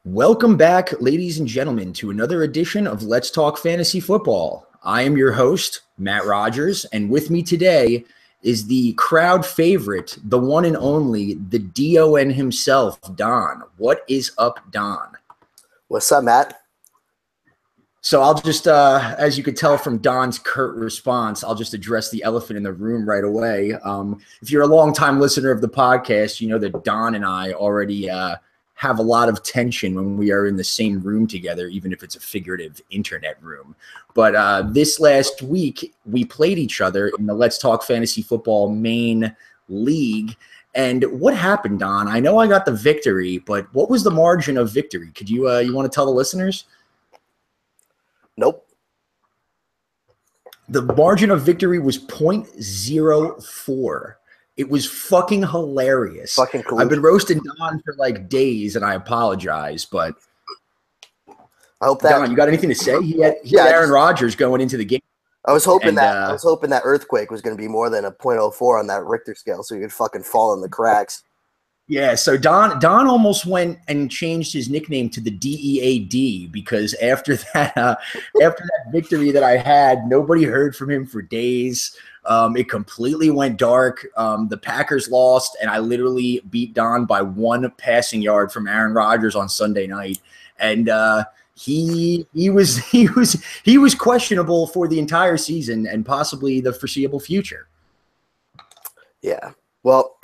Welcome back, ladies and gentlemen, to another edition of Let's Talk Fantasy Football. I am your host, Matt Rogers, and with me today is the crowd favorite, the one and only, the DON himself, Don. What is up, Don? What's up, Matt? So I'll just, as you could tell from Don's curt response, I'll just address the elephant in the room right away. If you're a longtime listener of the podcast, you know that Don and I already have a lot of tension when we are in the same room together, even if it's a figurative internet room. But this last week, we played each other in the Let's Talk Fantasy Football main league. And what happened, Don? I know I got the victory, but what was the margin of victory? Could you you want to tell the listeners? Nope. The margin of victory was 0.04. It was fucking hilarious. Fucking cool. I've been roasting Don for like days, and I apologize, but I hope that Don, you got anything to say? He had Aaron Rodgers going into the game. I was hoping that earthquake was going to be more than a 0.04 on that Richter scale, so you could fucking fall in the cracks. Yeah, so Don almost went and changed his nickname to the DEAD because after that victory that I had, nobody heard from him for days. It completely went dark. The Packers lost, and I literally beat Don by one passing yard from Aaron Rodgers on Sunday night. And he was questionable for the entire season and possibly the foreseeable future. Yeah. Well,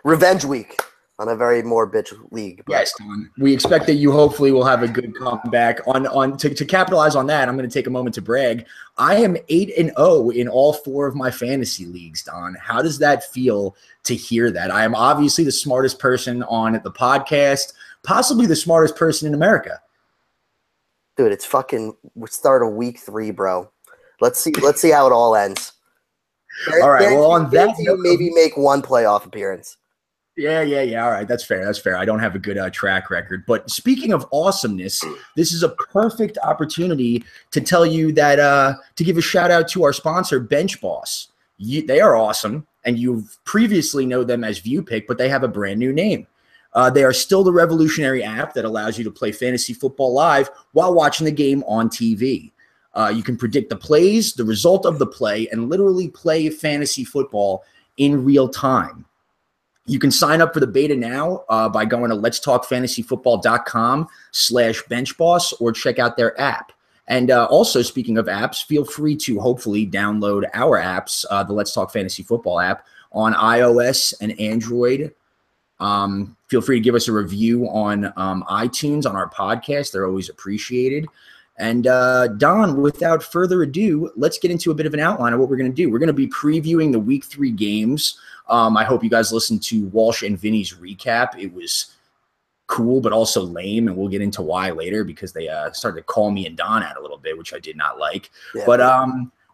revenge week on a very more bitch league. Yes, Don. We expect that you hopefully will have a good comeback. To capitalize on that, I'm going to take a moment to brag. I am 8-0 in all four of my fantasy leagues, Don. How does that feel to hear that? I am obviously the smartest person on the podcast, possibly the smartest person in America. Dude, it's fucking start of week 3, bro. Let's see how it all ends. All right. Well, on that, you maybe make one playoff appearance. Yeah. All right. That's fair. I don't have a good track record. But speaking of awesomeness, this is a perfect opportunity to tell you that to give a shout out to our sponsor, Bench Boss. They are awesome, and you've previously known them as ViewPick, but they have a brand new name. They are still the revolutionary app that allows you to play fantasy football live while watching the game on TV. You can predict the plays, the result of the play, and literally play fantasy football in real time. You can sign up for the beta now by going to letstalkfantasyfootball.com/benchboss or check out their app. And also, speaking of apps, feel free to hopefully download our apps, the Let's Talk Fantasy Football app, on iOS and Android. Feel free to give us a review on iTunes on our podcast. They're always appreciated. And Don, without further ado, let's get into a bit of an outline of what we're going to do. We're going to be previewing the Week 3 games. I hope you guys listened to Walsh and Vinny's recap. It was cool, but also lame, and we'll get into why later because they started to call me and Don out a little bit, which I did not like. Yeah, but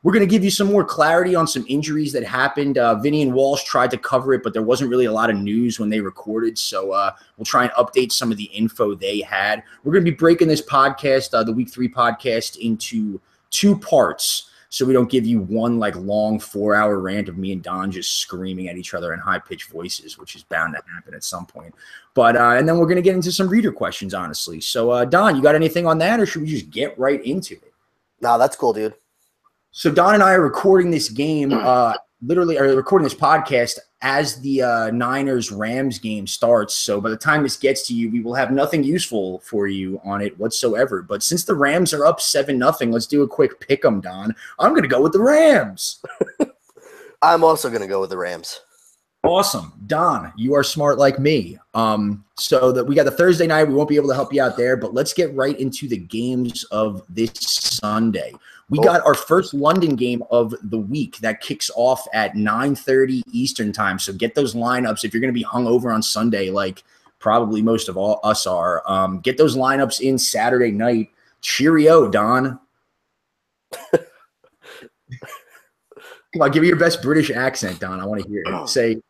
we're going to give you some more clarity on some injuries that happened. Vinny and Walsh tried to cover it, but there wasn't really a lot of news when they recorded. So we'll try and update some of the info they had. We're going to be breaking this podcast, the Week 3 podcast, into 2 parts. So we don't give you one like long 4-hour rant of me and Don just screaming at each other in high-pitched voices, which is bound to happen at some point. But and then we're going to get into some reader questions, honestly. So Don, you got anything on that, or should we just get right into it? No, that's cool, dude. So Don and I are recording this game, recording this podcast as the Niners-Rams game starts. So by the time this gets to you, we will have nothing useful for you on it whatsoever. But since the Rams are up 7-0, let's do a quick pick 'em, Don. I'm going to go with the Rams. I'm also going to go with the Rams. Awesome. Don, you are smart like me. So that we got the Thursday night. We won't be able to help you out there, but let's get right into the games of this Sunday. We got our first London game of the week that kicks off at 9:30 Eastern time. So get those lineups if you're going to be hungover on Sunday, like probably most of us are. Get those lineups in Saturday night. Cheerio, Don. Come on, give me your best British accent, Don. I want to hear it. Say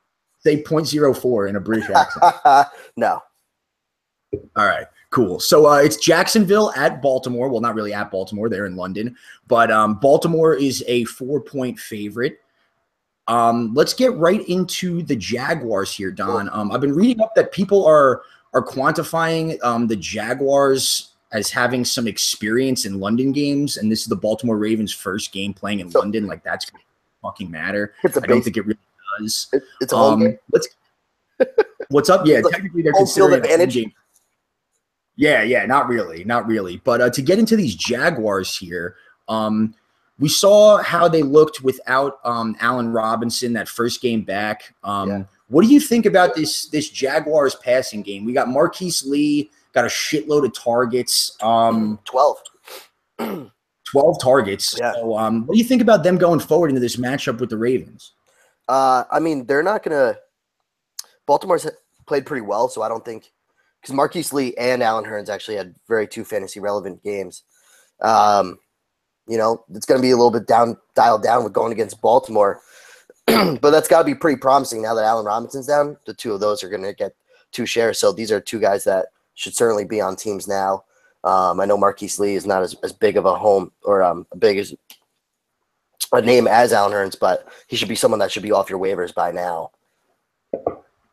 0.04 in a British accent. No. All right. Cool. So it's Jacksonville at Baltimore. Well, not really at Baltimore. They're in London. But Baltimore is a 4-point favorite. Let's get right into the Jaguars here, Don. I've been reading up that people are are quantifying the Jaguars as having some experience in London games, and this is the Baltimore Ravens' first game playing in London. Like, that's gonna fucking matter. I don't think it really does. It's a home game. What's up? Yeah, technically they're considering it a home game. Yeah, not really. But to get into these Jaguars here, we saw how they looked without Allen Robinson that first game back. What do you think about this Jaguars passing game? We got Marquise Lee, got a shitload of targets. 12 targets. Yeah. So, what do you think about them going forward into this matchup with the Ravens? I mean, they're not going to – Baltimore's played pretty well, so I don't think – because Marquise Lee and Allen Hurns actually had two fantasy-relevant games. You know, it's going to be a little bit dialed down with going against Baltimore. But that's got to be pretty promising now that Allen Robinson's down. The two of those are going to get 2 shares. So these are 2 guys that should certainly be on teams now. I know Marquise Lee is not as big of a home or big as a name as Allen Hurns, but he should be someone that should be off your waivers by now.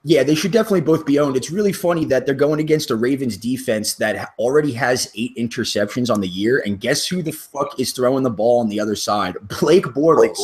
Yeah, they should definitely both be owned. It's really funny that they're going against a Ravens defense that already has 8 interceptions on the year. And guess who the fuck is throwing the ball on the other side? Blake Bortles,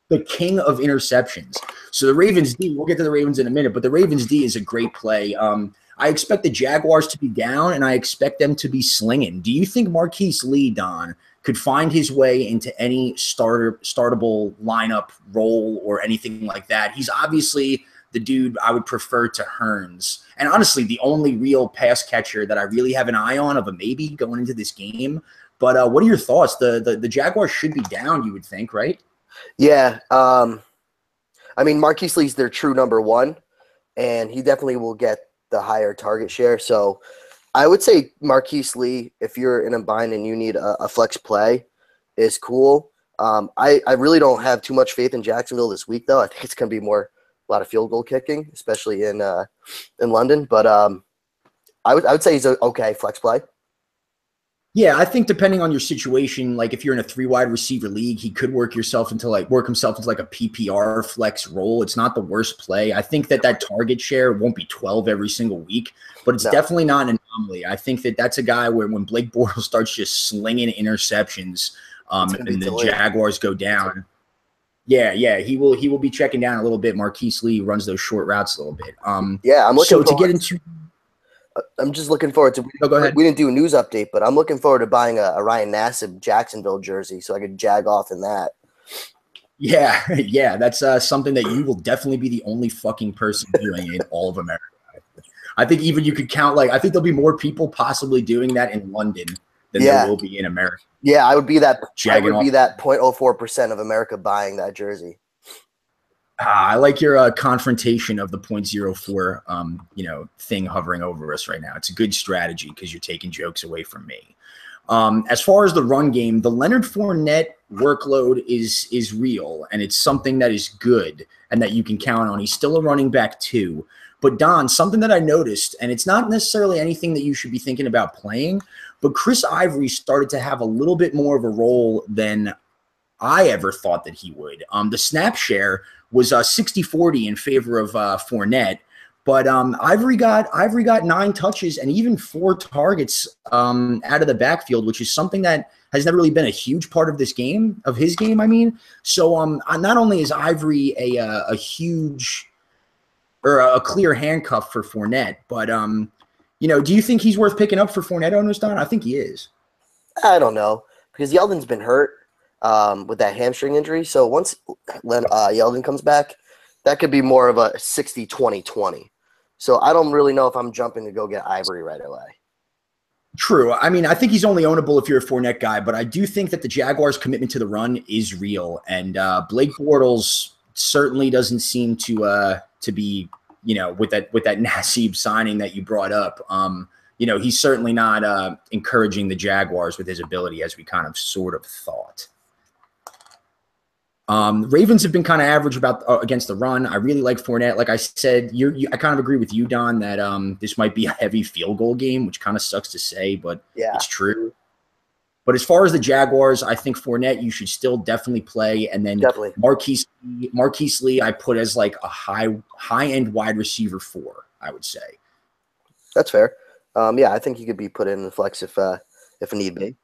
the king of interceptions. So the Ravens D, we'll get to the Ravens in a minute, but the Ravens D is a great play. I expect the Jaguars to be down, and I expect them to be slinging. Do you think Marquise Lee, Don, could find his way into any startable lineup role or anything like that? He's obviously the dude I would prefer to Hurns. And honestly, the only real pass catcher that I really have an eye on of a maybe going into this game. But what are your thoughts? The Jaguars should be down, you would think, right? Yeah. I mean, Marquise Lee's their true number 1, and he definitely will get the higher target share. So I would say Marquise Lee, if you're in a bind and you need a flex play, is cool. I really don't have too much faith in Jacksonville this week, though. I think it's going to be a lot of field goal kicking, especially in London. But I would say he's an okay flex play. Yeah, I think depending on your situation, like if you're in a 3 wide receiver league, he could work himself into like a PPR flex role. It's not the worst play. I think that target share won't be 12 every single week, but it's definitely not an anomaly. I think that's a guy where when Blake Bortles starts just slinging interceptions and the Jaguars go down, he will be checking down a little bit. Marquise Lee runs those short routes a little bit. I'm looking to get into. I'm just looking forward to. Go ahead. We didn't do a news update, but I'm looking forward to buying a Ryan Nassib Jacksonville jersey so I could jag off in that. Yeah, that's something that you will definitely be the only fucking person doing in all of America. I think even you could count I think there'll be more people possibly doing that in London than there will be in America. Yeah, I would be that 0.04% of America buying that jersey. I like your confrontation of the 0.04 thing hovering over us right now. It's a good strategy because you're taking jokes away from me. As far as the run game, the Leonard Fournette workload is real, and it's something that is good and that you can count on. He's still a running back too. But Don, something that I noticed, and it's not necessarily anything that you should be thinking about playing, but Chris Ivory started to have a little bit more of a role than I ever thought that he would. The snap share was 60-40 in favor of Fournette, but Ivory got 9 touches and even 4 targets out of the backfield, which is something that has never really been a huge part of his game. I mean, so not only is Ivory a huge or a clear handcuff for Fournette, but do you think he's worth picking up for Fournette owners, Don? I think he is. I don't know because Yeldon's been hurt with that hamstring injury. So once Yeldon comes back, that could be more of a 60-20-20. So I don't really know if I'm jumping to go get Ivory right away. True. I mean, I think he's only ownable if you're a Fournette guy, but I do think that the Jaguars' commitment to the run is real. And Blake Bortles certainly doesn't seem to be, with that Nassib signing that you brought up. He's certainly not encouraging the Jaguars with his ability as we kind of sort of thought. Ravens have been kind of average against the run. I really like Fournette. Like I said, I kind of agree with you, Don, that this might be a heavy field goal game, which kind of sucks to say, but it's true. But as far as the Jaguars, I think Fournette you should still definitely play, and then Marquise Lee I put as like a high end wide receiver 4, I would say. That's fair. Yeah, I think he could be put in the flex if need be.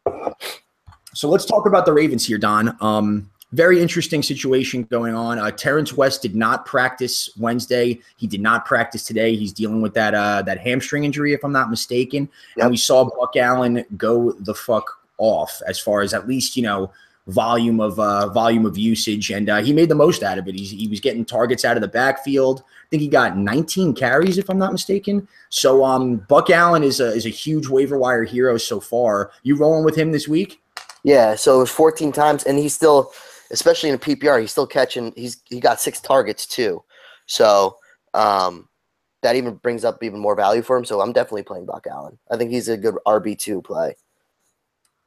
So let's talk about the Ravens here, Don. Very interesting situation going on. Terrence West did not practice Wednesday. He did not practice today. He's dealing with that hamstring injury, if I'm not mistaken. Yep. And we saw Buck Allen go the fuck off as far as at least, you know, volume of usage, and he made the most out of it. He was getting targets out of the backfield. I think he got 19 carries, if I'm not mistaken. So Buck Allen is a huge waiver wire hero so far. You rolling with him this week? Yeah, so it was 14 times, and he's still, especially in a PPR, he's still catching. He got 6 targets too, so that even brings up even more value for him. So I'm definitely playing Buck Allen. I think he's a good RB2 play.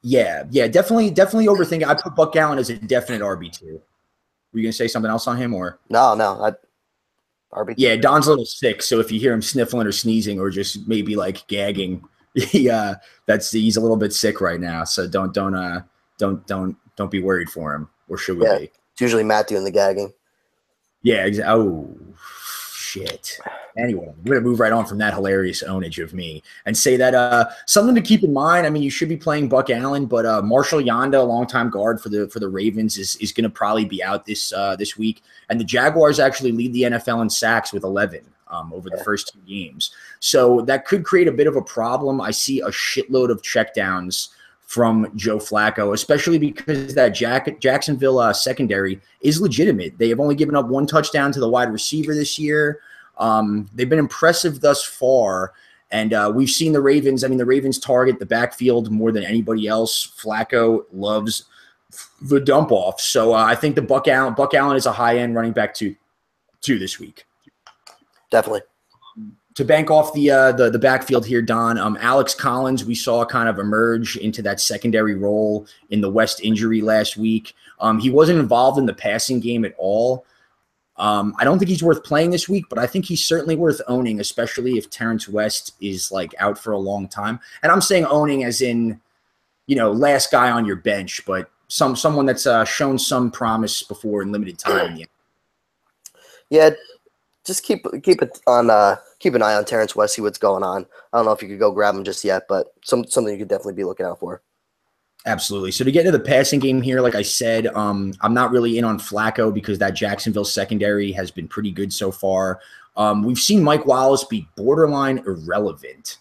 Yeah, definitely overthinking. I put Buck Allen as a definite RB2. Were you gonna say something else on him, or no? RB2. Yeah, Don's a little sick, so if you hear him sniffling or sneezing or just maybe like gagging, he's a little bit sick right now. So don't be worried for him, or should we be? It's usually Matt doing the gagging. Yeah. Oh shit. Anyway, we're gonna move right on from that hilarious ownage of me and say that something to keep in mind. I mean, you should be playing Buck Allen, but Marshall Yanda, a longtime guard for the Ravens, is going to probably be out this week. And the Jaguars actually lead the NFL in sacks with 11 over the first 2 games, so that could create a bit of a problem. I see a shitload of checkdowns from Joe Flacco, especially because that Jacksonville secondary is legitimate. They have only given up 1 touchdown to the wide receiver this year. They've been impressive thus far, and we've seen the Ravens. I mean, the Ravens target the backfield more than anybody else. Flacco loves the dump off, so I think the Buck Allen is a high end running back two this week. Definitely. To bank off the backfield here, Don, Alex Collins, we saw kind of emerge into that secondary role in the West injury last week. He wasn't involved in the passing game at all. I don't think he's worth playing this week, but I think he's certainly worth owning, especially if Terrence West is like out for a long time. And I'm saying owning as in, you know, last guy on your bench, but someone that's shown some promise before in limited time. Yeah, just keep an eye on Terrence West, see what's going on. I don't know if you could go grab him just yet, but something you could definitely be looking out for. Absolutely. So to get into the passing game here, like I said, I'm not really in on Flacco because that Jacksonville secondary has been pretty good so far. We've seen Mike Wallace be borderline irrelevant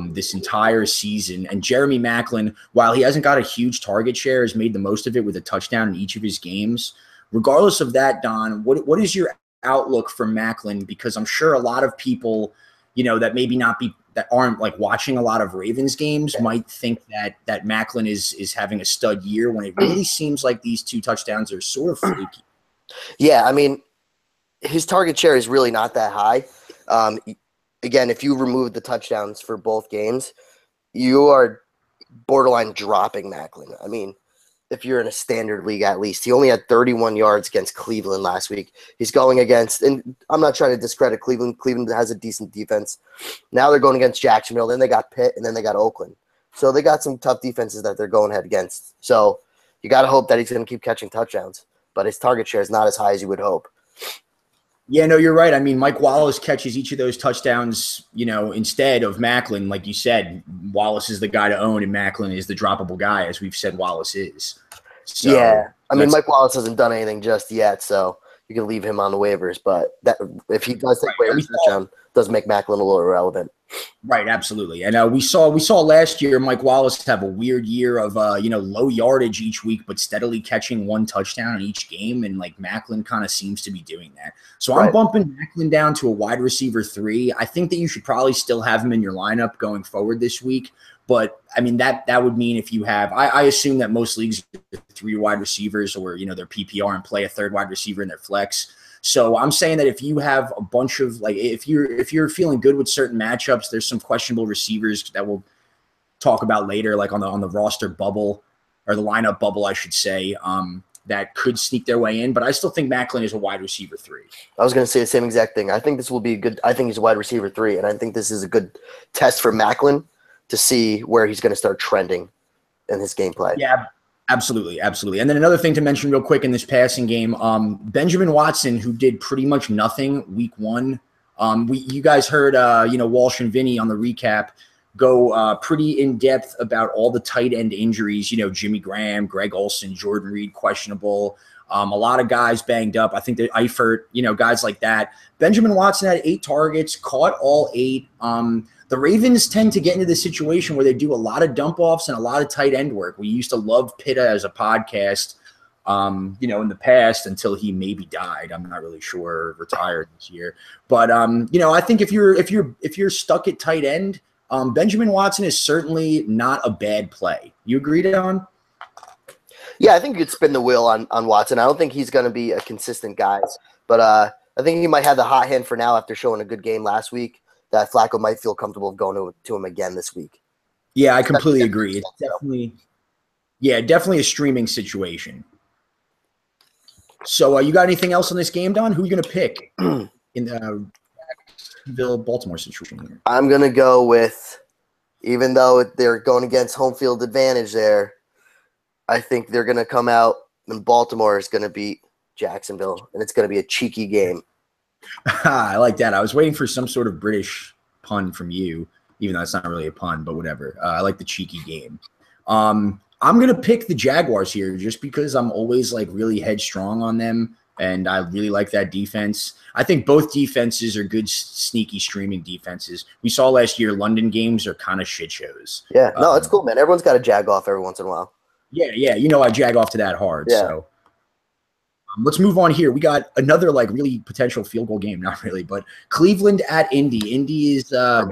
this entire season. And Jeremy Maclin, while he hasn't got a huge target share, has made the most of it with a touchdown in each of his games. Regardless of that, Don, what is your outlook for Maclin? Because I'm sure a lot of people, you know, that aren't like watching a lot of Ravens games might think that Maclin is having a stud year when it really seems like these 2 touchdowns are sort of fluky. Yeah, I mean, his target share is really not that high. Again, if you remove the touchdowns for both games, you are borderline dropping Maclin. I mean, if you're in a standard league, at least. He only had 31 yards against Cleveland last week. He's going against, and I'm not trying to discredit Cleveland. Cleveland has a decent defense. Now they're going against Jacksonville. Then they got Pitt, and then they got Oakland. So they got some tough defenses that they're going head against. So you got to hope that he's going to keep catching touchdowns. But his target share is not as high as you would hope. Yeah, no, you're right. I mean, Mike Wallace catches each of those touchdowns, you know, instead of Maclin. Like you said, Wallace is the guy to own, and Maclin is the droppable guy, as we've said Wallace is. So yeah, I mean, Mike Wallace hasn't done anything just yet, so you can leave him on the waivers. But that if he does take waivers touchdown, does make Maclin a little irrelevant. Right, absolutely. And we saw last year Mike Wallace have a weird year of low yardage each week, but steadily catching 1 touchdown in each game, and like Maclin kind of seems to be doing that. So I'm bumping Maclin down to a wide receiver 3. I think that you should probably still have him in your lineup going forward this week. But I mean that would mean if you have, I assume that most leagues are 3 wide receivers, or their PPR and play a 3rd wide receiver in their flex. So I'm saying that if you have a bunch of if you're feeling good with certain matchups, there's some questionable receivers that we'll talk about later, like on the roster bubble or the lineup bubble, I should say, that could sneak their way in. But I still think Maclin is a wide receiver 3. I was going to say the same exact thing. I think this will be good. I think he's a wide receiver 3, and I think this is a good test for Maclin to see where he's going to start trending in his gameplay. Yeah, absolutely. And then another thing to mention real quick in this passing game, Benjamin Watson, who did pretty much nothing week 1, You guys heard Walsh and Vinny on the recap go pretty in depth about all the tight end injuries. Jimmy Graham, Greg Olsen, Jordan Reed questionable. A lot of guys banged up. I think that Eifert, guys like that. Benjamin Watson had 8 targets, caught all 8. The Ravens tend to get into the situation where they do a lot of dump offs and a lot of tight end work. We used to love Pitta as a podcast, in the past until he maybe died. I'm not really sure, retired this year. But I think if you're stuck at tight end, Benjamin Watson is certainly not a bad play. You agree, Don? Yeah, I think you could spin the wheel on Watson. I don't think he's going to be a consistent guy, but I think he might have the hot hand for now after showing a good game last week. That Flacco might feel comfortable going to him again this week. Yeah, I completely agree. It's definitely a streaming situation. So you got anything else on this game, Don? Who are you going to pick in the Baltimore situation here? I'm going to go with, even though they're going against home field advantage there, I think they're going to come out and Baltimore is going to beat Jacksonville, and it's going to be a cheeky game. I like that. I was waiting for some sort of British pun from you, even though it's not really a pun, but whatever. I like the cheeky game. I'm going to pick the Jaguars here just because I'm always really headstrong on them, and I really like that defense. I think both defenses are good, sneaky streaming defenses. We saw last year London games are kind of shit shows. Yeah, no, it's cool, man. Everyone's got to jag off every once in a while. Yeah, I jag off to that hard, yeah. So. Let's move on here. We got another really potential field goal game. Not really, but Cleveland at Indy. Indy is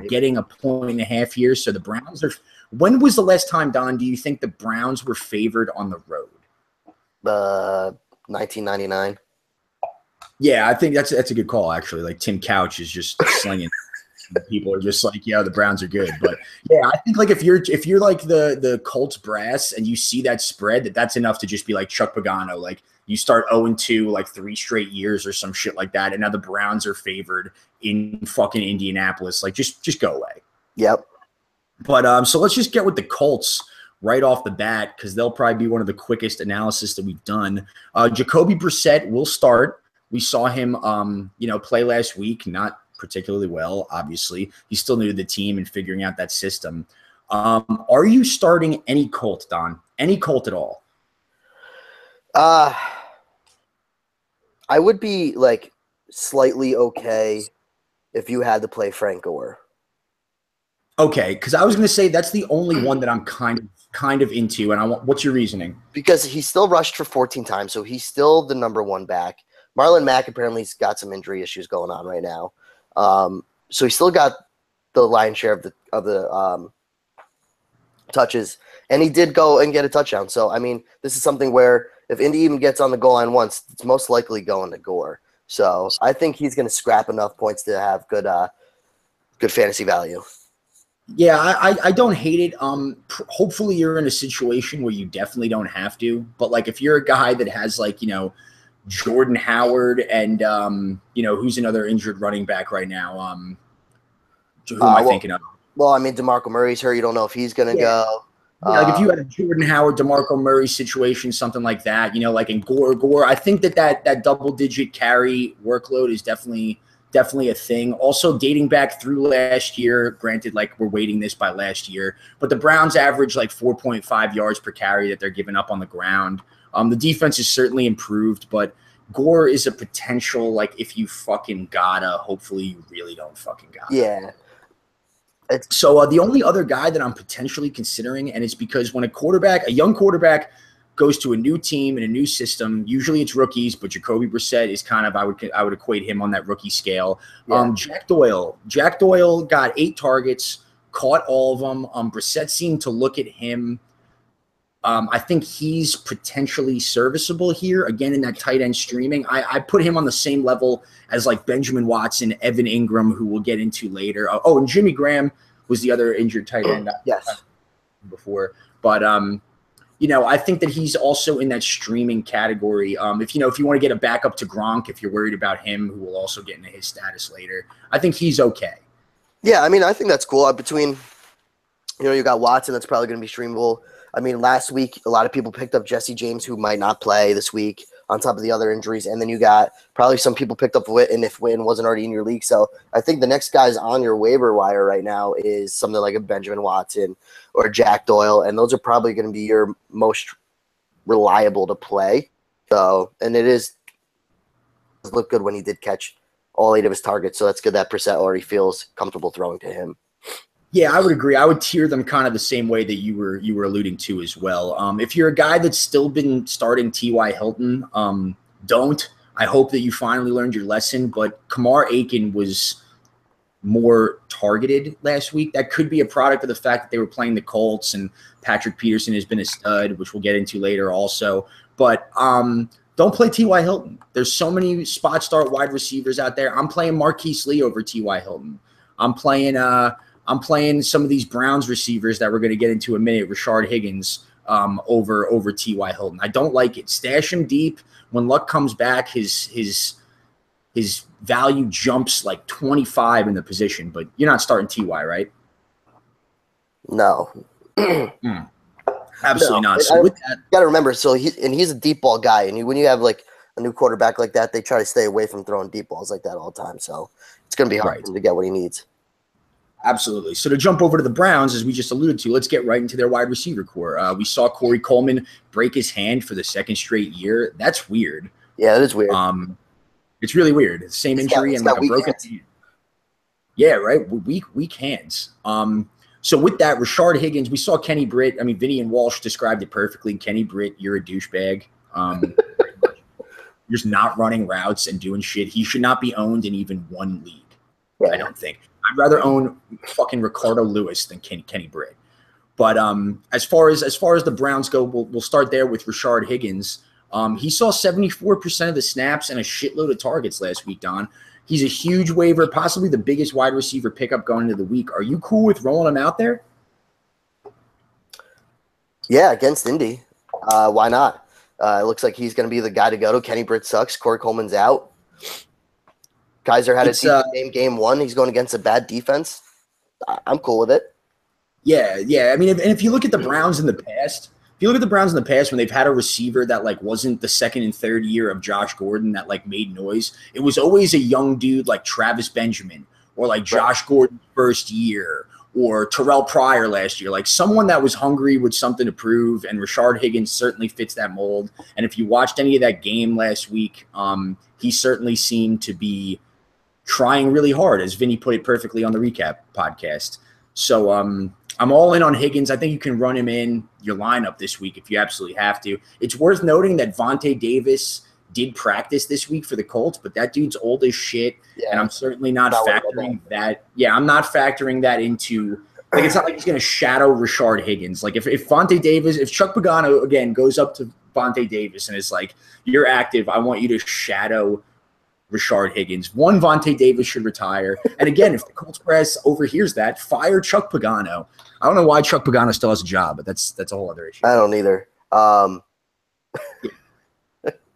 getting a 1.5 here. So the Browns are – when was the last time, Don, do you think the Browns were favored on the road? 1999. Yeah, I think that's a good call, actually. Tim Couch is just slinging. People are just the Browns are good. But, yeah, I think if you're the Colts brass and you see that spread, that's enough to just be like Chuck Pagano, you start 0-2 3 straight years or some shit like that, and now the Browns are favored in fucking Indianapolis. Just go away. Yep. But so let's just get with the Colts right off the bat because they'll probably be one of the quickest analysis that we've done. Jacoby Brissett will start. We saw him, play last week, not particularly well, obviously. He's still new to the team and figuring out that system. Are you starting any Colt, Don? Any Colt at all? I would be slightly okay if you had to play Frank Gore. Okay, because I was going to say that's the only one that I'm kind of into, and what's your reasoning? Because he still rushed for 14 times, so he's still the number 1 back. Marlon Mack apparently has got some injury issues going on right now, so he still got the lion's share of the touches, and he did go and get a touchdown. So I mean, this is something where if Indy even gets on the goal line once, it's most likely going to Gore. So I think he's going to scrap enough points to have good fantasy value. Yeah, I don't hate it. Hopefully you're in a situation where you definitely don't have to. But if you're a guy that has Jordan Howard and who's another injured running back right now? Who am I thinking of? Well, I mean, DeMarco Murray's hurt. You don't know if he's going to go. If you had a Jordan Howard, DeMarco Murray situation, something like that, in Gore, I think that double-digit carry workload is definitely a thing. Also, dating back through last year, granted, we're waiting this by last year, but the Browns average 4.5 yards per carry that they're giving up on the ground. The defense is certainly improved, but Gore is a potential, if you fucking gotta, hopefully you really don't fucking gotta. Yeah. So the only other guy that I'm potentially considering, and it's because when a young quarterback goes to a new team and a new system, usually it's rookies, but Jacoby Brissett is kind of, I would equate him on that rookie scale. Yeah. Jack Doyle got 8 targets, caught all of them. Brissett seemed to look at him. I think he's potentially serviceable here. Again, in that tight end streaming, I put him on the same level as Benjamin Watson, Evan Ingram, who we'll get into later. And Jimmy Graham was the other injured tight end. Yes. Before, but I think that he's also in that streaming category. If you want to get a backup to Gronk, if you're worried about him, who will also get into his status later, I think he's okay. Yeah, I mean, I think that's cool. Between, you got Watson, that's probably going to be streamable. I mean, last week, a lot of people picked up Jesse James, who might not play this week. on top of the other injuries. And then you got probably some people picked up Witten if Witten wasn't already in your league. So I think the next guys on your waiver wire right now is something like a Benjamin Watson or Jack Doyle. And those are probably going to be your most reliable to play. So, and it looked good when he did catch all 8 of his targets. So that's good that Brissett already feels comfortable throwing to him. Yeah, I would agree. I would tier them kind of the same way that you were alluding to as well. If you're a guy that's still been starting T.Y. Hilton, don't. I hope that you finally learned your lesson. But Kamar Aiken was more targeted last week. That could be a product of the fact that they were playing the Colts, and Patrick Peterson has been a stud, which we'll get into later also. But don't play T.Y. Hilton. There's so many spot start wide receivers out there. I'm playing Marquise Lee over T.Y. Hilton. I'm playing some of these Browns receivers that we're going to get into in a minute, Rashard Higgins, over T.Y. Hilton. I don't like it. Stash him deep. When luck comes back, his value jumps like 25 in the position, but you're not starting T.Y., right? No. Absolutely not. So you with that, got to remember, he's a deep ball guy, and when you have like a new quarterback like that, they try to stay away from throwing deep balls like that all the time. So it's going to be hard for him to get what he needs. Absolutely. So to jump over to the Browns, as we just alluded to, let's get right into their wide receiver core. We saw Corey Coleman break his hand for the 2nd straight year. That's weird. Yeah, that is weird. It's really weird. Same injury and like a broken hand. Yeah, right. Weak hands. So with that, Rashard Higgins, we saw Kenny Britt. I mean, Vinny and Walsh described it perfectly. Kenny Britt, you're a douchebag. You're just not running routes and doing shit. He should not be owned in even one league. Yeah. I don't think. I'd rather own fucking Ricardo Lewis than Kenny Britt. But as far as the Browns go, we'll start there with Rashard Higgins. He saw 74% of the snaps and a shitload of targets last week, Don. He's a huge waiver, possibly the biggest wide receiver pickup going into the week. Are you cool with rolling him out there? Yeah, against Indy. Why not? It looks like he's going to be the guy to go to. Kenny Britt sucks. Corey Coleman's out. Kaiser had a game 1. He's going against a bad defense. I'm cool with it. Yeah. I mean, if you look at the Browns in the past, when they've had a receiver that like wasn't the 2nd and 3rd year of Josh Gordon that like made noise, it was always a young dude like Travis Benjamin or like Josh Gordon's first year or Terrell Pryor last year, like someone that was hungry with something to prove. And Rashard Higgins certainly fits that mold. And if you watched any of that game last week, he certainly seemed to be trying really hard, as Vinny put it perfectly on the recap podcast. So I'm all in on Higgins. I think you can run him in your lineup this week if you absolutely have to. It's worth noting that Vontae Davis did practice this week for the Colts, but that dude's old as shit, and I'm certainly not factoring that. Yeah, I'm not factoring that into – like, it's not like he's going to shadow Rashard Higgins. Like, if Vontae Davis – if Chuck Pagano, again, goes up to Vontae Davis and is like, you're active, I want you to shadow – Rashard Higgins. Vontae Davis should retire. And again, if the Colts press overhears that, fire Chuck Pagano. I don't know why Chuck Pagano still has a job, but that's a whole other issue. I don't either.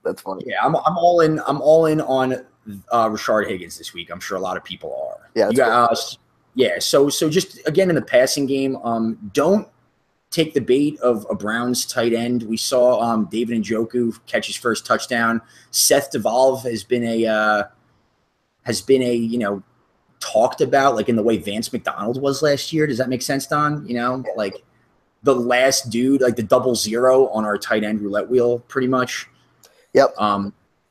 That's funny. Yeah, I'm all in on Rashard Higgins this week. I'm sure a lot of people are. Yeah. So just again in the passing game, don't take the bait of a Browns tight end. We saw David Njoku catch his first touchdown. Seth DeValve has been a talked about like in the way Vance McDonald was last year. Does that make sense, Don? Like the last dude, like the 0-0 on our tight end roulette wheel, pretty much. Yep.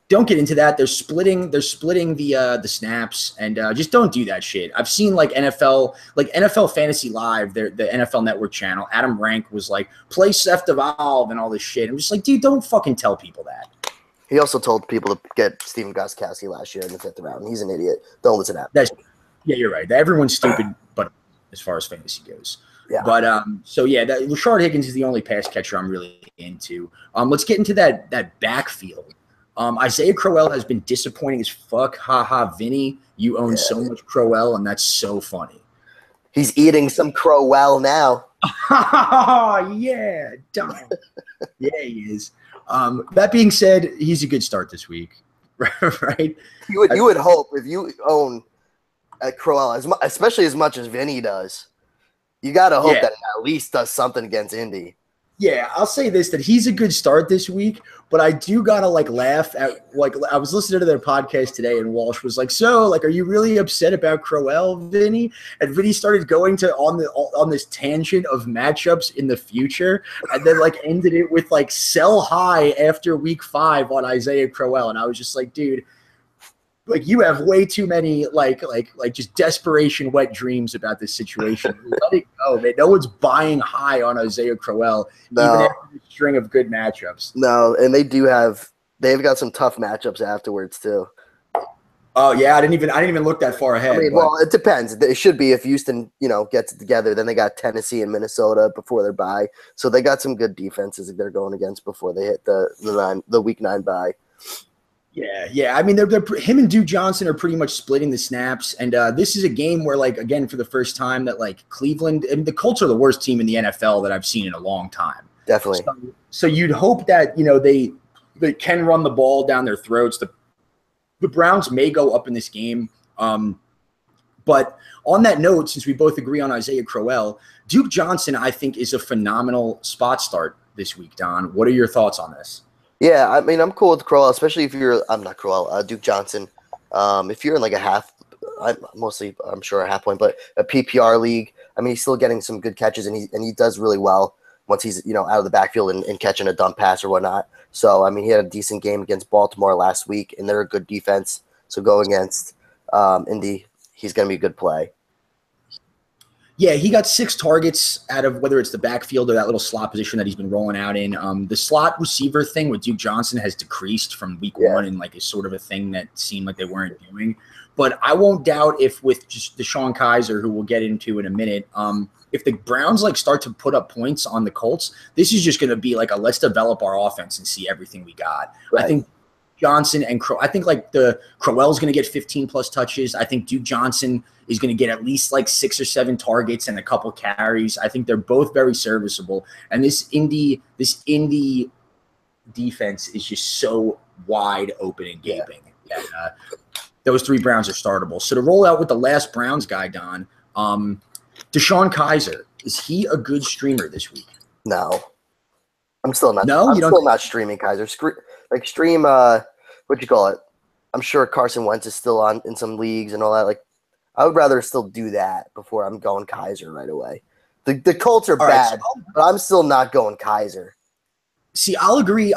Don't get into that. They're splitting the snaps, and just don't do that shit. I've seen like NFL Fantasy Live, the NFL Network channel. Adam Rank was like, play Seth DeValve and all this shit. I'm just like, dude, don't fucking tell people that. He also told people to get Stephen Gostkowski last year in the 5th round. He's an idiot. Don't listen to that. Yeah, you're right. Everyone's stupid, but as far as fantasy goes. Yeah. But Rashard Higgins is the only pass catcher I'm really into. Let's get into that backfield. Isaiah Crowell has been disappointing as fuck. Vinny, you own so much Crowell, and that's so funny. He's eating some Crowell now. Yeah, dumb. Yeah, he is. That being said, he's a good start this week, right? You would hope if you own Crowell, especially as much as Vinny does, you got to hope that it at least does something against Indy. Yeah, I'll say this, that he's a good start this week, but I do gotta like laugh at, like, I was listening to their podcast today and Walsh was like, so like, are you really upset about Crowell, Vinny? And Vinny started going to on this tangent of matchups in the future, and then like ended it with like sell high after week 5 on Isaiah Crowell. And I was just like, dude, like you have way too many like just desperation wet dreams about this situation. Let it go, man. No one's buying high on Isaiah Crowell, even after a string of good matchups. No, and they've got some tough matchups afterwards too. Oh yeah, I didn't even look that far ahead. I mean, well, it depends. It should be if Houston, gets it together. Then they got Tennessee and Minnesota before their bye, so they got some good defenses that they're going against before they hit the week 9 bye. Yeah. I mean, they're him and Duke Johnson are pretty much splitting the snaps, and this is a game where, like, again, for the first time, that like Cleveland, I mean, the Colts are the worst team in the NFL that I've seen in a long time. Definitely. So you'd hope that they can run the ball down their throats. The Browns may go up in this game, but on that note, since we both agree on Isaiah Crowell, Duke Johnson, I think, is a phenomenal spot start this week. Don, what are your thoughts on this? Yeah, I mean, I'm cool with Crowell, especially if I'm not Crowell, Duke Johnson. If you're in like I'm sure a half point, but a PPR league, I mean, he's still getting some good catches, and he does really well once he's out of the backfield and catching a dump pass or whatnot. So I mean, he had a decent game against Baltimore last week, and they're a good defense. So go against Indy, he's going to be a good play. Yeah, he got 6 targets out of whether it's the backfield or that little slot position that he's been rolling out in. The slot receiver thing with Duke Johnson has decreased from week 1 and like is sort of a thing that seemed like they weren't doing. But I won't doubt if with just DeShone Kizer, who we'll get into in a minute, if the Browns like start to put up points on the Colts, this is just going to be like a let's develop our offense and see everything we got. Right. I think Johnson and I think like Crowell's going to get 15 plus touches. I think Duke Johnson is going to get at least like 6 or 7 targets and a couple carries. I think they're both very serviceable. And this Indy defense is just so wide open and gaping. Yeah. Those 3 Browns are startable. So to roll out with the last Browns guy, Don, DeShone Kizer, is he a good streamer this week? No. I'm still not. No, I'm still not streaming Kizer. Stream what you call it? I'm sure Carson Wentz is still on in some leagues and all that. Like, I would rather still do that before I'm going Kizer right away. The Colts are bad, but I'm still not going Kizer. See, I'll agree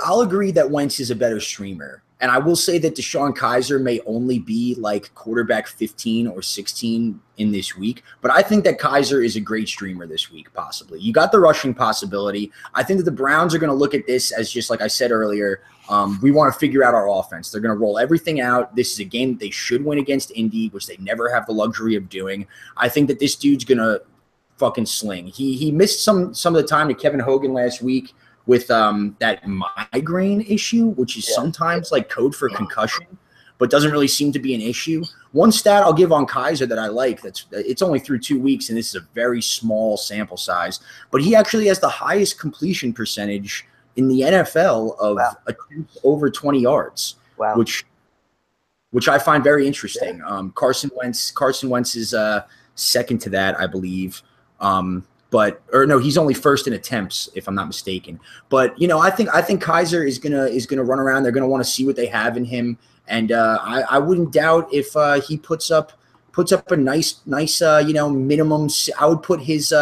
that Wentz is a better streamer. And I will say that DeShone Kizer may only be like quarterback 15 or 16 in this week. But I think that Kizer is a great streamer this week, possibly. You got the rushing possibility. I think that the Browns are going to look at this as just like I said earlier, we want to figure out our offense. They're going to roll everything out. This is a game that they should win against Indy, which they never have the luxury of doing. I think that this dude's going to fucking sling. He missed some of the time to Kevin Hogan last week with that migraine issue, which is sometimes like code for concussion, but doesn't really seem to be an issue. One stat I'll give on Kizer that I like, it's only through 2 weeks, and this is a very small sample size, but he actually has the highest completion percentage in the NFL of attempts over 20 yards, which I find very interesting. Carson Wentz is second to that, I believe. He's only first in attempts, if I'm not mistaken. But I think Kizer is gonna run around. They're gonna want to see what they have in him, and I wouldn't doubt if he puts up a nice minimum. I would put his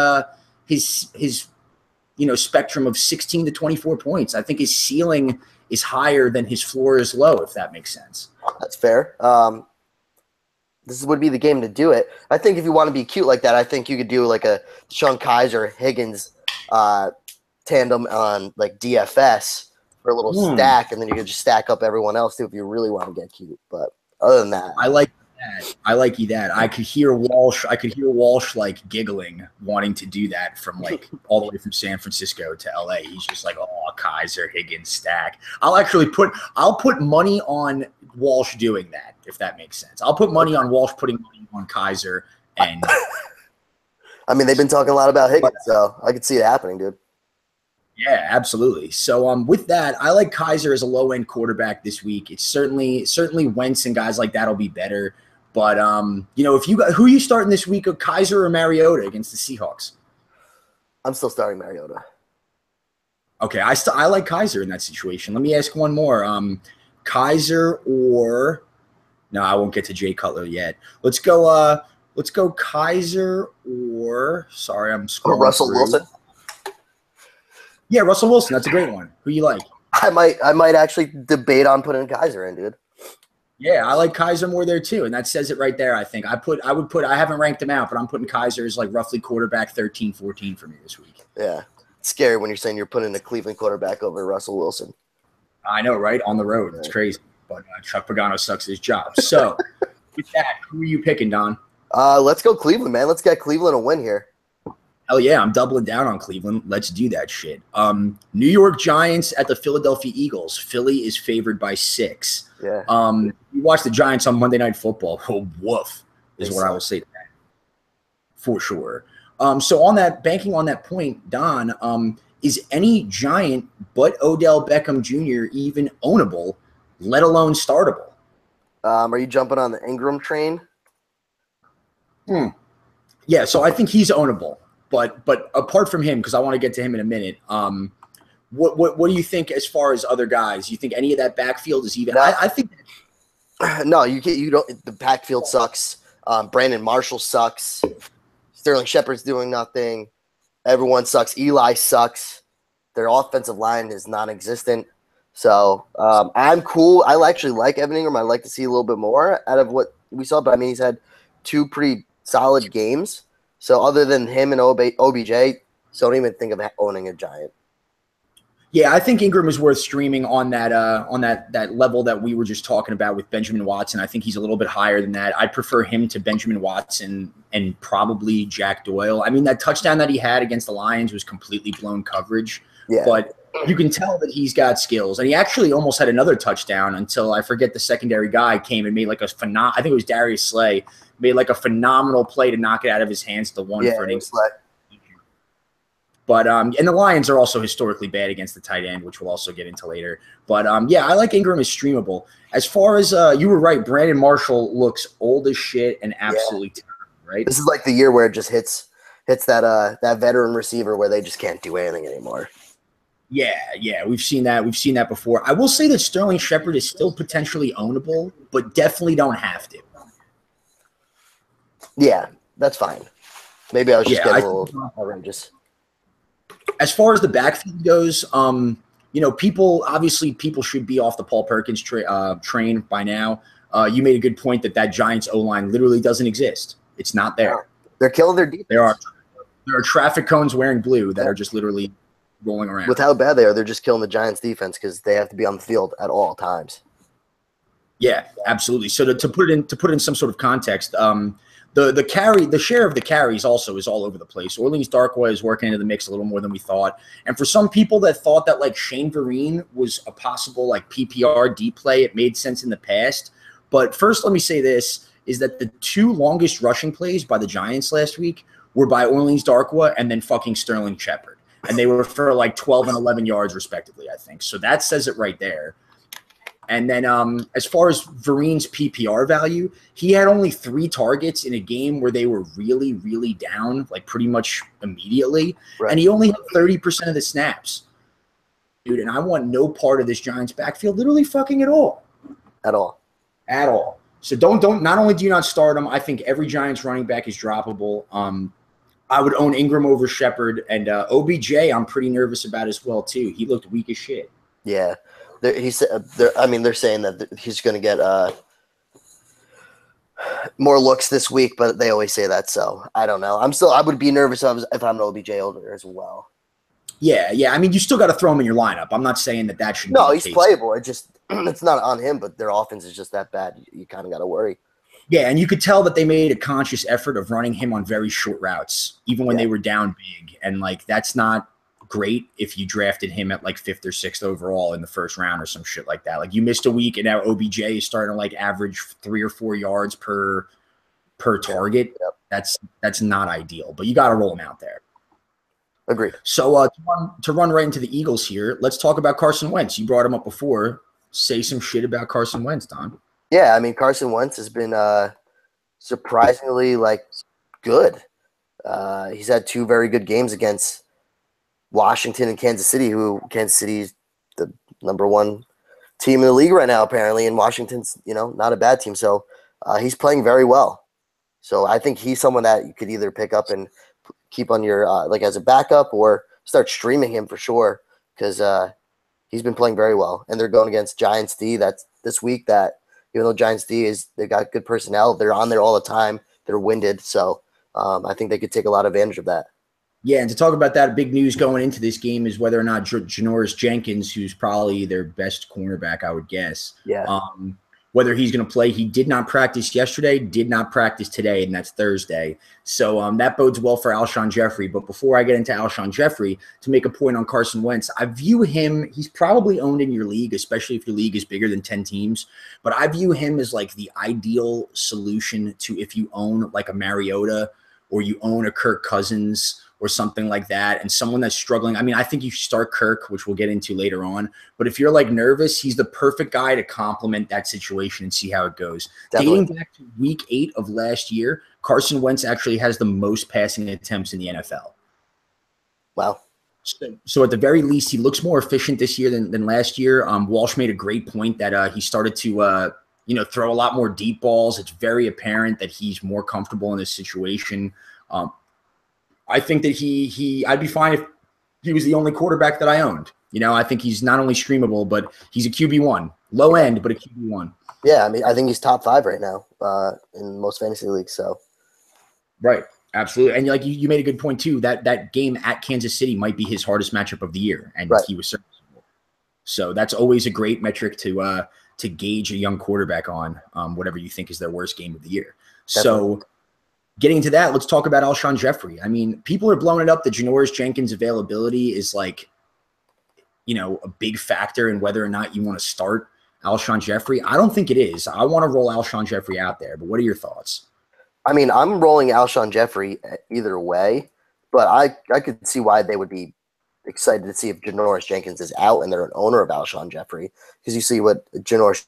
spectrum of 16 to 24 points. I think his ceiling is higher than his floor is low, if that makes sense. That's fair. This would be the game to do it. I think if you want to be cute like that, I think you could do like a DeShone Kizer Higgins tandem on like DFS for a little stack, and then you could just stack up everyone else too if you really want to get cute. But other than that, I like that. I could hear Walsh like giggling, wanting to do that from like all the way from San Francisco to LA. He's just like, oh, Kizer Higgins stack. I'll put money on Walsh doing that, if that makes sense. I'll put money on Walsh putting money on Kizer, and I mean, they've been talking a lot about Higgins, so I could see it happening, dude. Yeah, absolutely. So with that, I like Kizer as a low end quarterback this week. It's certainly Wentz and guys like that'll be better. But if who are you starting this week, of Kizer or Mariota against the Seahawks? I'm still starting Mariota. Okay, I like Kaiser in that situation. Let me ask one more. Kaiser or no, I won't get to Jay Cutler yet. Let's go Kaiser or sorry, I'm Or scrolling Russell through. Wilson. Yeah, Russell Wilson. That's a great one. Who you like? I might actually debate on putting Kaiser in, dude. Yeah, I like Kaiser more there too, and that says it right there. I think I haven't ranked him out, but I'm putting Kaiser as like roughly quarterback 13, 14 for me this week. Yeah. It's scary when you're saying you're putting a Cleveland quarterback over Russell Wilson. I know, right? On the road, it's crazy. But Chuck Pagano sucks his job. So, with that, who are you picking, Don? Let's go Cleveland, man. Let's get Cleveland a win here. Hell yeah, I'm doubling down on Cleveland. Let's do that shit. New York Giants at the Philadelphia Eagles. Philly is favored by 6. Yeah. You watch the Giants on Monday Night Football. Oh, woof is what I will say to that. For sure. So on that, banking on that point, Don, is any Giant but Odell Beckham Jr. even ownable, let alone startable? Are you jumping on the Ingram train? Yeah, so I think he's ownable. But apart from him, because I want to get to him in a minute, what do you think as far as other guys? You think any of that backfield is even? No. I think No, you don't. The backfield sucks. Brandon Marshall sucks. Sterling Shepard's doing nothing. Everyone sucks. Eli sucks. Their offensive line is non-existent. So I'm cool. I actually like Evan Ingram. I'd like to see a little bit more out of what we saw. But, I mean, he's had 2 pretty solid games. So other than him and OBJ, so don't even think of owning a Giant. Yeah, I think Ingram is worth streaming on that level that we were just talking about with Benjamin Watson. I think he's a little bit higher than that. I prefer him to Benjamin Watson and probably Jack Doyle. I mean, that touchdown that he had against the Lions was completely blown coverage. Yeah. But you can tell that he's got skills. And he actually almost had another touchdown until I forget the secondary guy came and made like a I think it was Darius Slay, made like a phenomenal play to knock it out of his hands to one for an instant. But and the Lions are also historically bad against the tight end, which we'll also get into later. But yeah, I like Ingram as streamable. As far as you were right, Brandon Marshall looks old as shit and absolutely terrible, right? This is like the year where it just hits that veteran receiver where they just can't do anything anymore. Yeah, we've seen that. We've seen that before. I will say that Sterling Shepard is still potentially ownable, but definitely don't have to. Yeah, that's fine. Maybe I was just getting a little outrageous. As far as the backfield goes, people should be off the Paul Perkins train by now. You made a good point that Giants O-line literally doesn't exist. It's not there. They're killing their defense. There are traffic cones wearing blue that are just literally rolling around. With how bad they are, they're just killing the Giants defense because they have to be on the field at all times. Yeah, absolutely. So to put it in some sort of context, the share of the carries also is all over the place. Orleans Darkwa is working into the mix a little more than we thought. And for some people that thought that like Shane Vereen was a possible like PPR deep play, it made sense in the past. But first, let me say this, is that the 2 longest rushing plays by the Giants last week were by Orleans Darkwa and then fucking Sterling Shepard. And they were for like 12 and 11 yards respectively, I think. So that says it right there. And then as far as Vereen's PPR value, he had only 3 targets in a game where they were really, really down, like pretty much immediately. Right. And he only had 30% of the snaps. Dude, and I want no part of this Giants backfield literally fucking at all. At all. At all. So don't not only do you not start him, I think every Giants running back is droppable. I would own Ingram over Shepard, and OBJ I'm pretty nervous about as well too. He looked weak as shit. Yeah. They're saying that he's going to get more looks this week, but they always say that. So I don't know. I would be nervous if I'm an OBJ owner as well. Yeah. I mean, you still got to throw him in your lineup. I'm not saying that should. No, he's playable. It's not on him, but their offense is just that bad. You kind of got to worry. Yeah, and you could tell that they made a conscious effort of running him on very short routes, even when they were down big. And like that's not great if you drafted him at like 5th or 6th overall in the first round or some shit like that. Like you missed a week and now OBJ is starting to like average 3 or 4 yards per target. Yep. That's not ideal, but you got to roll him out there. Agreed. So to run right into the Eagles here, let's talk about Carson Wentz. You brought him up before. Say some shit about Carson Wentz, Don. Yeah, I mean Carson Wentz has been surprisingly like good. He's had 2 very good games against Washington and Kansas City, who Kansas City's the #1 team in the league right now, apparently, and Washington's, not a bad team. So he's playing very well. So I think he's someone that you could either pick up and keep on your as a backup or start streaming him for sure because he's been playing very well. And they're going against Giants D. That's this week. That even though Giants D they've got good personnel, they're on there all the time. They're winded, so I think they could take a lot of advantage of that. Yeah, and to talk about that, big news going into this game is whether or not Janoris Jenkins, who's probably their best cornerback, I would guess, whether he's going to play. He did not practice yesterday, did not practice today, and that's Thursday. So that bodes well for Alshon Jeffrey. But before I get into Alshon Jeffrey, to make a point on Carson Wentz, I view him, he's probably owned in your league, especially if your league is bigger than 10 teams. But I view him as like the ideal solution to if you own like a Mariota or you own a Kirk Cousins or something like that, and someone that's struggling. I mean, I think you start Kirk, which we'll get into later on. But if you're like nervous, he's the perfect guy to complement that situation and see how it goes. Definitely. Dating back to week 8 of last year, Carson Wentz actually has the most passing attempts in the NFL. Wow. So at the very least, he looks more efficient this year than last year. Walsh made a great point that he started to throw a lot more deep balls. It's very apparent that he's more comfortable in this situation. I think that I'd be fine if he was the only quarterback that I owned. I think he's not only streamable, but he's a QB1. Low end, but a QB1. Yeah, I mean, I think he's top 5 right now in most fantasy leagues. So, right, absolutely. And like you made a good point too. That game at Kansas City might be his hardest matchup of the year, and he was serviceable. So that's always a great metric to gauge a young quarterback on, whatever you think is their worst game of the year. Definitely. So getting into that, let's talk about Alshon Jeffrey. I mean, people are blowing it up that Janoris Jenkins' availability is like, a big factor in whether or not you want to start Alshon Jeffrey. I don't think it is. I want to roll Alshon Jeffrey out there, but what are your thoughts? I mean, I'm rolling Alshon Jeffrey either way, but I could see why they would be excited to see if Janoris Jenkins is out and they're an owner of Alshon Jeffrey, because you see what Janoris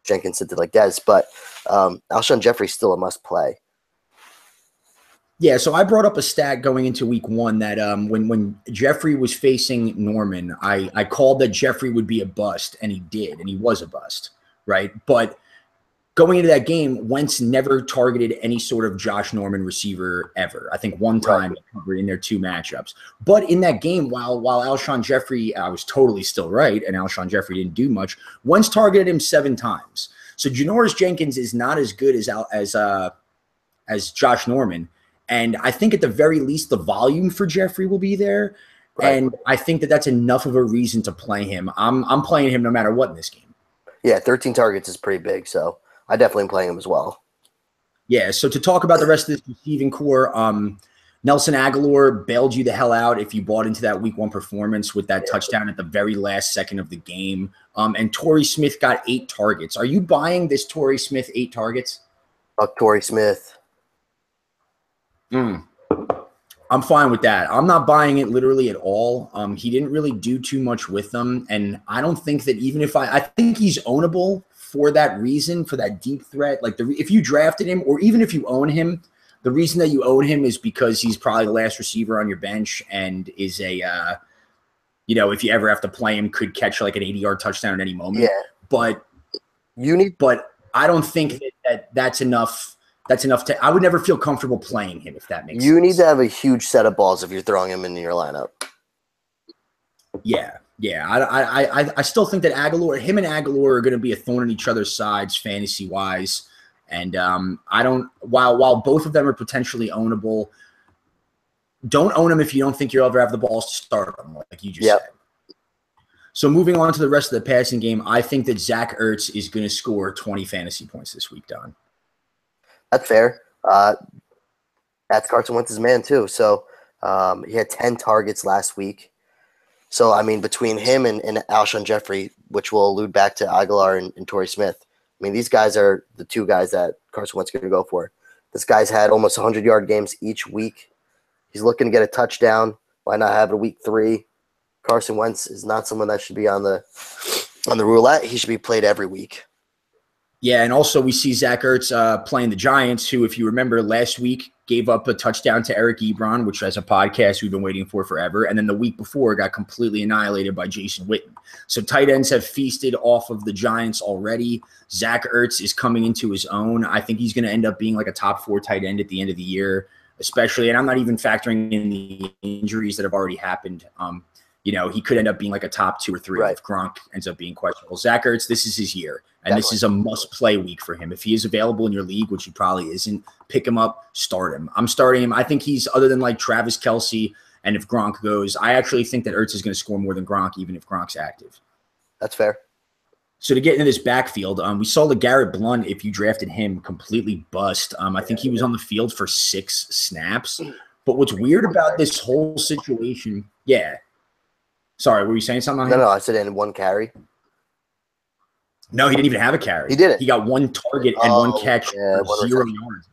Jenkins did to like Dez, but Alshon Jeffrey's still a must play. Yeah, so I brought up a stat going into week 1 that when Jeffrey was facing Norman, I called that Jeffrey would be a bust, and he did, and he was a bust, right? But going into that game, Wentz never targeted any sort of Josh Norman receiver ever. I think one time he covered in their 2 matchups. But in that game, while Alshon Jeffrey, I was totally still right, and Alshon Jeffrey didn't do much, Wentz targeted him 7 times. So Janoris Jenkins is not as good as Josh Norman. And I think at the very least, the volume for Jeffrey will be there. Right. And I think that that's enough of a reason to play him. I'm playing him no matter what in this game. Yeah, 13 targets is pretty big, so I definitely am playing him as well. Yeah, so to talk about the rest of this receiving core, Nelson Aguilar bailed you the hell out if you bought into that week 1 performance with that touchdown at the very last second of the game. And Torrey Smith got 8 targets. Are you buying this Torrey Smith 8 targets? Fuck Torrey Smith. I'm fine with that. I'm not buying it literally at all. He didn't really do too much with them. And I don't think that even if I think he's ownable for that reason, for that deep threat. Like if you drafted him or even if you own him, the reason that you own him is because he's probably the last receiver on your bench and is if you ever have to play him, could catch like an 80-yard touchdown at any moment. Yeah. But I don't think that's enough. That's enough to – I would never feel comfortable playing him, if that makes sense. You need to have a huge set of balls if you're throwing him into your lineup. Yeah. I still think that him and Aguilar are going to be a thorn in each other's sides fantasy-wise. And while both of them are potentially ownable, don't own them if you don't think you'll ever have the balls to start them, like you just said. So moving on to the rest of the passing game, I think that Zach Ertz is going to score 20 fantasy points this week, Don. That's fair. That's Carson Wentz's man too. So he had 10 targets last week. So, I mean, between him and Alshon Jeffrey, which will allude back to Aguilar and Torrey Smith, I mean, these guys are the 2 guys that Carson Wentz is going to go for. This guy's had almost 100-yard games each week. He's looking to get a touchdown. Why not have it a week 3? Carson Wentz is not someone that should be on the roulette. He should be played every week. Yeah, and also we see Zach Ertz playing the Giants, who, if you remember last week, gave up a touchdown to Eric Ebron, which as a podcast we've been waiting for forever. And then the week before got completely annihilated by Jason Witten. So tight ends have feasted off of the Giants already. Zach Ertz is coming into his own. I think he's going to end up being like a top 4 tight end at the end of the year, especially. And I'm not even factoring in the injuries that have already happened. He could end up being like a top 2 or 3 if Gronk ends up being questionable. Zach Ertz, this is his year. And This is a must-play week for him. If he is available in your league, which he probably isn't, pick him up, start him. I'm starting him. I think he's, other than like Travis Kelce, and if Gronk goes, I actually think that Ertz is going to score more than Gronk, even if Gronk's active. That's fair. So to get into this backfield, we saw LeGarrette Blount, if you drafted him, completely bust. I think he was on the field for 6 snaps. But what's weird about this whole situation, Sorry, were you saying something? No, I said in 1 carry. No, he didn't even have a carry. He did it. He got 1 target and 1 catch for 0 yards.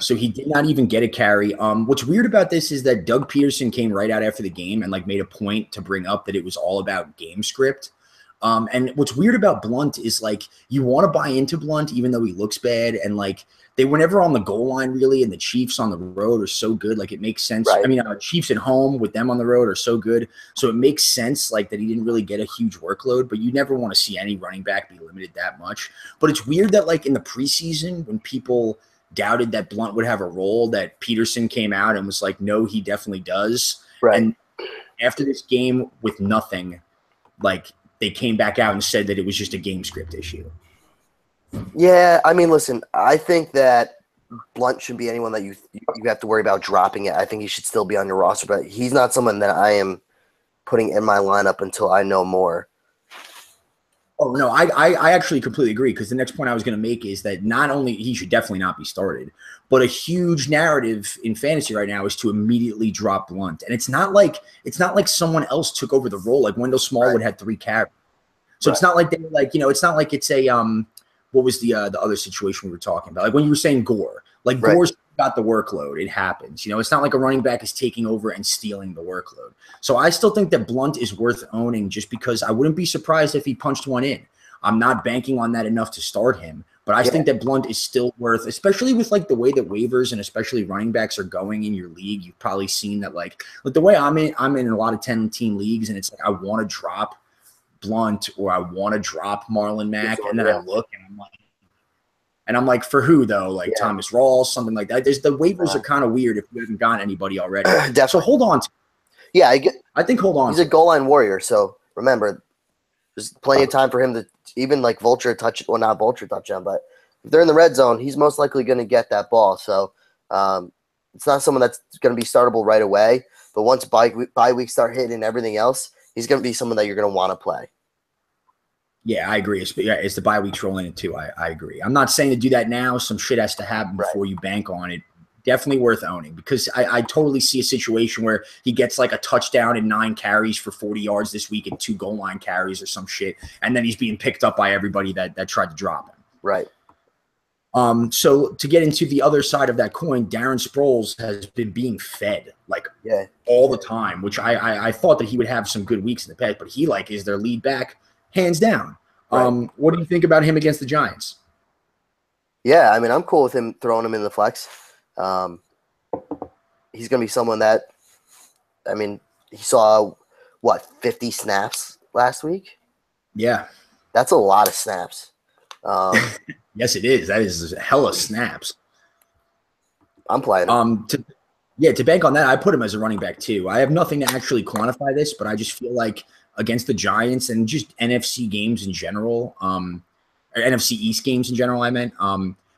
So he did not even get a carry. What's weird about this is that Doug Peterson came right out after the game and like made a point to bring up that it was all about game script. And what's weird about Blount is like you want to buy into Blount even though he looks bad, and like they were never on the goal line really, and the Chiefs on the road are so good. Like it makes sense. Right. I mean, Chiefs at home with them on the road are so good. So it makes sense like that he didn't really get a huge workload, but you never want to see any running back be limited that much. But it's weird that like in the preseason when people doubted that Blount would have a role, that Peterson came out and was like, no, he definitely does. Right. And after this game with nothing, like they came back out and said that it was just a game script issue. Yeah, I mean, listen, I think that Blount shouldn't be anyone that you have to worry about dropping it. I think he should still be on your roster, but he's not someone that I am putting in my lineup until I know more. Oh, no, I actually completely agree, because the next point I was going to make is that not only he should definitely not be started, but a huge narrative in fantasy right now is to immediately drop Blount. And it's not like someone else took over the role. Like Wendell Smallwood had 3 carries. So it's not like they were like, it's not like it's a what was the other situation we were talking about? Like when you were saying Gore, like Gore's got the workload. It happens. It's not like a running back is taking over and stealing the workload. So I still think that Blount is worth owning, just because I wouldn't be surprised if he punched one in. I'm not banking on that enough to start him, but I think that Blount is still worth, especially with like the way that waivers and especially running backs are going in your league. You've probably seen that like the way I'm in a lot of 10-team leagues, and it's like I want to drop Blount or I want to drop Marlon Mack, and then I look and I'm like, for who though? Like Thomas Rawls, something like that. The waivers are kind of weird if you haven't gotten anybody already. So hold on. I think hold on. He's a goal line warrior, so remember, there's plenty of time for him to even like vulture touch. Well, not vulture touchdown, but if they're in the red zone, he's most likely going to get that ball. So it's not someone that's going to be startable right away. But once bye weeks start hitting and everything else, he's going to be someone that you're going to want to play. Yeah, I agree. It's the bye weeks rolling in too. I agree. I'm not saying to do that now. Some shit has to happen before you bank on it. Definitely worth owning, because I totally see a situation where he gets like a touchdown and 9 carries for 40 yards this week and 2 goal line carries or some shit, and then he's being picked up by everybody that tried to drop him. Right. So to get into the other side of that coin, Darren Sproles has been being fed like all the time, which I thought that he would have some good weeks in the past, but he like is their lead back hands down. Right. What do you think about him against the Giants? Yeah, I mean, I'm cool with him throwing him in the flex. He's going to be someone that, I mean, he saw, 50 snaps last week? Yeah. That's a lot of snaps. Yes, it is. That is hella snaps. I'm playing him. To bank on that, I put him as a running back too. I have nothing to actually quantify this, but I just feel like against the Giants and just NFC games in general, or NFC East games in general, I meant,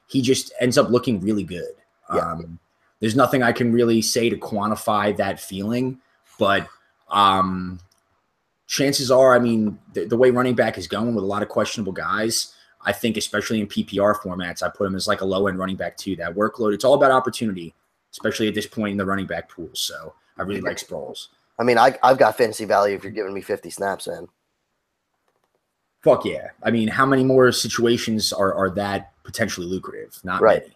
he just ends up looking really good. There's nothing I can really say to quantify that feeling, but chances are, I mean, the way running back is going with a lot of questionable guys, I think especially in PPR formats, I put him as like a low-end running back too. That workload, it's all about opportunity, especially at this point in the running back pool. So I really like Sproles. I mean, I've got fantasy value if you're giving me 50 snaps, man. Fuck yeah. I mean, how many more situations are that potentially lucrative? Not many.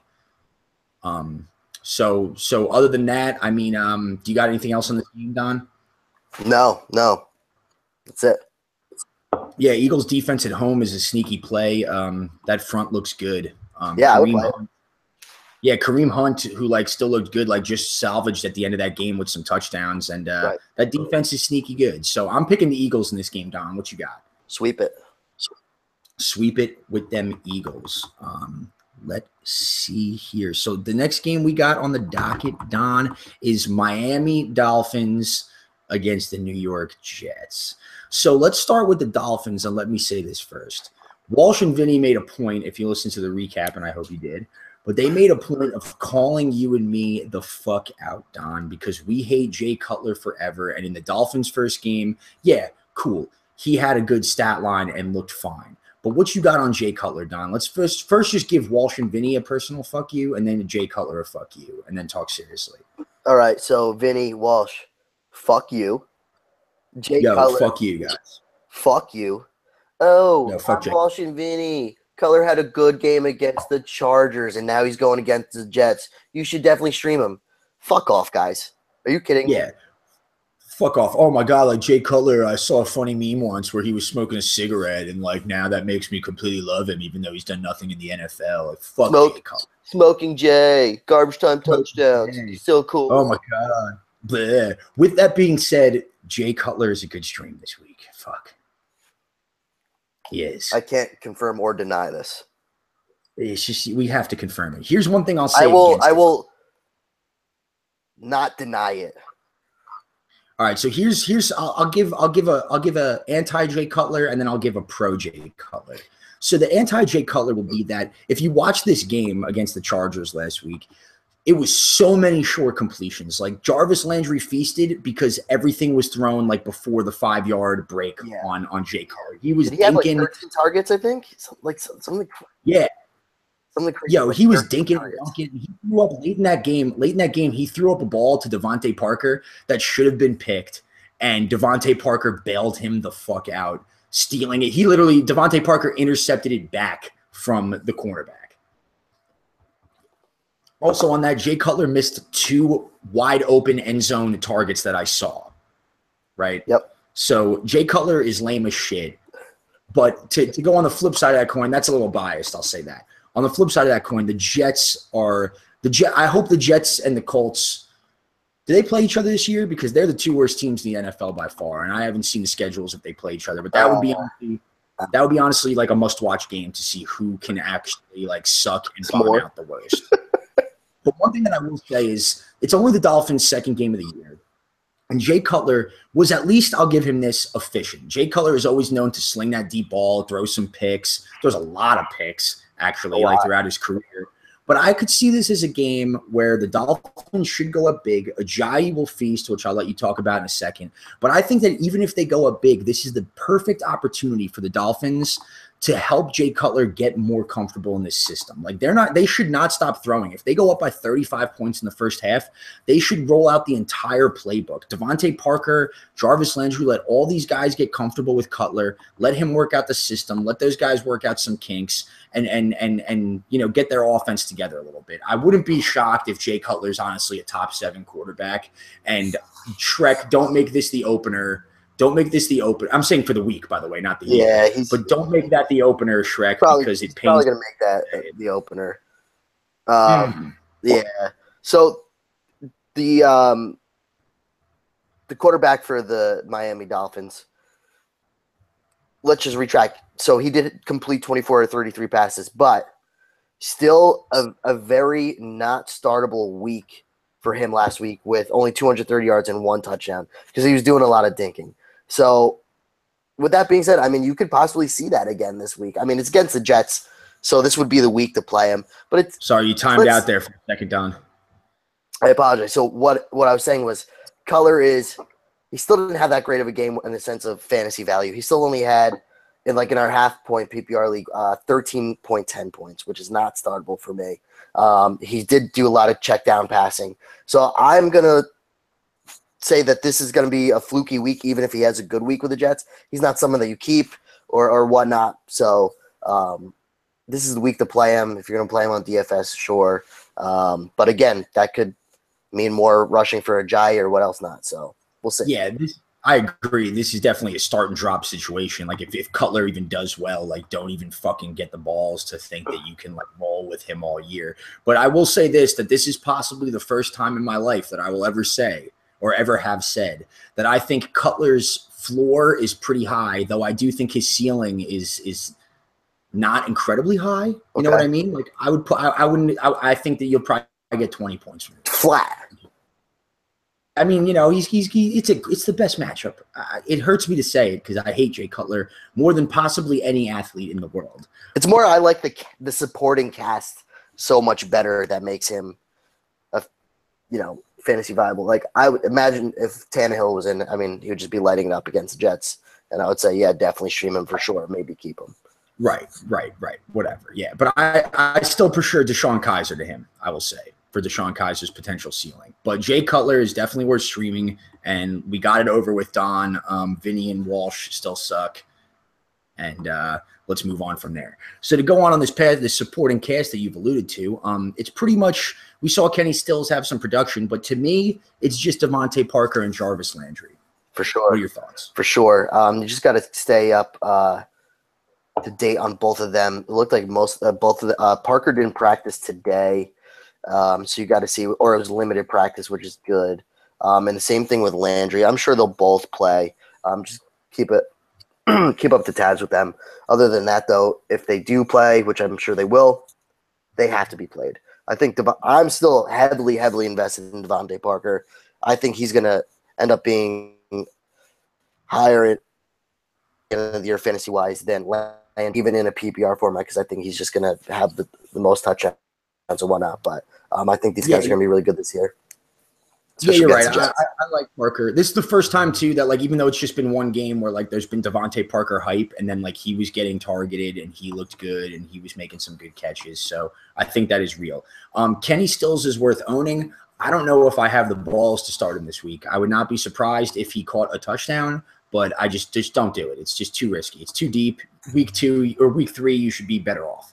So other than that, I mean, do you got anything else on the team, Don? No. That's it. Yeah, Eagles defense at home is a sneaky play. That front looks good. Yeah, I would play it. Yeah, Kareem Hunt, who like still looked good, like just salvaged at the end of that game with some touchdowns, and Right. that defense is sneaky good. So I'm picking the Eagles in this game, Don. What you got? Sweep it. Sweep it with them Eagles. Let's see here. So the next game we got on the docket, Don, is Miami Dolphins against the New York Jets. So let's start with the Dolphins, and let me say this first. Walsh and Vinny made a point, if you listen to the recap, and I hope you did, but they made a point of calling you and me the fuck out, Don, because we hate Jay Cutler forever. And in the Dolphins' first game, yeah, cool. He had a good stat line and looked fine. But what you got on Jay Cutler, Don? Let's first just give Walsh and Vinny a personal fuck you, and then Jay Cutler a fuck you, and then talk seriously. All right, so Vinny, Walsh, fuck you. Jay Cutler, fuck you guys. Fuck you. Oh, no, fuck I'm Walsh and Vinny. Cutler had a good game against the Chargers, and now he's going against the Jets. You should definitely stream him. Fuck off, guys. Are you kidding me? Yeah. Fuck off. Oh my God, like Jay Cutler, I saw a funny meme once where he was smoking a cigarette, and like now that makes me completely love him, even though he's done nothing in the NFL. Like, fuck Jay Cutler. Smoking Jay, garbage time touchdowns. So cool. Oh my God. Bleh. With that being said, Jay Cutler is a good stream this week. Fuck. He is. I can't confirm or deny this. It's just we have to confirm it. Here's one thing I'll say. I will not deny it. All right, so here's I'll give a anti Jay Cutler, and then I'll give a pro Jay Cutler. So the anti Jay Cutler will be that if you watch this game against the Chargers last week, it was so many short completions. Like Jarvis Landry feasted because everything was thrown like before the 5-yard break on Jay Cutler. He was dinking. He had like 13 targets, I think. Something. Yeah. Something crazy. Yo, he was dinking and dunking. He threw up late in that game. He threw up a ball to Devontae Parker that should have been picked, and Devontae Parker bailed him the fuck out, stealing it. Devontae Parker intercepted it back from the cornerback. Also on that, Jay Cutler missed 2 wide open end zone targets that I saw. Right? Yep. So Jay Cutler is lame as shit. But to go on the flip side of that coin, that's a little biased, I'll say that. On the flip side of that coin, the Jets are I hope the Jets and the Colts, do they play each other this year? Because they're the 2 worst teams in the NFL by far, and I haven't seen the schedules if they play each other. But that would be honestly like a must-watch game to see who can actually like suck and bomb out the worst. But one thing that I will say is it's only the Dolphins' second game of the year. And Jay Cutler was at least, I'll give him this, efficient. Jay Cutler is always known to sling that deep ball, throw some picks. There's a lot of picks, actually, throughout his career. But I could see this as a game where the Dolphins should go up big. Ajayi will feast, which I'll let you talk about in a second. But I think that even if they go up big, this is the perfect opportunity for the Dolphins to help Jay Cutler get more comfortable in this system. Like they should not stop throwing. If they go up by 35 points in the first half, they should roll out the entire playbook. Devontae Parker, Jarvis Landry, let all these guys get comfortable with Cutler. Let him work out the system. Let those guys work out some kinks and get their offense together a little bit. I wouldn't be shocked if Jay Cutler's honestly a top 7 quarterback. And Shrek, don't make this the opener. Don't make this the opener. I'm saying for the week, by the way, not the year. But don't make that the opener, Shrek, because it pains. Probably going to make that the opener. Yeah. So the quarterback for the Miami Dolphins, let's just retract. So he did complete 24 or 33 passes, but still a very not startable week for him last week with only 230 yards and 1 touchdown because he was doing a lot of dinking. So with that being said, I mean, you could possibly see that again this week. I mean, it's against the Jets, so this would be the week to play him. But it's sorry, you timed out there for a second, Don. I apologize. So what I was saying was he still didn't have that great of a game in the sense of fantasy value. He still only had in our half-point PPR league 13.10 points, which is not startable for me. He did do a lot of check down passing. So I'm going to say that this is going to be a fluky week, even if he has a good week with the Jets. He's not someone that you keep or whatnot. So this is the week to play him. If you're going to play him on DFS, sure. But again, that could mean more rushing for Ajayi or what else not. So we'll see. Yeah, I agree. This is definitely a start and drop situation. Like if Cutler even does well, like don't even fucking get the balls to think that you can like roll with him all year. But I will say this, that this is possibly the first time in my life that I will ever say or ever have said that I think Cutler's floor is pretty high, though I do think his ceiling is not incredibly high. You know what I mean? Like I would put, I wouldn't, I think that you'll probably get 20 points from him. Flat. I mean, you know, it's the best matchup. It hurts me to say it because I hate Jay Cutler more than possibly any athlete in the world. It's more I like the supporting cast so much better that makes him, fantasy viable. Like I would imagine if Tannehill was in, I mean, he would just be lighting it up against the Jets, and I would say, yeah, definitely stream him for sure. Maybe keep him. Right. Whatever. Yeah, but I still prefer Deshaun Kaiser to him. I will say, for Deshaun Kaiser's potential ceiling. But Jay Cutler is definitely worth streaming, and we got it over with Don. Vinny and Walsh still suck, and let's move on from there. So to go on this path, the supporting cast that you've alluded to, it's pretty much we saw Kenny Stills have some production, but to me, it's just Devontae Parker and Jarvis Landry. For sure. What are your thoughts? For sure. You just got to stay up to date on both of them. It looked like both of the Parker didn't practice today. So you got to see, or it was limited practice, which is good. And the same thing with Landry. I'm sure they'll both play. Just keep up the tabs with them. Other than that, though, if they do play, which I'm sure they will, they have to be played. I think I'm still heavily invested in Devontae Parker. I think he's going to end up being higher in the year fantasy-wise than Land, even in a PPR format, because I think he's just going to have the most touchdowns and whatnot. But I think these guys are going to be really good this year. Yeah, you're right. I like Parker. This is the first time, too, that, like, even though it's just been one game where, like, there's been Devontae Parker hype, and then, like, he was getting targeted, and he looked good, and he was making some good catches. So I think that is real. Kenny Stills is worth owning. I don't know if I have the balls to start him this week. I would not be surprised if he caught a touchdown, but I just don't do it. It's just too risky. It's too deep. Week 2 or week 3, you should be better off.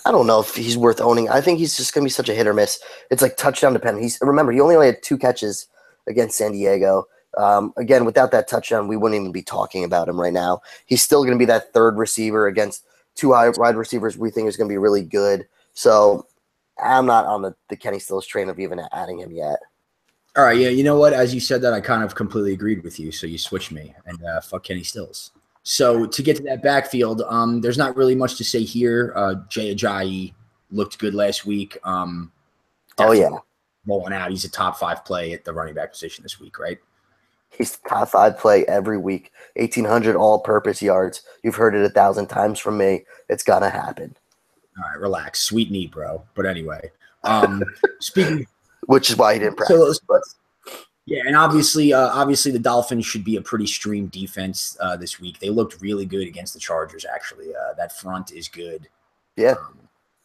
I don't know if he's worth owning. I think he's just going to be such a hit or miss. It's like touchdown dependent. Remember, he only had 2 catches against San Diego. Again, without that touchdown, we wouldn't even be talking about him right now. He's still going to be that third receiver against 2 wide receivers we think is going to be really good. So I'm not on the Kenny Stills train of even adding him yet. All right, yeah, you know what? As you said that, I kind of completely agreed with you, so you switched me, and fuck Kenny Stills. So to get to that backfield, there's not really much to say here. Jay Ajayi looked good last week. Oh, yeah. Rolling out. He's a top 5 play at the running back position this week, right? He's top 5 play every week. 1,800 all-purpose yards. You've heard it 1,000 times from me. It's going to happen. All right, relax. Sweet knee, bro. But anyway, speaking – which is why he didn't practice. Yeah, and obviously the Dolphins should be a pretty streamed defense this week. They looked really good against the Chargers, actually. That front is good. Yeah.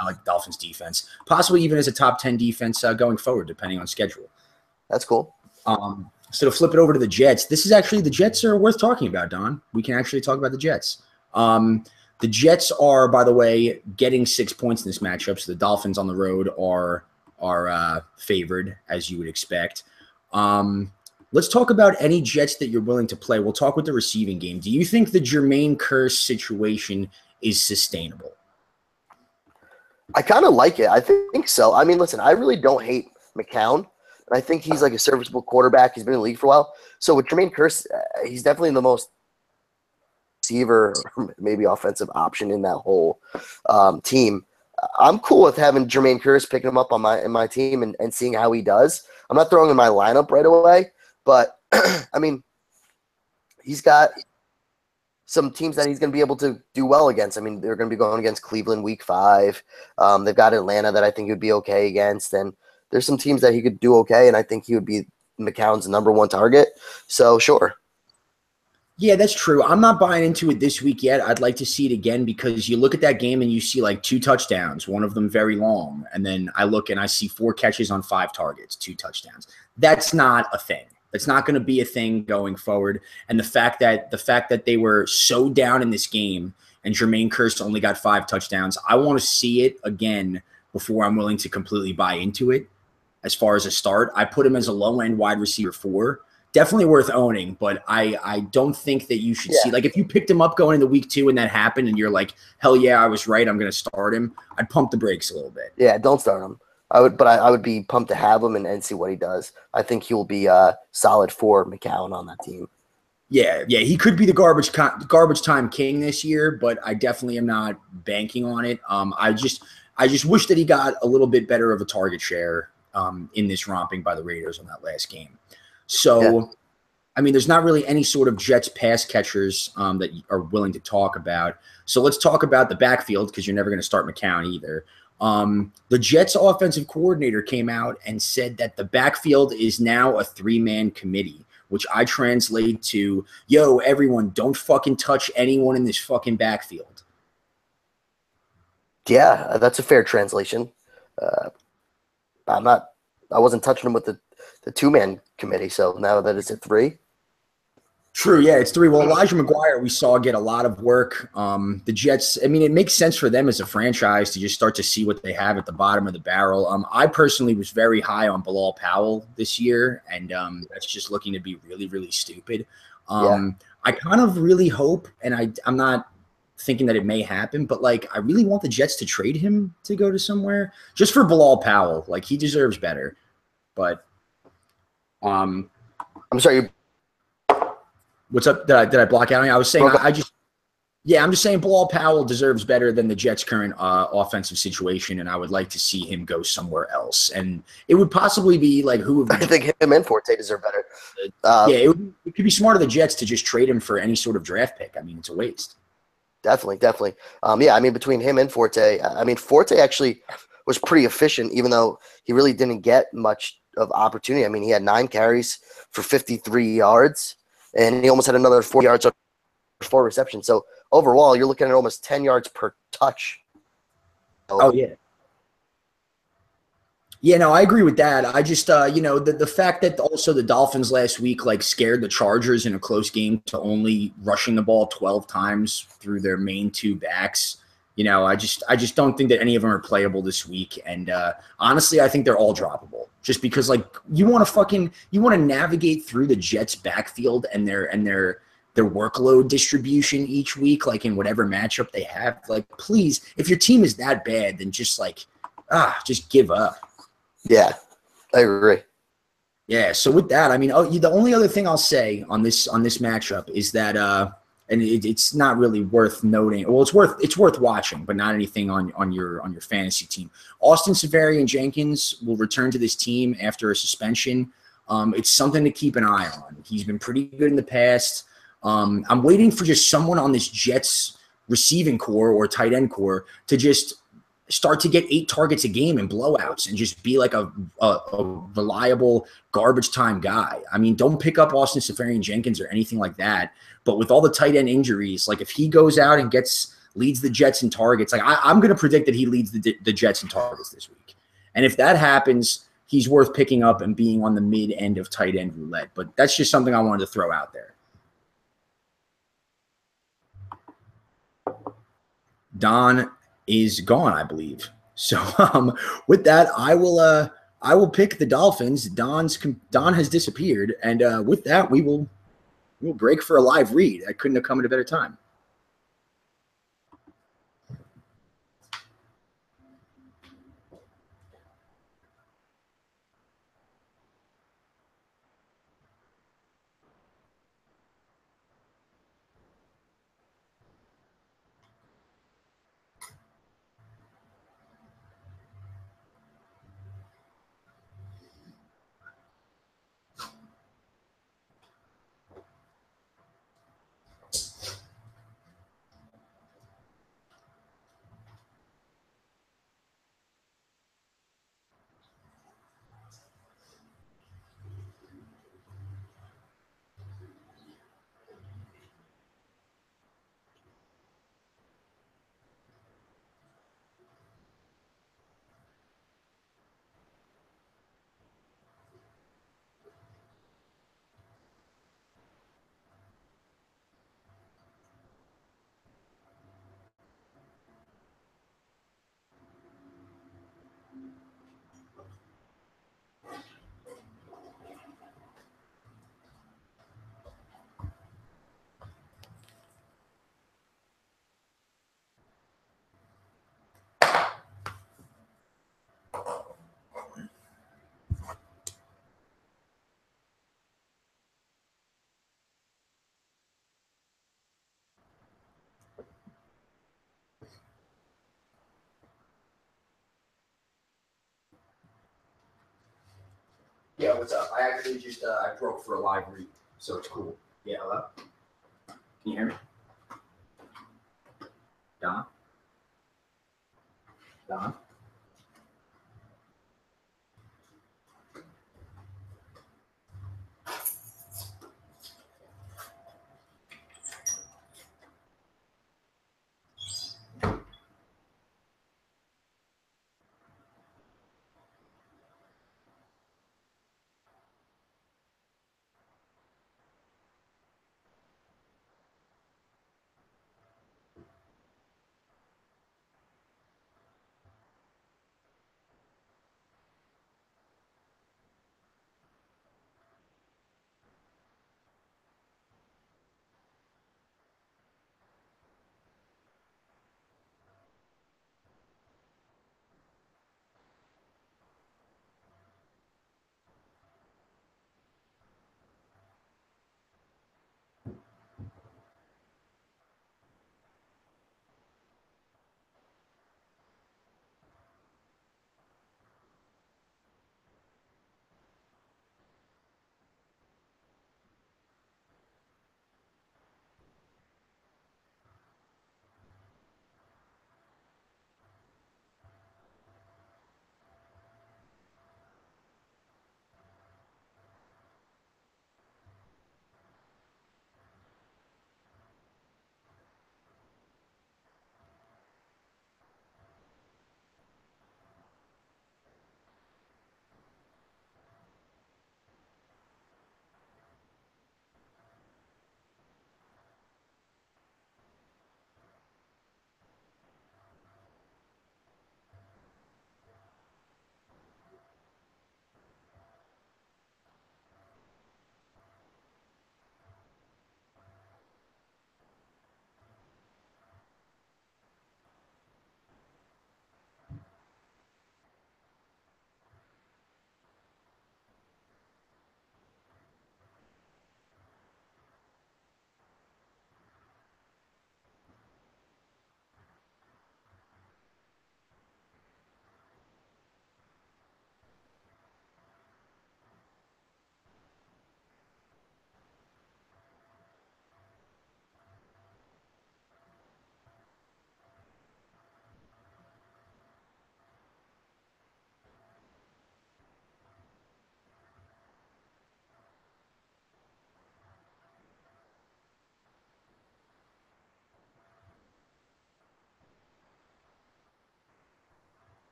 I like the Dolphins' defense, possibly even as a top 10 defense going forward, depending on schedule. That's cool. So to flip it over to the Jets, the Jets are worth talking about, Don. We can actually talk about the Jets. The Jets are, by the way, getting 6 points in this matchup, so the Dolphins on the road are favored, as you would expect. Let's talk about any Jets that you're willing to play. We'll talk with the receiving game. Do you think the Jermaine Kearse situation is sustainable? I kind of like it. I think so. I mean, listen, I really don't hate McCown. And I think he's like a serviceable quarterback. He's been in the league for a while. So with Jermaine Kearse, he's definitely the most receiver, maybe offensive option in that whole team. I'm cool with having Jermaine Kearse picking him up on my team and seeing how he does. I'm not throwing in my lineup right away, but I mean, he's got some teams that he's going to be able to do well against. I mean, they're going to be going against Cleveland week 5. They've got Atlanta that I think he would be okay against, and there's some teams that he could do okay, and I think he would be McCown's number 1 target. So sure. Yeah, that's true. I'm not buying into it this week yet. I'd like to see it again because you look at that game and you see like 2 touchdowns, one of them very long. And then I look and I see 4 catches on 5 targets, 2 touchdowns. That's not a thing. That's not going to be a thing going forward. And the fact that they were so down in this game and Jermaine Kearse only got 5 touchdowns, I want to see it again before I'm willing to completely buy into it. As far as a start, I put him as a low-end wide receiver 4. definitely worth owning, but I don't think that you should see, Yeah, like, if you picked him up going into week 2 and that happened and you're like, hell yeah, I was right, I'm going to start him, I'd pump the brakes a little bit. yeah. Don't start him. I would be pumped to have him and see what he does. I think he'll be solid for McCown on that team. Yeah, he could be the garbage time king this year, but I definitely am not banking on it. I just wish that he got a little bit better of a target share in this romping by the Raiders on that last game. Yeah, So, I mean, there's not really any sort of Jets pass catchers that are willing to talk about. So let's talk about the backfield because you're never going to start McCown either. The Jets offensive coordinator came out and said that the backfield is now a 3-man committee, which I translate to, yo, everyone, don't fucking touch anyone in this fucking backfield. yeah. That's a fair translation. Uh, I'm not. I wasn't touching him with the 2-man committee. So now that it's at 3. True, yeah, it's 3. Well, Elijah McGuire, we saw get a lot of work. The Jets, I mean, it makes sense for them as a franchise to just start to see what they have at the bottom of the barrel. I personally was very high on Bilal Powell this year, and that's just looking to be really, really stupid. Yeah, I kind of really hope, and I'm not thinking that it may happen, but like I really want the Jets to trade him to go to somewhere just for Bilal Powell. Like he deserves better. But um, I'm sorry. what's up? Did I block out on you? I was saying Broke up. I just yeah, I'm just saying Bilal Powell deserves better than the Jets' current offensive situation, and I would like to see him go somewhere else. And it would possibly be like who of I the think him and Forte deserve better. yeah, it could be smart of the Jets to just trade him for any sort of draft pick. I mean, it's a waste. Definitely, definitely. Yeah, I mean, between him and Forte, I mean, Forte actually was pretty efficient, even though he really didn't get much of opportunity. I mean, he had 9 carries for 53 yards, and he almost had another 4 yards on 4 receptions. So overall, you're looking at almost 10 yards per touch. Oh So, yeah. Yeah, no, I agree with that. I just, the fact that also the Dolphins last week like scared the Chargers in a close game to only rushing the ball 12 times through their main 2 backs. I just don't think that any of them are playable this week. And honestly, I think they're all droppable. Just because like you want to navigate through the Jets backfield and their workload distribution each week, like in whatever matchup they have. Like, please, if your team is that bad, then just give up. yeah, I agree. Yeah. So with that, I mean, the only other thing I'll say on this matchup is that, and it's not really worth noting. Well, it's worth watching, but not anything on your fantasy team. Austin Severian Jenkins will return to this team after a suspension. It's something to keep an eye on. He's been pretty good in the past. I'm waiting for just someone on this Jets receiving core or tight end core to just start to get 8 targets a game and blowouts and just be like a reliable garbage time guy. I mean, don't pick up Austin Seferian Jenkins or anything like that. But with all the tight end injuries, like if he goes out and leads the Jets in targets, like I'm going to predict that he leads the Jets in targets this week. And if that happens, he's worth picking up and being on the mid end of tight end roulette. But that's just something I wanted to throw out there. Don is gone, I believe. So with that, I will pick the Dolphins. Don has disappeared, and with that, we'll break for a live read. I couldn't have come at a better time. Yeah, what's up? I actually just I broke for a live read, so it's cool. Yeah, hello? Can you hear me? Don? Don?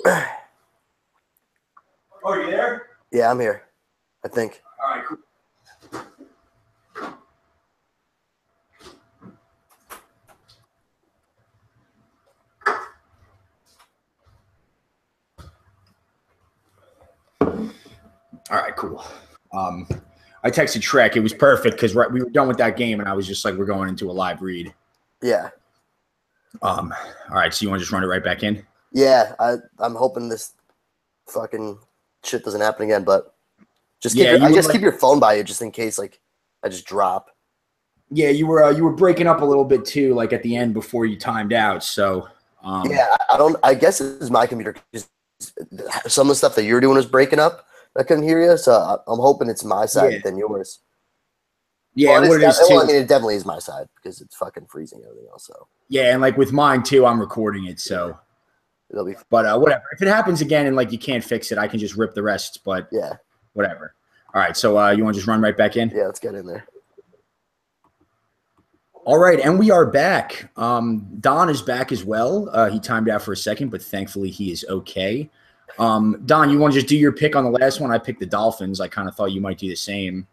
Oh, you there? Yeah, I'm here. I think. All right, cool. All right, cool. I texted Shrek. It was perfect because we were done with that game, and I was just like, we're going into a live read. Yeah. All right, so you want to just run it right back in? Yeah, I'm hoping this fucking shit doesn't happen again, but just keep your phone by you just in case like I just drop. Yeah, you were breaking up a little bit too, like at the end before you timed out. So yeah, I guess it's my computer. Some of the stuff that you're doing is breaking up. I couldn't hear you, so I'm hoping it's my side than yours. Yeah, well, what it is too. Well, I mean, it definitely is my side because it's fucking freezing and everything else. So yeah, and like with mine too, I'm recording it, so it'll be. But whatever. If it happens again and like you can't fix it, I can just rip the rest. But yeah, whatever. All right, so you want to just run right back in? Yeah, let's get in there. All right, and we are back. Don is back as well. He timed out for a second, but thankfully he is okay. Don, you want to just do your pick on the last one? I picked the Dolphins. I kind of thought you might do the same.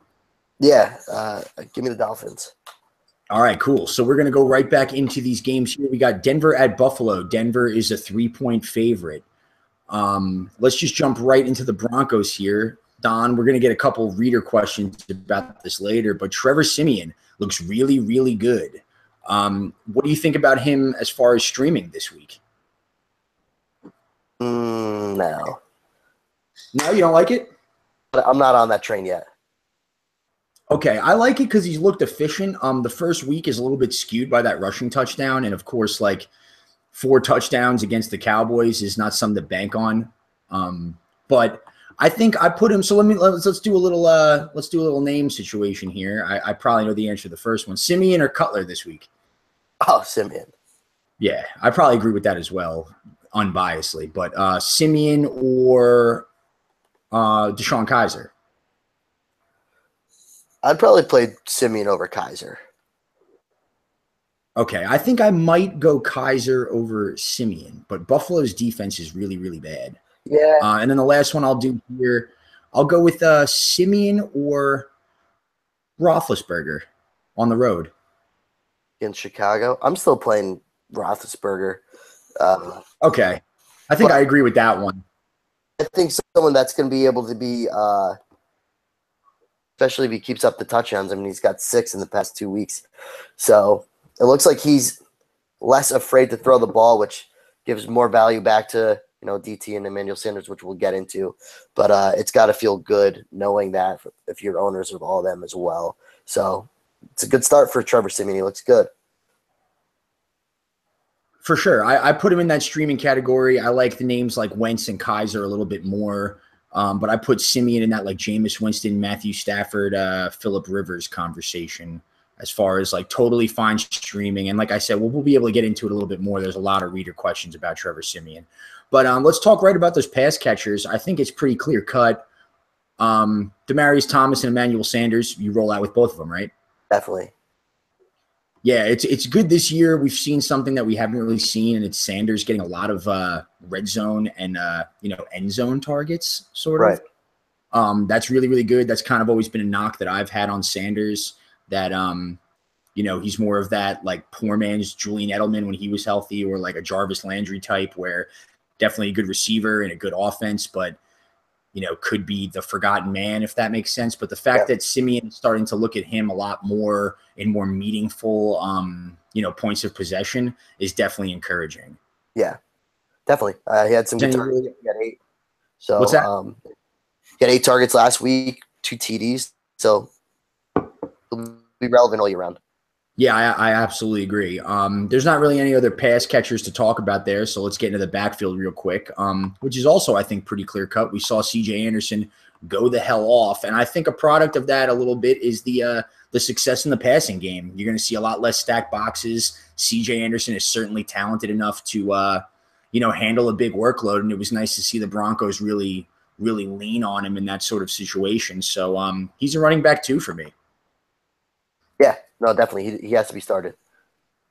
Yeah, give me the Dolphins. All right, cool. So we're going to go right back into these games here. We got Denver at Buffalo. Denver is a 3-point favorite. Let's just jump right into the Broncos here. Don, we're going to get a couple reader questions about this later, but Trevor Siemian looks really, really good. What do you think about him as far as streaming this week? No. No, you don't like it? I'm not on that train yet. Okay, I like it because he's looked efficient. The first week is a little bit skewed by that rushing touchdown, and of course, like 4 touchdowns against the Cowboys is not something to bank on. But I think I put him. So let's do a little name situation here. I probably know the answer to the first one. Siemian or Cutler this week? Oh, Siemian. Yeah, I probably agree with that as well, unbiasedly. But Siemian or Deshaun Kaiser? I'd probably play Siemian over Kaiser. Okay, I think I might go Kaiser over Siemian, but Buffalo's defense is really, really bad. Yeah. And then the last one I'll do here, I'll go with Siemian or Roethlisberger on the road. Against Chicago? I'm still playing Roethlisberger. Okay. I think I agree with that one. I think someone that's going to be able to be especially if he keeps up the touchdowns. I mean, he's got 6 in the past 2 weeks. So it looks like he's less afraid to throw the ball, which gives more value back to, DT and Emmanuel Sanders, which we'll get into. But it's got to feel good knowing that if you're owners of all of them as well. So it's a good start for Trevor Siemian. He looks good. For sure. I put him in that streaming category. I like the names like Wentz and Kaiser a little bit more. But I put Siemian in that like Jameis Winston, Matthew Stafford, Phillip Rivers conversation as far as like totally fine streaming. And like I said, we'll be able to get into it a little bit more. There's a lot of reader questions about Trevor Siemian. But let's talk right about those pass catchers. I think it's pretty clear cut. Demaryius Thomas and Emmanuel Sanders, you roll out with both of them, right? Definitely. Yeah, it's good this year. We've seen something that we haven't really seen, and it's Sanders getting a lot of red zone and end zone targets, sort of. Right. That's really, really good. That's kind of always been a knock that I've had on Sanders, that he's more of that like poor man's Julian Edelman when he was healthy, or like a Jarvis Landry type, where definitely a good receiver and a good offense, but could be the forgotten man, if that makes sense. But the fact that Siemian is starting to look at him a lot more in more meaningful, points of possession is definitely encouraging. Yeah, definitely. He had some good targets. He had 8. So what's that? He had 8 targets last week, 2 TDs. So he'll be relevant all year round. Yeah, I absolutely agree. There's not really any other pass catchers to talk about there, so let's get into the backfield real quick, which is also, I think, pretty clear cut. We saw C.J. Anderson go the hell off, and I think a product of that a little bit is the success in the passing game. You're going to see a lot less stacked boxes. C.J. Anderson is certainly talented enough to, handle a big workload, and it was nice to see the Broncos really, really lean on him in that sort of situation. So he's a running back too for me. Yeah, no, definitely. He has to be started.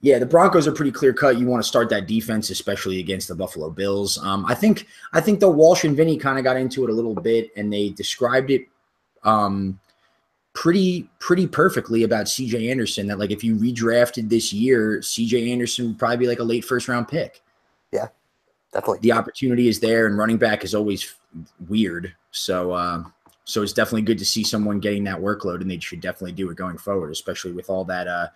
Yeah, the Broncos are pretty clear cut. You want to start that defense, especially against the Buffalo Bills. I think the Walsh and Vinny kind of got into it a little bit, and they described it um, pretty perfectly about CJ Anderson. That like if you redrafted this year, CJ Anderson would probably be like a late first round pick. Yeah, definitely. The opportunity is there, and running back is always weird. So it's definitely good to see someone getting that workload, and they should definitely do it going forward, especially with all that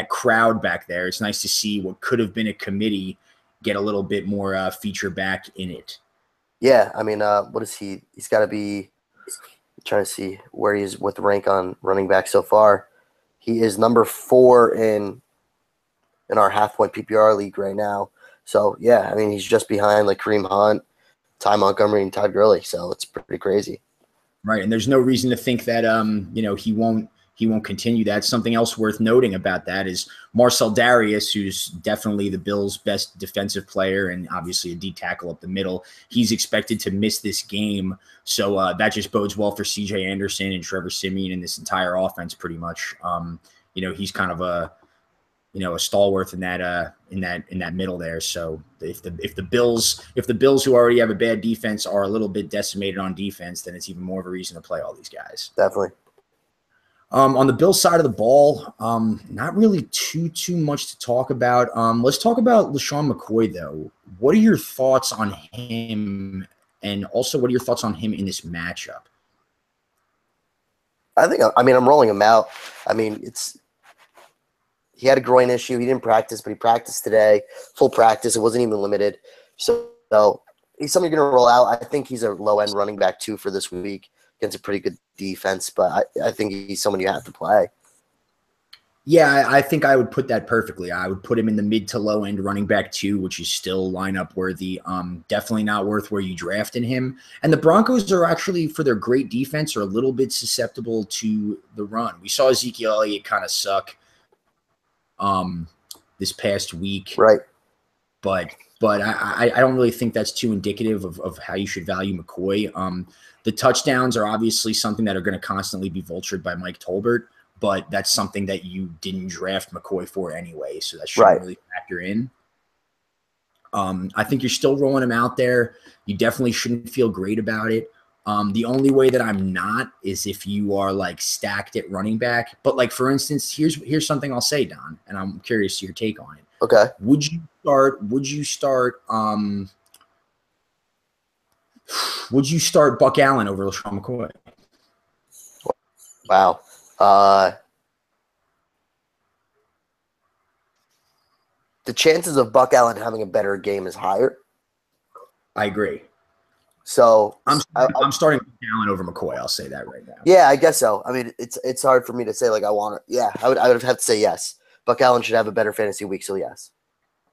crowd back there. It's nice to see what could have been a committee get a little bit more feature back in it. Yeah, I mean, what is he? He's got to be trying to see where he's with rank on running back so far. He is number 4 in our half point PPR league right now. So yeah, I mean, he's just behind like Kareem Hunt, Ty Montgomery, and Todd Gurley. So it's pretty crazy. Right, and there's no reason to think that he won't continue that. Something else worth noting about that is Marcel Darius, who's definitely the Bills' best defensive player and obviously a D tackle up the middle. He's expected to miss this game, so that just bodes well for C.J. Anderson and Trevor Siemian and this entire offense. Pretty much, he's kind of a stalwart in that middle there. So if the Bills who already have a bad defense are a little bit decimated on defense, then it's even more of a reason to play all these guys. Definitely. On the Bills side of the ball, not really too much to talk about. Let's talk about LeSean McCoy though. What are your thoughts on him, and also what are your thoughts on him in this matchup? I'm rolling him out. I mean, he had a groin issue. He didn't practice, but he practiced today, full practice. It wasn't even limited. So he's something you're going to roll out. I think he's a low-end running back, too, for this week against a pretty good defense, but I think he's someone you have to play. Yeah, I think I would put that perfectly. I would put him in the mid to low end running back 2, which is still lineup worthy. Definitely not worth where you drafted him. And the Broncos are actually, for their great defense, are a little bit susceptible to the run. We saw Ezekiel Elliott kind of suck this past week, right? But I don't really think that's too indicative of how you should value McCoy. The touchdowns are obviously something that are going to constantly be vultured by Mike Tolbert, but that's something that you didn't draft McCoy for anyway, so that shouldn't really factor in. I think you're still rolling him out there. You definitely shouldn't feel great about it. The only way that I'm not is if you are like stacked at running back. But like, for instance, here's something I'll say, Don, and I'm curious your take on it. Okay. Would you start Buck Allen over LeSean McCoy? Wow. The chances of Buck Allen having a better game is higher. I agree. So I'm starting Buck Allen over McCoy. I'll say that right now. Yeah, I guess so. I mean, it's hard for me to say like I want to. Yeah, I would have to say yes. Buck Allen should have a better fantasy week, so yes.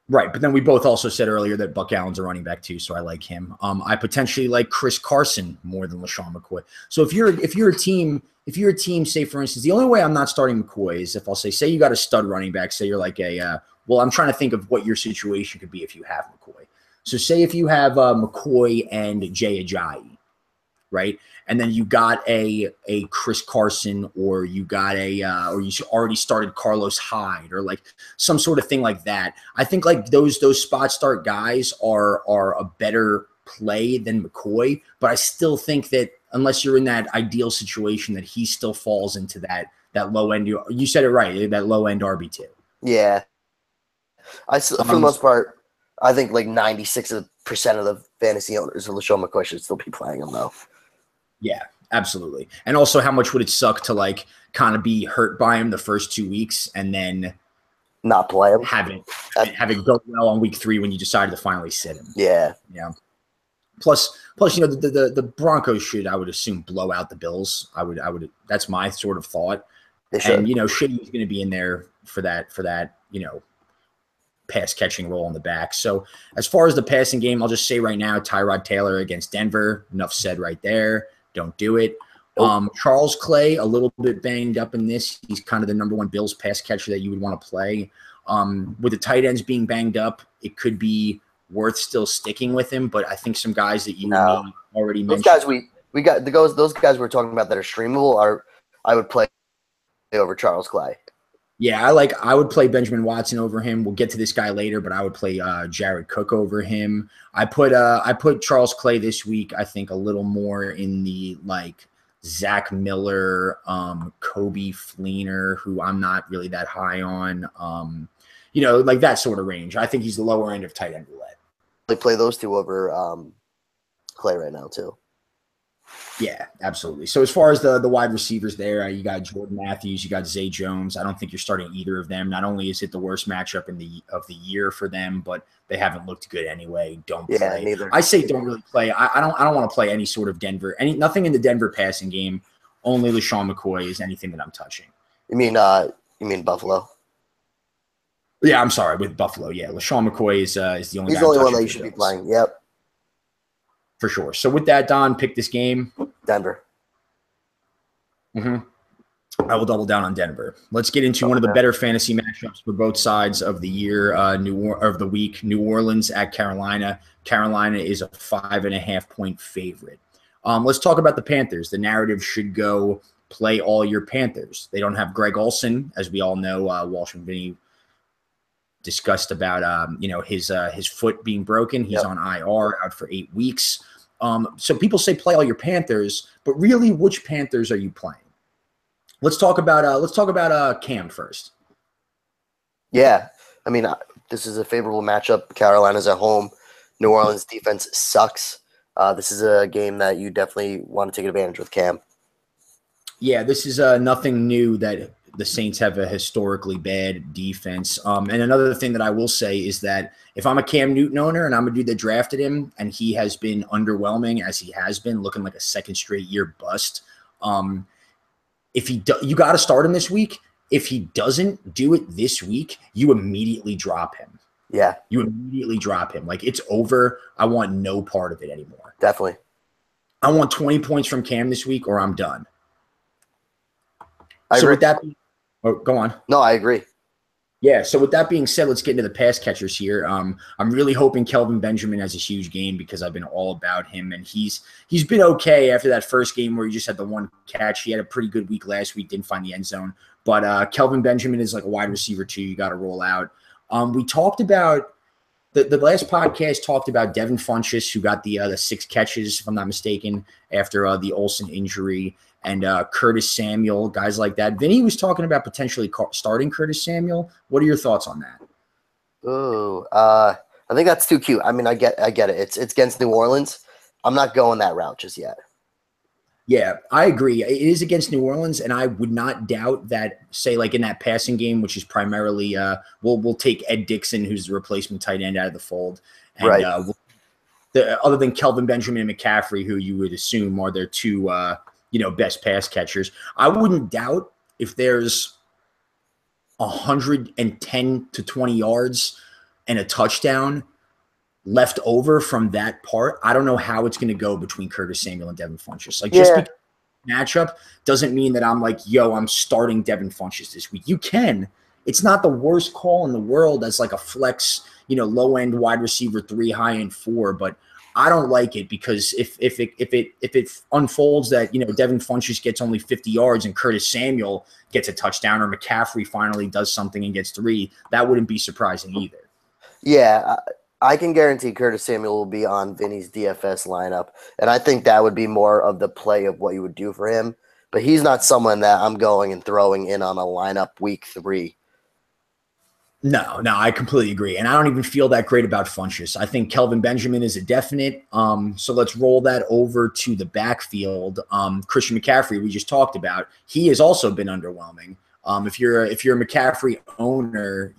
Right, but then we both also said earlier that Buck Allen's a running back too, so I like him. I potentially like Chris Carson more than LeSean McCoy. So if you're a team, say for instance, the only way I'm not starting McCoy is if I'll say you got a stud running back, say you're like I'm trying to think of what your situation could be if you have McCoy. So say if you have McCoy and Jay Ajayi, right? And then you got a Chris Carson, or you got or you already started Carlos Hyde, or like some sort of thing like that. I think like those spot start guys are a better play than McCoy, but I still think that unless you're in that ideal situation, that he still falls into that low end. You said it right, that low end RB2. Yeah, for the most part, I think like 96% of the fantasy owners of LeSean McCoy should still be playing him though. Yeah, absolutely. And also, how much would it suck to like kind of be hurt by him the first 2 weeks and then not play him, have it go well on week 3 when you decided to finally sit him? Yeah. Yeah. Plus, the Broncos should, I would assume, blow out the Bills. I would. That's my sort of thought. They should. And Shitty's going to be in there for that. Pass catching role on the back. So as far as the passing game, I'll just say right now, Tyrod Taylor against Denver. Enough said right there. Don't do it. Charles Clay, a little bit banged up in this. He's kind of the number 1 Bills pass catcher that you would want to play. With the tight ends being banged up, it could be worth still sticking with him. But I think some guys that you already mentioned. Those guys we got those guys we're talking about that are streamable I would play over Charles Clay. Yeah, I would play Benjamin Watson over him. We'll get to this guy later, but I would play Jared Cook over him. I put Charles Clay this week, I think a little more in the like Zach Miller, Kobe Fleener, who I'm not really that high on. Like that sort of range. I think he's the lower end of tight end roulette. They play those two over Clay right now too. Yeah, absolutely. So as far as the wide receivers there, you got Jordan Matthews, you got Zay Jones. I don't think you're starting either of them. Not only is it the worst matchup of the year for them, but they haven't looked good anyway. Don't play. Neither. I say don't really play. I don't want to play any sort of Denver. Nothing in the Denver passing game. Only LaShawn McCoy is anything that I'm touching. You mean Buffalo? Yeah, I'm sorry, with Buffalo. Yeah, LaShawn McCoy is the only. He's the only one that you should be playing. Yep. For sure. So with that, Don, pick this game. Denver. I will double down on Denver. Let's get into one of the better fantasy matchups for both sides of the year, of the week. New Orleans at Carolina. Carolina is a 5.5-point favorite. Let's talk about the Panthers. The narrative should go play all your Panthers. They don't have Greg Olsen, as we all know. Walsh and Vinny discussed about his foot being broken. He's on IR, out for 8 weeks. So people say play all your Panthers, but really, which Panthers are you playing? Let's talk about Cam first. Yeah, I mean, this is a favorable matchup. Carolina's at home. New Orleans defense sucks. This is a game that you definitely want to take advantage with Cam. Yeah, this is nothing new that the Saints have a historically bad defense. And another thing that I will say is that if I'm a Cam Newton owner and I'm a dude that drafted him and he has been underwhelming as he has been, looking like a second straight year bust, you got to start him this week. If he doesn't do it this week, you immediately drop him. Yeah. You immediately drop him. Like, it's over. I want no part of it anymore. Definitely. I want 20 points from Cam this week or I'm done. Go on. No, I agree. Yeah, so with that being said, let's get into the pass catchers here. I'm really hoping Kelvin Benjamin has a huge game because I've been all about him, and he's been okay after that first game where he just had the one catch. He had a pretty good week last week, didn't find the end zone. But Kelvin Benjamin is like a wide receiver too. You got to roll out. We talked about the last podcast talked about Devin Funchess, who got the 6 catches, if I'm not mistaken, after the Olsen injury. And Curtis Samuel, guys like that. Vinny was talking about potentially starting Curtis Samuel. What are your thoughts on that? Ooh, I think that's too cute. I mean, I get it. It's against New Orleans. I'm not going that route just yet. Yeah, I agree. It is against New Orleans, and I would not doubt that, say, like in that passing game, which is primarily we'll take Ed Dixon, who's the replacement tight end, out of the fold. And, right. Other than Kelvin Benjamin and McCaffrey, who you would assume are their two best pass catchers. I wouldn't doubt if there's 110 to 20 yards and a touchdown left over from that part. I don't know how it's going to go between Curtis Samuel and Devin Funchess. Like, just because matchup doesn't mean that I'm like, I'm starting Devin Funchess this week. You can. It's not the worst call in the world as like a flex, low end wide receiver 3, high end 4, but I don't like it because if it unfolds that Devin Funchess gets only 50 yards and Curtis Samuel gets a touchdown, or McCaffrey finally does something and gets 3, that wouldn't be surprising either. Yeah, I can guarantee Curtis Samuel will be on Vinny's DFS lineup, and I think that would be more of the play of what you would do for him. But he's not someone that I'm going and throwing in on a lineup week 3. No, I completely agree. And I don't even feel that great about Funchess. I think Kelvin Benjamin is a definite. So let's roll that over to the backfield. Christian McCaffrey, we just talked about. He has also been underwhelming. If you're a McCaffrey owner,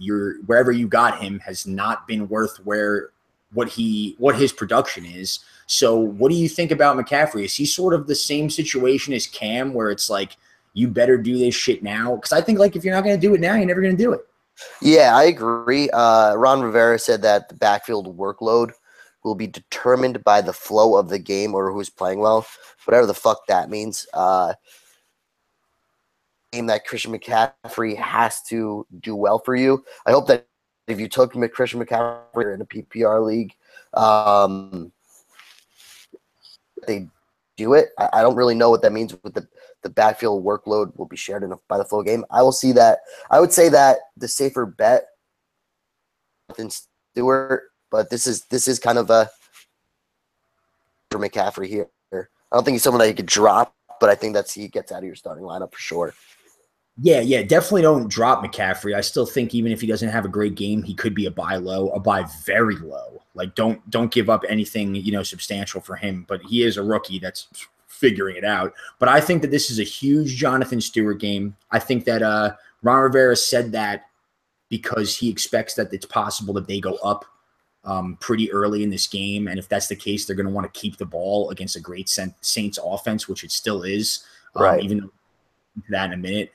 wherever you got him has not been worth what his production is. So what do you think about McCaffrey? Is he sort of the same situation as Cam, where it's like, you better do this shit now? Because I think, like, if you're not going to do it now, you're never going to do it. Yeah, I agree. Ron Rivera said that the backfield workload will be determined by the flow of the game or who's playing well, whatever the fuck that means. Game that Christian McCaffrey has to do well for you. I hope that if you took Christian McCaffrey in a PPR league, they do it. I don't really know what that means with the backfield workload will be shared by the full game. I will see that. I would say that the safer bet than Stewart, but this is kind of a for McCaffrey here. I don't think he's someone that you could drop, but I think he gets out of your starting lineup for sure. Yeah, definitely don't drop McCaffrey. I still think even if he doesn't have a great game, he could be a buy low, a buy very low. Like don't give up anything, substantial for him, but he is a rookie that's figuring it out. But I think that this is a huge Jonathan Stewart game. I think that Ron Rivera said that because he expects that it's possible that they go up pretty early in this game. And if that's the case, they're going to want to keep the ball against a great Saints offense, which it still is, right. Even though that in a minute.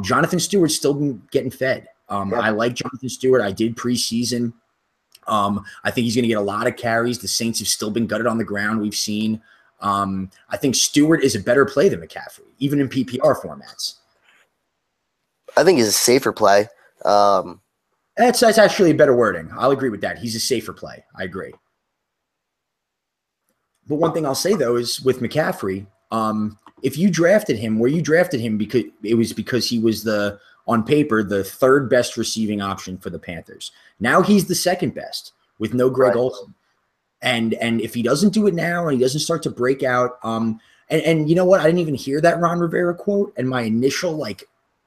Jonathan Stewart's still been getting fed. I like Jonathan Stewart. I did preseason. I think he's going to get a lot of carries. The Saints have still been gutted on the ground. We've seen. I think Stewart is a better play than McCaffrey, even in PPR formats. I think he's a safer play. That's actually a better wording. I'll agree with that. He's a safer play. I agree. But one thing I'll say, though, is with McCaffrey, if you drafted him where you drafted him because he was on paper, the third best receiving option for the Panthers. Now he's the second best with no Greg Olsen. And if he doesn't do it now and he doesn't start to break out, and you know what? I didn't even hear that Ron Rivera quote. And my initial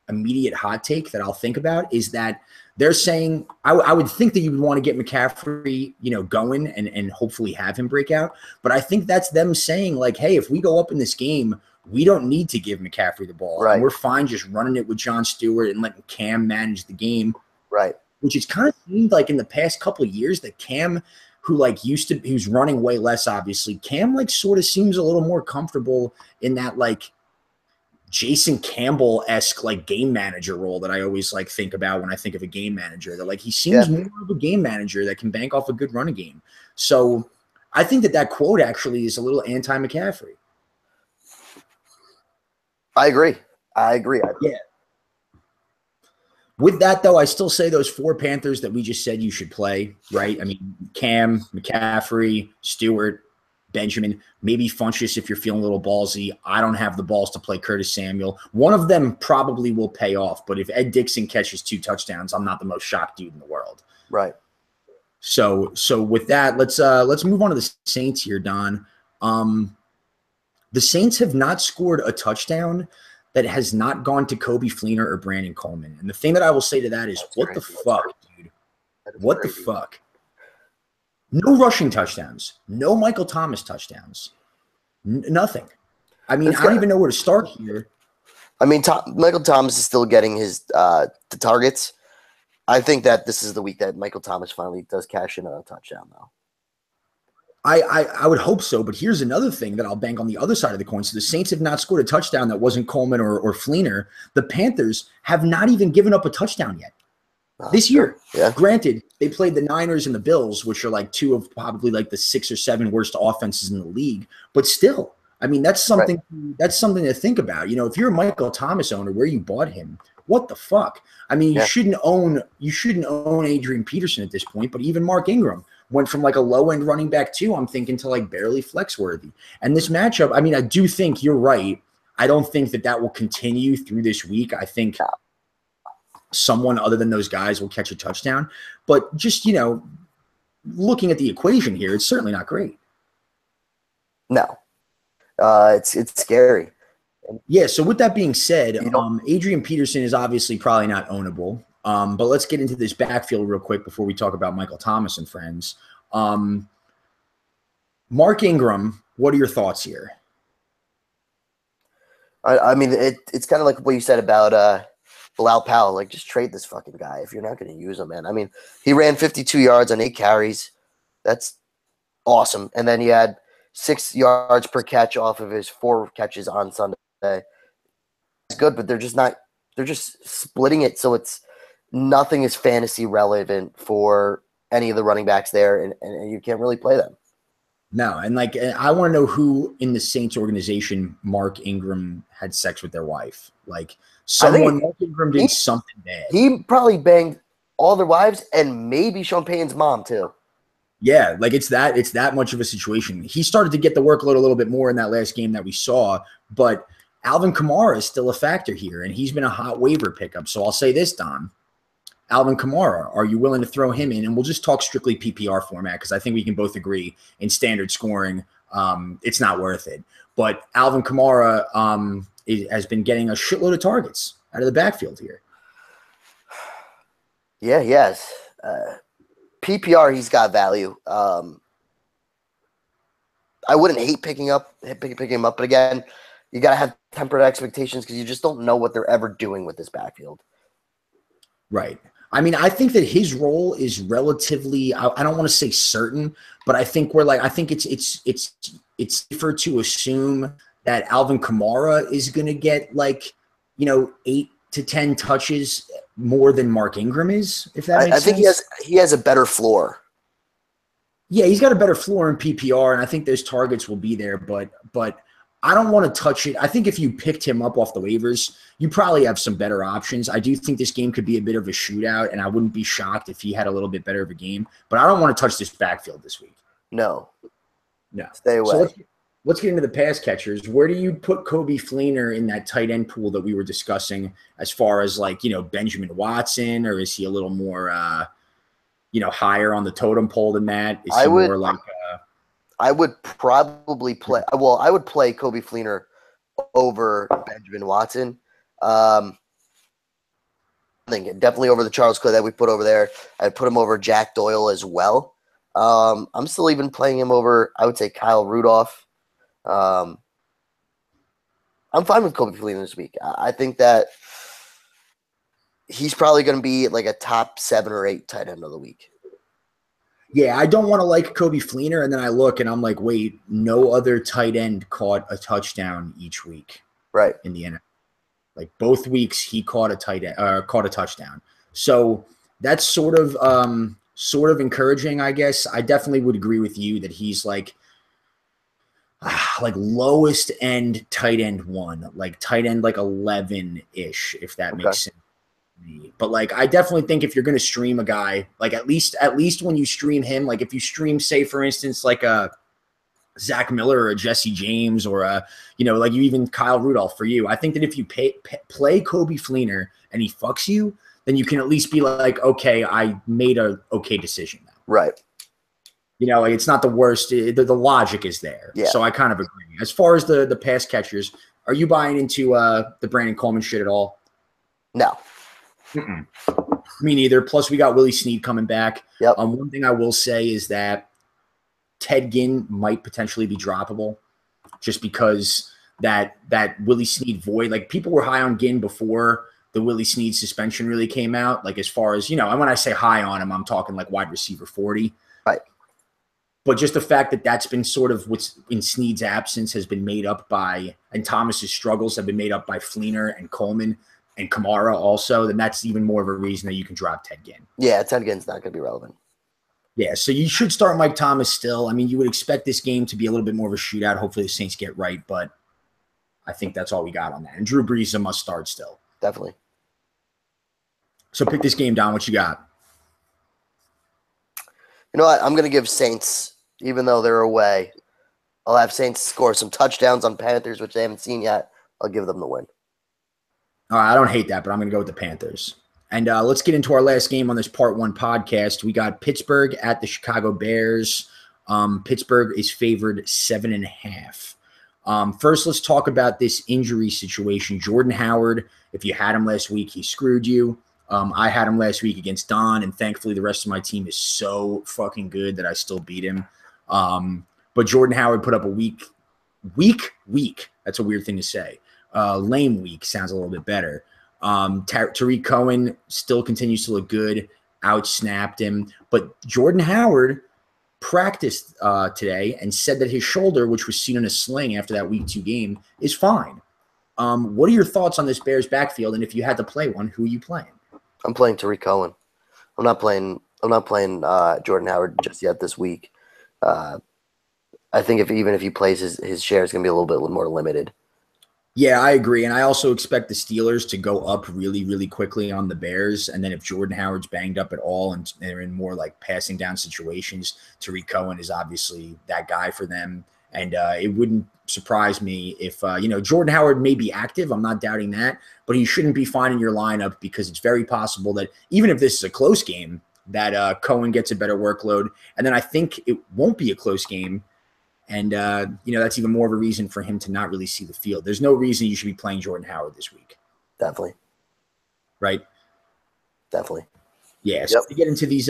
immediate hot take that I'll think about is that they're saying I would think that you would want to get McCaffrey, going and hopefully have him break out. But I think that's them saying hey, if we go up in this game, we don't need to give McCaffrey the ball. Right. And we're fine just running it with John Stewart and letting Cam manage the game. Right. Which it's kind of seemed like in the past couple of years that Cam, who's running way less, obviously, Cam sort of seems a little more comfortable in that Jason Campbell-esque game manager role that I always think about when I think of a game manager. That he seems more of a game manager that can bank off a good running game. So I think that quote actually is a little anti-McCaffrey. I agree. Yeah. With that, though, I still say those four Panthers that we just said you should play, right? I mean, Cam, McCaffrey, Stewart, Benjamin, maybe Funchess if you're feeling a little ballsy. I don't have the balls to play Curtis Samuel. One of them probably will pay off, but if Ed Dixon catches 2 touchdowns, I'm not the most shocked dude in the world. Right. So with that, let's move on to the Saints here, Don. The Saints have not scored a touchdown that has not gone to Kobe Fleener or Brandon Coleman. And the thing that I will say to that is, what the fuck, dude? What the fuck? No rushing touchdowns. No Michael Thomas touchdowns. Nothing. I mean, I don't even know where to start here. I mean, Michael Thomas is still getting his the targets. I think that this is the week that Michael Thomas finally does cash in on a touchdown, though. I would hope so, but here's another thing that I'll bank on the other side of the coin. So the Saints have not scored a touchdown that wasn't Coleman or Fleener. The Panthers have not even given up a touchdown yet. This year. Yeah. Granted, they played the Niners and the Bills, which are two of probably the 6 or 7 worst offenses in the league. But still, I mean, that's something to think about. If you're a Michael Thomas owner, where you bought him, what the fuck? I mean, you shouldn't own Adrian Peterson at this point, but even Mark Ingram went from a low-end running back too, I'm thinking, to barely flex-worthy. And this matchup, I mean, I do think you're right. I don't think that will continue through this week. I think someone other than those guys will catch a touchdown. But just, looking at the equation here, it's certainly not great. No. It's scary. Yeah, so with that being said, Adrian Peterson is obviously probably not ownable. But let's get into this backfield real quick before we talk about Michael Thomas and friends. Mark Ingram, what are your thoughts here? I mean, it's kind of like what you said about Bilal Powell. Just trade this fucking guy if you're not going to use him, man. I mean, he ran 52 yards on 8 carries. That's awesome. And then he had 6 yards per catch off of his 4 catches on Sunday. It's good, but they're just splitting it so it's nothing is fantasy relevant for any of the running backs there, and you can't really play them. No, and I want to know who in the Saints organization Mark Ingram had sex with their wife. Mark Ingram did something bad. He probably banged all their wives and maybe Sean Payton's mom too. Yeah, it's that much of a situation. He started to get the workload a little bit more in that last game that we saw, but Alvin Kamara is still a factor here, and he's been a hot waiver pickup. So I'll say this, Don. Alvin Kamara, are you willing to throw him in? And we'll just talk strictly PPR format because I think we can both agree in standard scoring, it's not worth it. But Alvin Kamara has been getting a shitload of targets out of the backfield here. Yeah, yes. PPR, he's got value. I wouldn't hate picking him up, but again, you got to have tempered expectations because you just don't know what they're ever doing with this backfield. Right. I mean, I think that his role is relatively, I don't want to say certain, but I think I think it's safer to assume that Alvin Kamara is going to get 8 to 10 touches more than Mark Ingram is, if that makes sense. I think he has a better floor. Yeah, he's got a better floor in PPR, and I think those targets will be there, but I don't want to touch it. I think if you picked him up off the waivers, you probably have some better options. I do think this game could be a bit of a shootout, and I wouldn't be shocked if he had a little bit better of a game. But I don't want to touch this backfield this week. No. Stay away. So let's get into the pass catchers. Where do you put Kobe Fleener in that tight end pool that we were discussing as far as Benjamin Watson, or is he a little more higher on the totem pole than that? Is he more like I would probably play. Well, I would play Kobe Fleener over Benjamin Watson. I think definitely over the Charles Clay that we put over there. I'd put him over Jack Doyle as well. I'm still even playing him over, I would say, Kyle Rudolph. I'm fine with Kobe Fleener this week. I think that he's probably going to be like a top 7 or 8 tight end of the week. Yeah, I don't want to like Kobe Fleener, and then I look and I'm like, wait, no other tight end caught a touchdown each week, right? In the NFL, like both weeks he caught a touchdown. So that's sort of encouraging, I guess. I definitely would agree with you that he's like lowest end tight end 1, like tight end 11-ish, if that makes sense. But I definitely think if you're going to stream a guy, at least when you stream him, if you stream, say for instance, a Zach Miller or a Jesse James or you even Kyle Rudolph for you, I think that if you play Kobe Fleener and he fucks you, then you can at least be like, okay, I made a okay decision now. Right. It's not the worst. The logic is there. Yeah. So I kind of agree. As far as the pass catchers, are you buying into the Brandon Coleman shit at all? No. Mm-mm. Me neither. Plus, we got Willie Snead coming back. Yep. One thing I will say is that Ted Ginn might potentially be droppable, just because that Willie Snead void. People were high on Ginn before the Willie Snead suspension really came out. As far as when I say high on him, I'm talking wide receiver 40. Right. But just the fact that that's been sort of what's in Snead's absence has been made up by, and Thomas's struggles have been made up by Fleener and Coleman and Kamara also, then that's even more of a reason that you can drop Ted Ginn. Yeah, Ted Ginn's not going to be relevant. Yeah, so you should start Mike Thomas still. I mean, you would expect this game to be a little bit more of a shootout. Hopefully the Saints get right, but I think that's all we got on that. And Drew Brees is a must start still. Definitely. So pick this game, Don. What you got? You know what? I'm going to give Saints, even though they're away. I'll have Saints score some touchdowns on Panthers, which they haven't seen yet. I'll give them the win. All right, I don't hate that, but I'm going to go with the Panthers. And let's get into our last game on this Part 1 podcast. We got Pittsburgh at the Chicago Bears. Pittsburgh is favored 7.5. First, let's talk about this injury situation. Jordan Howard, if you had him last week, he screwed you. I had him last week against Don, and thankfully the rest of my team is so fucking good that I still beat him. But Jordan Howard put up a weak. That's a weird thing to say. Lame week sounds a little bit better. Tariq Cohen still continues to look good, outsnapped him. But Jordan Howard practiced today and said that his shoulder, which was seen in a sling after that week 2 game, is fine. What are your thoughts on this Bears backfield? And if you had to play one, who are you playing? I'm playing Tariq Cohen. I'm not playing Jordan Howard just yet this week. I think even if he plays, his share is going to be a little bit more limited. Yeah, I agree. And I also expect the Steelers to go up really, really quickly on the Bears. And then if Jordan Howard's banged up at all and they're in more passing down situations, Tariq Cohen is obviously that guy for them. And it wouldn't surprise me if, Jordan Howard may be active. I'm not doubting that, but he shouldn't be finding your lineup because it's very possible that even if this is a close game, that Cohen gets a better workload. And then I think it won't be a close game. And, that's even more of a reason for him to not really see the field. There's no reason you should be playing Jordan Howard this week. Definitely. Right? Definitely. Yeah. So to get into these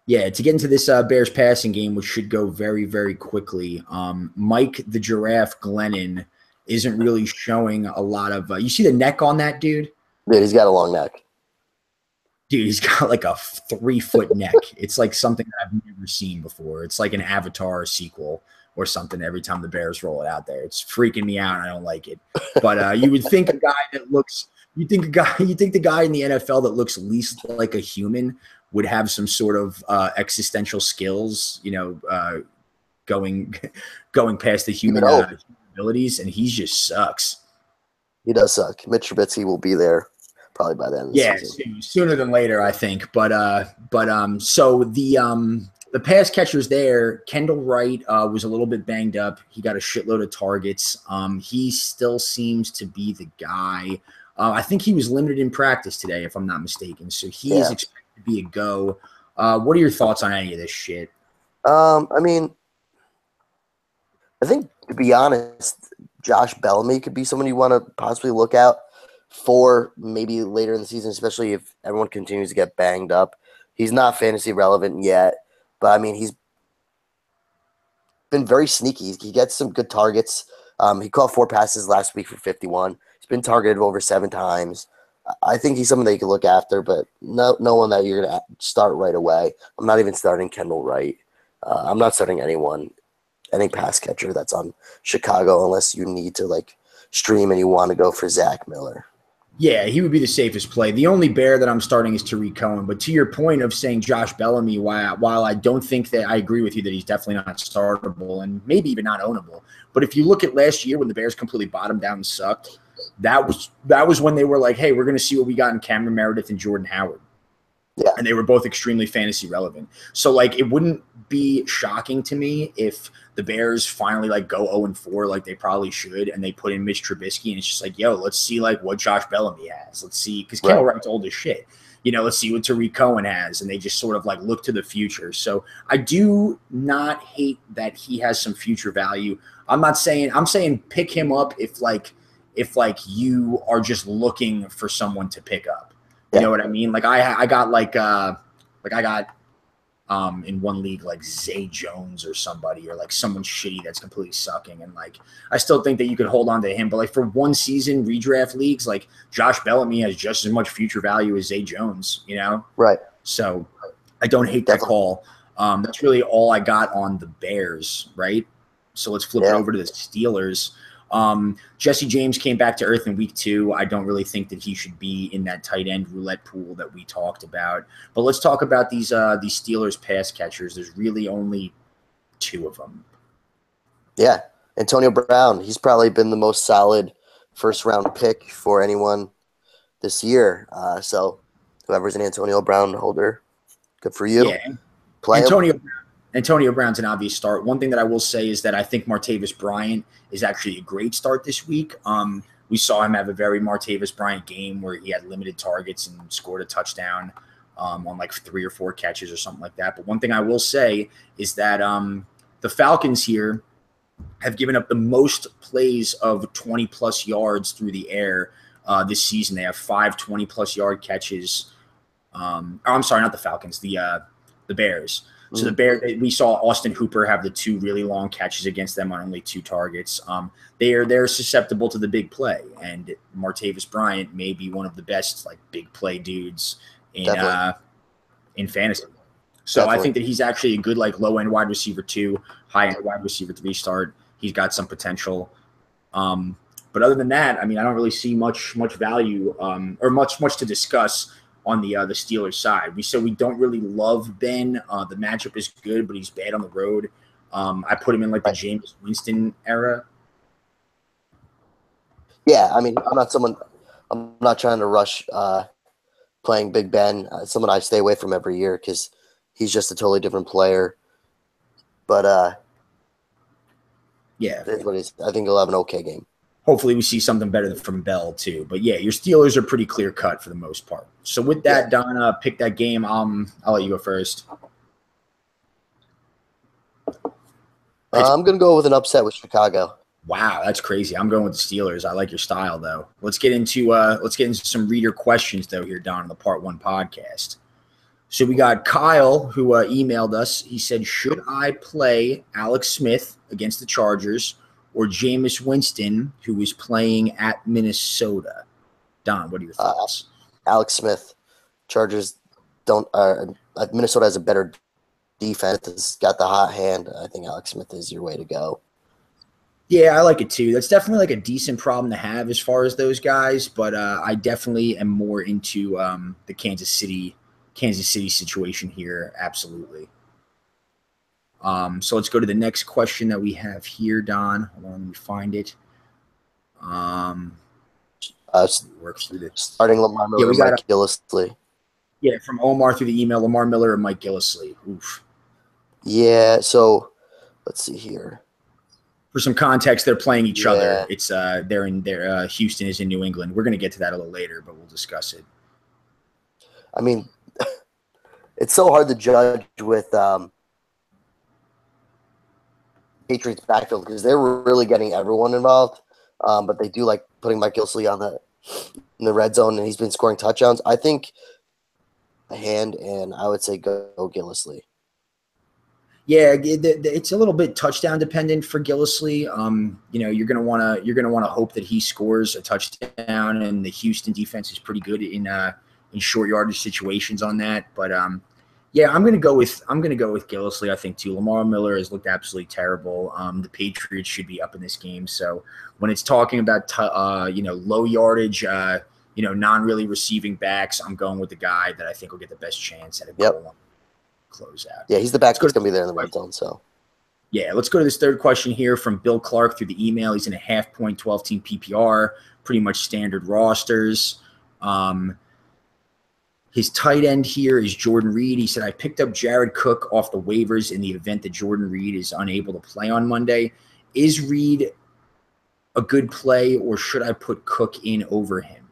this Bears passing game, which should go very, very quickly, Mike the Giraffe Glennon isn't really showing a lot of you see the neck on that dude? Dude, he's got a long neck. Dude, he's got like a 3-foot neck. It's like something that I've never seen before. It's like an Avatar sequel or something every time the Bears roll it out there. It's freaking me out. I don't like it. But you would think a guy that looks you think the guy in the NFL that looks least like a human would have some sort of existential skills, going past the human abilities, and he just sucks. He does suck. Mitch Trubisky will be there probably by the end of the season. Sooner than later, I think. So the pass catchers there, Kendall Wright was a little bit banged up. He got a shitload of targets. He still seems to be the guy. I think he was limited in practice today, if I'm not mistaken. So he is expected to be a go. What are your thoughts on any of this shit? I think, to be honest, Josh Bellamy could be someone you want to possibly look out for maybe later in the season, especially if everyone continues to get banged up. He's not fantasy relevant yet, but, he's been very sneaky. He gets some good targets. He caught 4 passes last week for 51. He's been targeted over 7 times. I think he's someone that you can look after, but no one that you're going to start right away. I'm not even starting Kendall Wright. I'm not starting any pass catcher that's on Chicago unless you need to stream and you want to go for Zach Miller. Yeah, he would be the safest play. The only Bear that I'm starting is Tariq Cohen. But to your point of saying Josh Bellamy, while I don't think that I agree with you that he's definitely not startable and maybe even not ownable, but if you look at last year when the Bears completely bottomed out and sucked, that was when they were like, hey, we're going to see what we got in Cameron Meredith and Jordan Howard. Yeah. And they were both extremely fantasy relevant. So, it wouldn't be shocking to me if the Bears finally, go 0-4 like they probably should, and they put in Mitch Trubisky, and it's just yo, let's see, what Josh Bellamy has. Let's see, because Kendall Wright's old as shit. Let's see what Tariq Cohen has, and they just sort of, look to the future. So I do not hate that he has some future value. I'm saying pick him up if you are just looking for someone to pick up. You know what I mean? I got in one league Zay Jones or somebody, or someone shitty that's completely sucking, and I still think that you could hold on to him. But for one season redraft leagues, Josh Bellamy has just as much future value as Zay Jones. Right. So I don't hate that call. That's really all I got on the Bears. Right. So let's flip it over to the Steelers. Jesse James came back to earth in week 2. I don't really think that he should be in that tight end roulette pool that we talked about. But let's talk about these Steelers pass catchers. There's really only 2 of them. Yeah. Antonio Brown, he's probably been the most solid first-round pick for anyone this year. So whoever's an Antonio Brown holder, good for you. Yeah. Play Antonio Brown's an obvious start. One thing that I will say is that I think Martavis Bryant is actually a great start this week. We saw him have a very Martavis Bryant game where he had limited targets and scored a touchdown on 3 or 4 catches or something like that. But one thing I will say is that the Falcons here have given up the most plays of 20-plus yards through the air this season. They have 5 20-plus yard catches. I'm sorry, not the Falcons, the Bears. So the Bears, we saw Austin Hooper have the 2 really long catches against them on only 2 targets. They're susceptible to the big play, and Martavis Bryant may be one of the best big play dudes in fantasy. So I think that he's actually a good low end wide receiver 2, high end wide receiver 3 start. He's got some potential. But other than that, I don't really see much value or much to discuss on the Steelers side. We said we don't really love Ben. The matchup is good, but he's bad on the road. I put him in the Jameis Winston era. Yeah, I'm not trying to rush playing Big Ben. Someone I stay away from every year because he's just a totally different player. But Yeah. That's what it is. I think he'll have an okay game. Hopefully we see something better from Bell too. But yeah, your Steelers are pretty clear cut for the most part. So with that, Don, pick that game. I'll let you go first. I'm going to go with an upset with Chicago. Wow, that's crazy. I'm going with the Steelers. I like your style though. Let's get into some reader questions though here, Don, on the Part 1 podcast. So we got Kyle who emailed us. He said, should I play Alex Smith against the Chargers or Jameis Winston, who is playing at Minnesota? Don, what are your thoughts? Alex Smith. Chargers don't Minnesota has a better defense. It's got the hot hand. I think Alex Smith is your way to go. Yeah, I like it too. That's definitely like a decent problem to have as far as those guys, but I definitely am more into the Kansas City situation here. Absolutely. So let's go to the next question that we have here, Don. Hold on, let me find it. Work through this. Starting Lamar Miller, Mike Gillislee. Yeah, from Omar through the email, Lamar Miller or Mike Gillislee. Oof. Yeah, so let's see here. For some context, they're playing each other. It's they're in there. Houston is in New England. We're going to get to that a little later, but we'll discuss it. I mean, it's so hard to judge with Patriots backfield because they're really getting everyone involved. But they do like putting Mike Gillislee in the red zone, and he's been scoring touchdowns. I think a hand, and I would say go Gillislee. Yeah, it's a little bit touchdown dependent for Gillislee. You're gonna wanna hope that he scores a touchdown, and the Houston defense is pretty good in short yardage situations on that. But yeah, I'm gonna go with Gillislee. I think too. Lamar Miller has looked absolutely terrible. The Patriots should be up in this game. So when it's talking about low yardage, non really receiving backs, I'm going with the guy that I think will get the best chance at a goal. Close out. Yeah, he's the back that's going to be there in the red zone. So, yeah, let's go to this third question here from Bill Clark through the email. He's in a 0.5 12-team PPR, pretty much standard rosters. His tight end here is Jordan Reed. He said, I picked up Jared Cook off the waivers in the event that Jordan Reed is unable to play on Monday. Is Reed a good play, or should I put Cook in over him?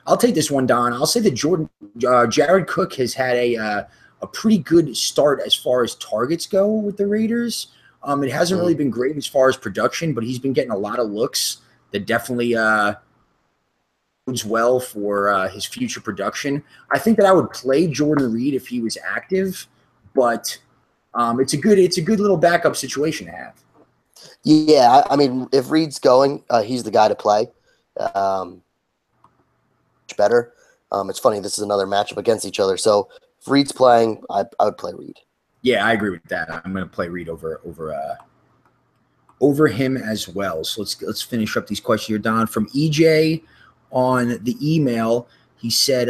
I'll take this one, Don. I'll say that Jared Cook has had a pretty good start as far as targets go with the Raiders. It hasn't really been great as far as production, but he's been getting a lot of looks that definitely bodes well for his future production. I think that I would play Jordan Reed if he was active, but it's a good little backup situation to have. Yeah, I mean, if Reed's going, he's the guy to play. Better. It's funny. This is another matchup against each other. So if Reed's playing, I would play Reed. Yeah, I agree with that. I'm going to play Reed over him as well. So let's finish up these questions here, Don. From EJ on the email, he said,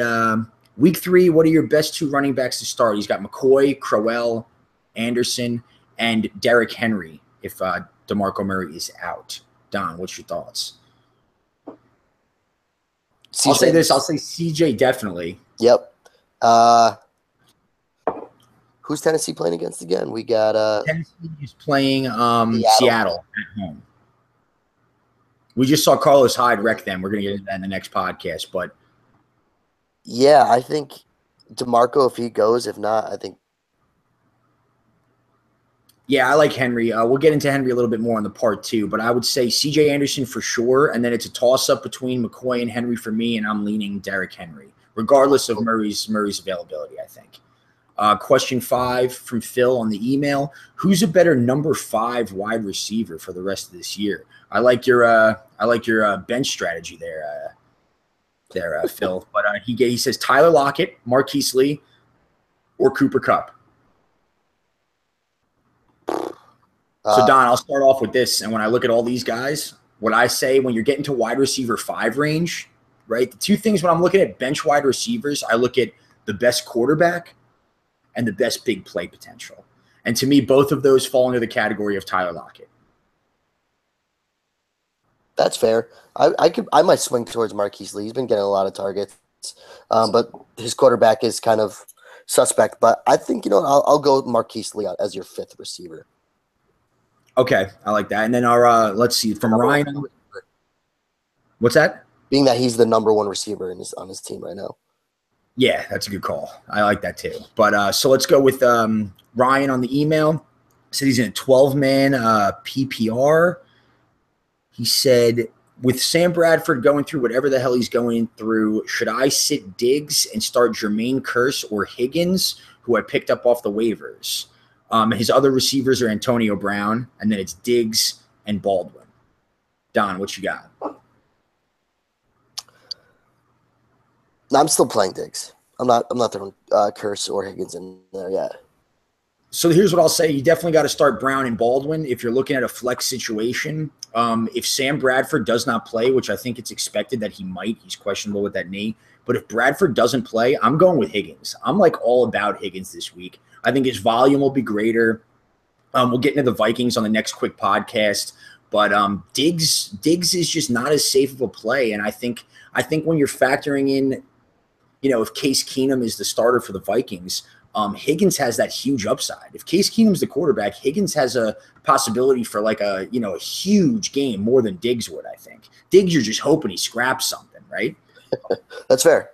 Week 3, what are your best 2 running backs to start? He's got McCoy, Crowell, Anderson, and Derrick Henry if DeMarco Murray is out. Don, what's your thoughts? CJ. I'll say this. I'll say CJ definitely. Yep. Who's Tennessee playing against again? We got Tennessee is playing Seattle at home. We just saw Carlos Hyde wreck them. We're going to get into that in the next podcast. But yeah, I think DeMarco, if he goes, if not, I think. Yeah, I like Henry. We'll get into Henry a little bit more on the part 2, but I would say C.J. Anderson for sure, and then it's a toss-up between McCoy and Henry for me, and I'm leaning Derrick Henry, regardless of Murray's availability, I think. Question 5 from Phil on the email: who's a better number 5 wide receiver for the rest of this year? I like your bench strategy there, Phil. But he says Tyler Lockett, Marquise Lee, or Cooper Kupp. So, Don, I'll start off with this. And when I look at all these guys, what I say when you're getting to wide receiver 5 range, right, the 2 things when I'm looking at bench wide receivers, I look at the best quarterback and the best big play potential. And to me, both of those fall into the category of Tyler Lockett. That's fair. I might swing towards Marquise Lee. He's been getting a lot of targets, but his quarterback is kind of suspect. But I think, I'll go with Marquise Lee as your 5th receiver. Okay, I like that. And then our let's see from Ryan. What's that? Being that he's the number one receiver on his team right now. Yeah, that's a good call. I like that too. But so let's go with Ryan on the email. Said he's in a 12-man PPR. He said, with Sam Bradford going through whatever the hell he's going through, should I sit Diggs and start Jermaine Kearse or Higgins, who I picked up off the waivers? His other receivers are Antonio Brown, and then it's Diggs and Baldwin. Don, what you got? No, I'm still playing Diggs. I'm not throwing Kearse or Higgins in there yet. So here's what I'll say. You definitely got to start Brown and Baldwin if you're looking at a flex situation. If Sam Bradford does not play, which I think it's expected that he might, he's questionable with that knee. But if Bradford doesn't play, I'm going with Higgins. I'm like all about Higgins this week. I think his volume will be greater. We'll get into the Vikings on the next quick podcast. But Diggs is just not as safe of a play. And I think when you're factoring in, if Case Keenum is the starter for the Vikings, Higgins has that huge upside. If Case Keenum's the quarterback, Higgins has a possibility for like a huge game more than Diggs would, I think. Diggs, you're just hoping he scraps something, right? That's fair.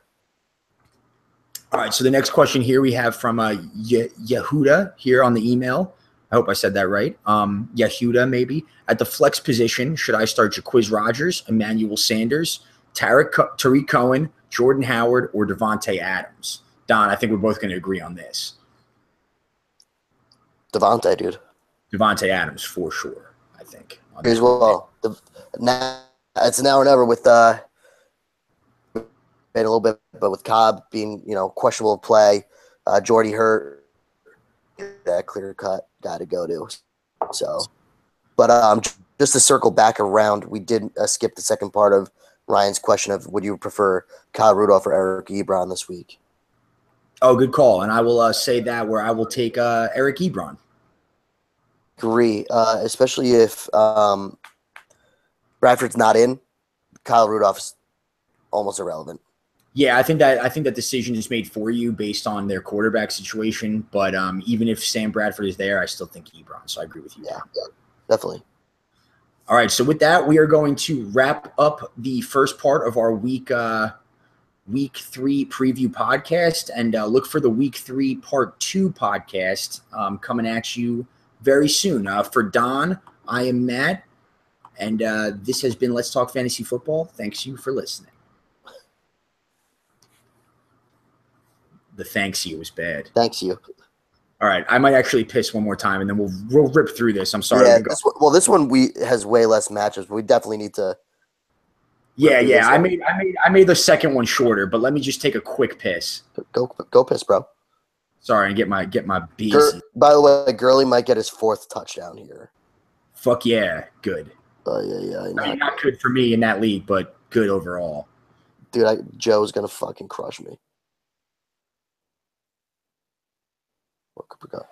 All right, so the next question here we have from Yehuda here on the email. I hope I said that right. Yehuda, maybe. At the flex position, should I start Jaquiz Rodgers, Emmanuel Sanders, Tariq Cohen, Jordan Howard, or Devontae Adams? Don, I think we're both going to agree on this. Devontae, dude. Devontae Adams for sure, I think. Here's well. Now it's now or never with a little bit, but with Cobb being questionable play, Jordy hurt, that clear cut got to go to. So, but just to circle back around, we did skip the second part of Ryan's question of would you prefer Kyle Rudolph or Eric Ebron this week? Oh, good call, and I will say that where I will take Eric Ebron. Agree, especially if Bradford's not in. Kyle Rudolph's almost irrelevant. Yeah, I think that decision is made for you based on their quarterback situation. But even if Sam Bradford is there, I still think Ebron. So I agree with you. Yeah, definitely. All right. So with that, we are going to wrap up the first part of our week 3 preview podcast, and look for the week 3 part 2 podcast coming at you very soon. For Don, I am Matt, and this has been Let's Talk Fantasy Football. Thanks you for listening. The thanks you was bad. Thanks you. All right, I might actually piss one more time, and then we'll rip through this. I'm sorry. Yeah, this one has way less matches, but we definitely need to. Yeah. I made the second one shorter, but let me just take a quick piss. Go piss, bro. Sorry, and get my bees. By the way, Gurley might get his 4th touchdown here. Fuck yeah, good. Yeah. I mean, not good for me in that league, but good overall. Dude, Joe's gonna fucking crush me. What could we got?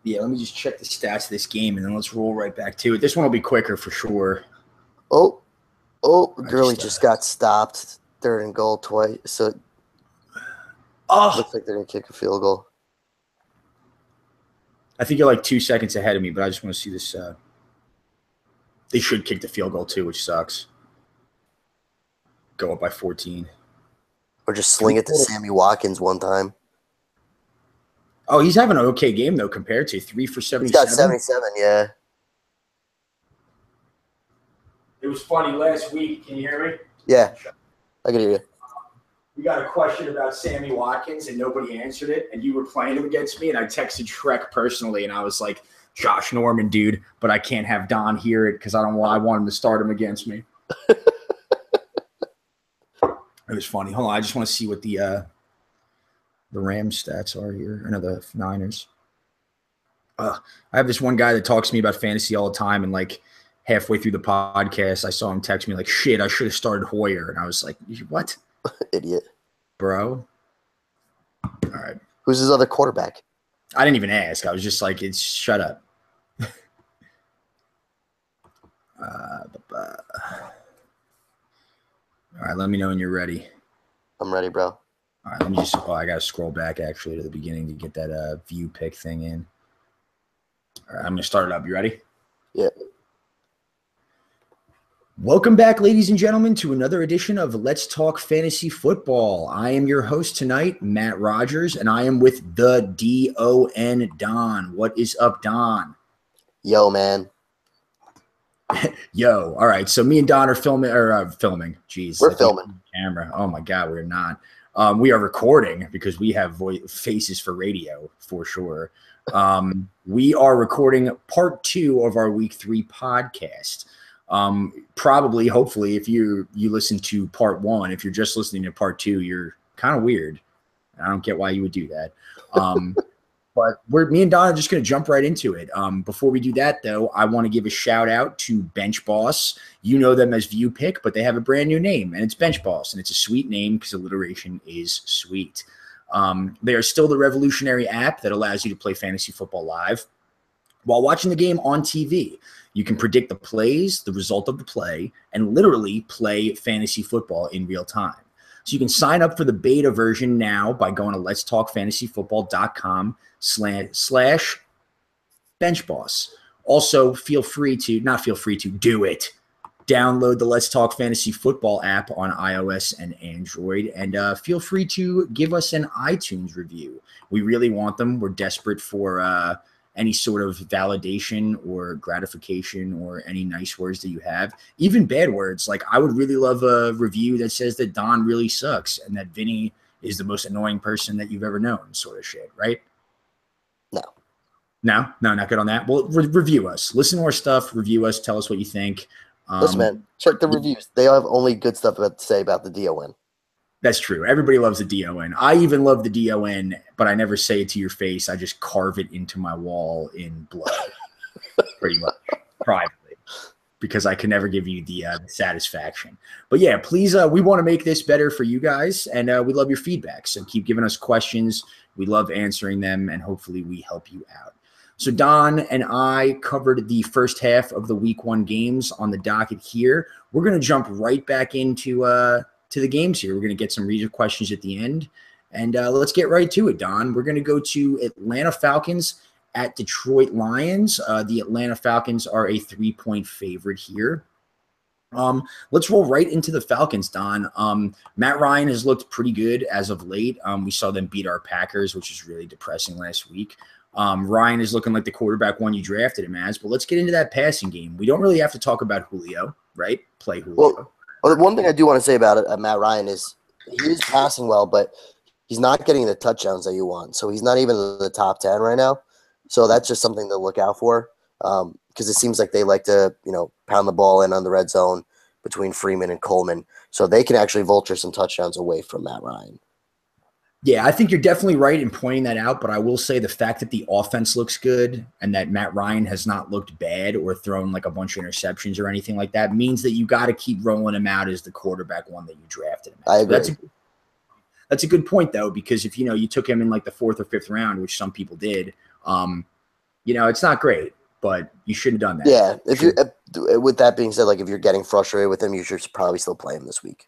Yeah, let me just check the stats of this game, and then let's roll right back to it. This one will be quicker for sure. Oh, Gurley just got stopped 3rd and goal twice. So looks like they're gonna kick a field goal. I think you're like 2 seconds ahead of me, but I just want to see this. They should kick the field goal too, which sucks. Go up by 14. Or just sling it to Sammy Watkins one time. Oh, he's having an okay game, though, compared to 3 for 77. He's got 77, yeah. It was funny last week. Can you hear me? Yeah, I can hear you. We got a question about Sammy Watkins, and nobody answered it, and you were playing him against me, and I texted Shrek personally, and I was like, Josh Norman, dude, but I can't have Don hear it because I want him to start him against me. It was funny. Hold on, I just want to see what the Rams stats are here. Or no, the Niners. I have this one guy that talks to me about fantasy all the time, and like halfway through the podcast, I saw him text me like, shit, I should have started Hoyer. And I was like, what? Idiot. Bro. All right. Who's his other quarterback? I didn't even ask. I was just like, it's shut up. All right, let me know when you're ready. I'm ready, bro. All right, let me just – I got to scroll back actually to the beginning to get that view pick thing in. All right, I'm going to start it up. You ready? Yeah. Welcome back, ladies and gentlemen, to another edition of Let's Talk Fantasy Football. I am your host tonight, Matt Rogers, and I am with the D-O-N, Don. What is up, Don? Yo, man. Yo. All right, so me and Don are filming. Jeez. We're filming. Camera. Oh, my God, we're not. We are recording because we have faces for radio, for sure. We are recording part 2 of our week 3 podcast. Probably, hopefully, if you listen to part 1, if you're just listening to part 2, you're kind of weird. I don't get why you would do that. But me and Don are just going to jump right into it. Before we do that, though, I want to give a shout out to Bench Boss. You know them as View Pick, but they have a brand new name, and it's Bench Boss, and it's a sweet name because alliteration is sweet. They are still the revolutionary app that allows you to play fantasy football live while watching the game on TV. You can predict the plays, the result of the play, and literally play fantasy football in real time. So you can sign up for the beta version now by going to letstalkfantasyfootball.com/benchboss. Also, do it. Download the Let's Talk Fantasy Football app on iOS and Android, and feel free to give us an iTunes review. We really want them. We're desperate for any sort of validation or gratification or any nice words that you have, even bad words. Like, I would really love a review that says that Don really sucks and that Vinny is the most annoying person that you've ever known, sort of shit, right? No, not good on that. Well, review us. Listen to our stuff. Review us. Tell us what you think. Listen, man, check the reviews. They all have only good stuff to say about the DON. That's true. Everybody loves the DON. I even love the DON, but I never say it to your face. I just carve it into my wall in blood, pretty much, privately, because I can never give you the satisfaction. But yeah, please, we want to make this better for you guys, and we love your feedback. So keep giving us questions. We love answering them, and hopefully we help you out. So Don and I covered the first half of the week 1 games on the docket here. We're going to jump right back into to the games here. We're going to get some reader questions at the end, and let's get right to it, Don. We're going to go to Atlanta Falcons at Detroit Lions. The Atlanta Falcons are a 3-point favorite here. Let's roll right into the Falcons, Don. Matt Ryan has looked pretty good as of late. We saw them beat our Packers, which is really depressing last week. Ryan is looking like the quarterback one you drafted him as, but let's get into that passing game. We don't really have to talk about Julio, right? Play Julio. Well, one thing I do want to say about it, Matt Ryan, is he is passing well, but he's not getting the touchdowns that you want. So he's not even in the top 10 right now. So that's just something to look out for, because it seems like they like to, pound the ball in on the red zone between Freeman and Coleman. So they can actually vulture some touchdowns away from Matt Ryan. Yeah, I think you're definitely right in pointing that out, but I will say the fact that the offense looks good and that Matt Ryan has not looked bad or thrown like a bunch of interceptions or anything like that means that you got to keep rolling him out as the quarterback one that you drafted him as. I agree. That's a good point, though, because if, you took him in like the 4th or 5th round, which some people did, it's not great, but you shouldn't have done that. Yeah, with that being said, like if you're getting frustrated with him, you should probably still play him this week.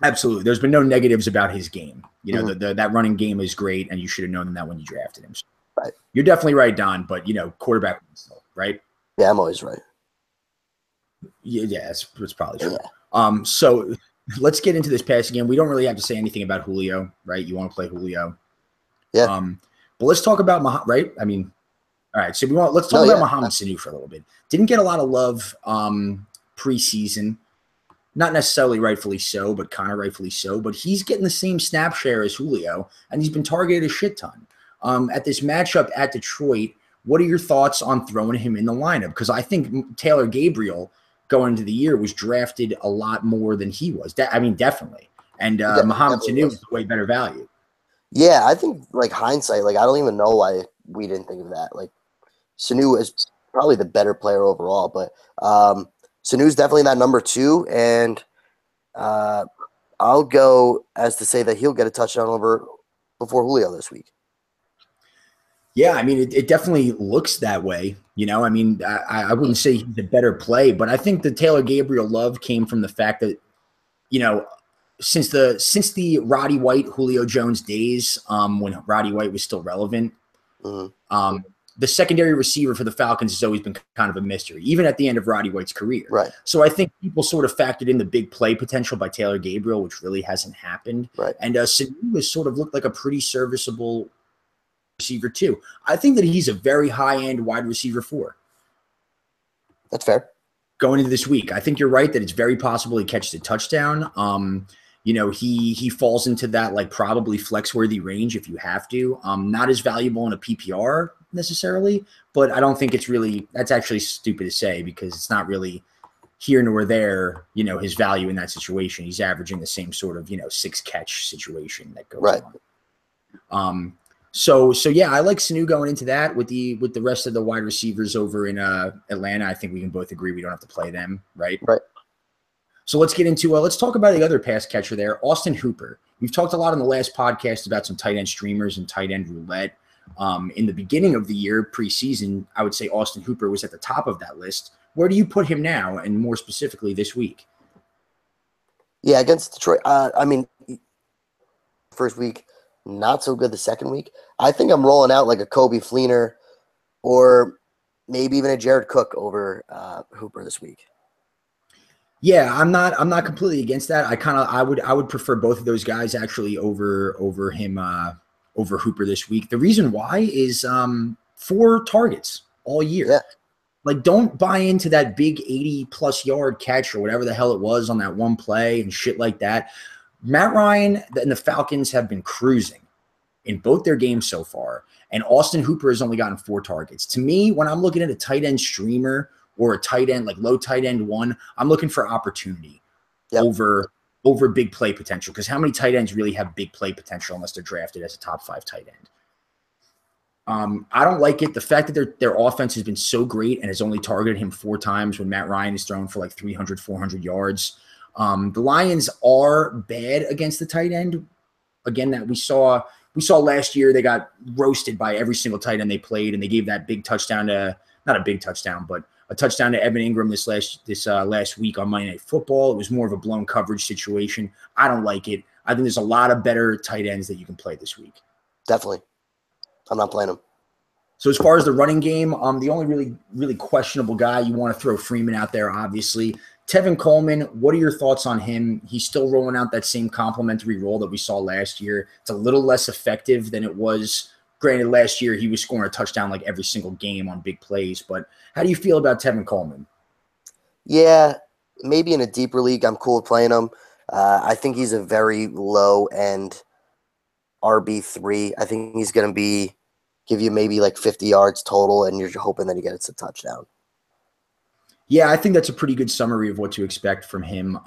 Absolutely. There's been no negatives about his game. That running game is great, and you should have known that when you drafted him. Right. You're definitely right, Don, but, quarterback, right? Yeah, I'm always right. Yeah, it's probably true. Yeah. So let's get into this passing game. We don't really have to say anything about Julio, right? You want to play Julio. Yeah. But let's talk about right? I mean, all right. So let's talk about Mohamed Sanu for a little bit. Didn't get a lot of love preseason. Not necessarily rightfully so, but kind of rightfully so. But he's getting the same snap share as Julio, and he's been targeted a shit ton. At this matchup at Detroit, what are your thoughts on throwing him in the lineup? Because I think Taylor Gabriel going into the year was drafted a lot more than he was. Definitely. And Mohamed Sanu is way better value. Yeah, I think like hindsight, like I don't even know why we didn't think of that. Like Sanu is probably the better player overall, but Sanu's definitely that number 2, and I'll go as to say that he'll get a touchdown before Julio this week. Yeah, I mean, it definitely looks that way. I mean, I wouldn't say he's a better play, but I think the Taylor Gabriel love came from the fact that, since the Roddy White, Julio Jones days, when Roddy White was still relevant, the secondary receiver for the Falcons has always been kind of a mystery, even at the end of Roddy White's career. Right. So I think people sort of factored in the big play potential by Taylor Gabriel, which really hasn't happened. Right. And Sanu has sort of looked like a pretty serviceable receiver too. I think that he's a very high-end wide receiver 4. That's fair. Going into this week, I think you're right that it's very possible he catches a touchdown. He falls into that like probably flex-worthy range if you have to. Not as valuable in a PPR necessarily, but I don't think that's actually stupid to say because it's not really here nor there, his value in that situation. He's averaging the same sort of, 6-catch situation that goes on. So yeah, I like Sanu going into that with the rest of the wide receivers over in Atlanta. I think we can both agree we don't have to play them, right? Right. So let's get into let's talk about the other pass catcher there, Austin Hooper. We've talked a lot on the last podcast about some tight end streamers and tight end roulette. In the beginning of the year, preseason, I would say Austin Hooper was at the top of that list. Where do you put him now, and more specifically this week? Yeah, against Detroit. I mean, first week, not so good the second week. I think I'm rolling out like a Kobe Fleener or maybe even a Jared Cook over Hooper this week. Yeah, I'm not completely against that. I would prefer both of those guys actually over him over Hooper this week. The reason why is 4 targets all year. Yeah. Like, don't buy into that big 80+ yard catch or whatever the hell it was on that one play and shit like that. Matt Ryan and the Falcons have been cruising in both their games so far, and Austin Hooper has only gotten 4 targets. To me, when I'm looking at a tight end streamer or a tight end, like low tight end 1, I'm looking for opportunity over big play potential, because how many tight ends really have big play potential unless they're drafted as a top 5 tight end? I don't like it. The fact that their offense has been so great and has only targeted him 4 times when Matt Ryan is thrown for like 300, 400 yards. The Lions are bad against the tight end. Again, that we saw last year, they got roasted by every single tight end they played, and they gave that big touchdown to, not a big touchdown, but a touchdown to Evan Ingram this last week on Monday Night Football. It was more of a blown coverage situation. I don't like it. I think there's a lot of better tight ends that you can play this week. Definitely. I'm not playing him. So as far as the running game, the only really questionable guy, you want to throw Freeman out there, obviously. Tevin Coleman, what are your thoughts on him? He's still rolling out that same complimentary role that we saw last year. It's a little less effective than it was. Granted, last year he was scoring a touchdown like every single game on big plays. But how do you feel about Tevin Coleman? Yeah, maybe in a deeper league, I'm cool with playing him. I think he's a very low-end RB3. I think he's going to give you maybe like 50 yards total, and you're hoping that he gets a touchdown. Yeah, I think that's a pretty good summary of what to expect from him.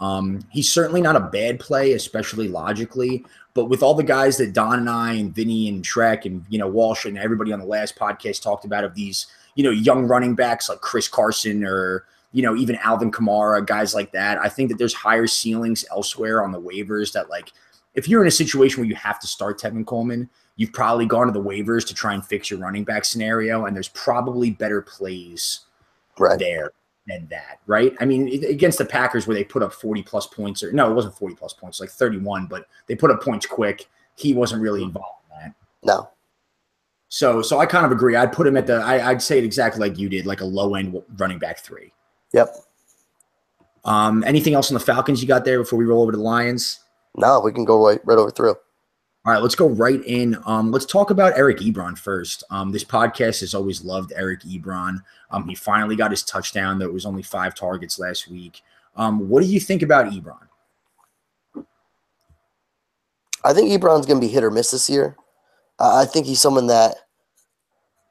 He's certainly not a bad play, especially logically. But with all the guys that Don and I and Vinny and Trek and Walsh and everybody on the last podcast talked about of these young running backs like Chris Carson or even Alvin Kamara, guys like that, I think that there's higher ceilings elsewhere on the waivers that, like, if you're in a situation where you have to start Tevin Coleman, you've probably gone to the waivers to try and fix your running back scenario, and there's probably better plays there than that, right? I mean, against the Packers where they put up 40+ points, it wasn't 40+ points, like 31, but they put up points quick. He wasn't really involved in that. No. So I kind of agree. I'd put him at I'd say it exactly like you did, like a low end running back 3. Yep. Anything else on the Falcons you got there before we roll over to the Lions? No, we can go right over through. All right, let's go right in. Let's talk about Eric Ebron first. This podcast has always loved Eric Ebron. He finally got his touchdown, though it was only 5 targets last week. What do you think about Ebron? I think Ebron's going to be hit or miss this year. I think he's someone that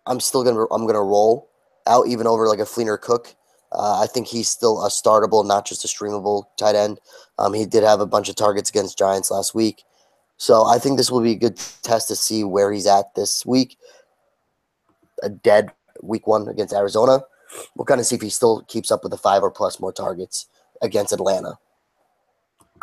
I'm gonna roll out even over like a Fleener Cook. I think he's still a startable, not just a streamable tight end. He did have a bunch of targets against Giants last week. So I think this will be a good test to see where he's at this week. A dead week 1 against Arizona. We'll kind of see if he still keeps up with the 5 or plus more targets against Atlanta.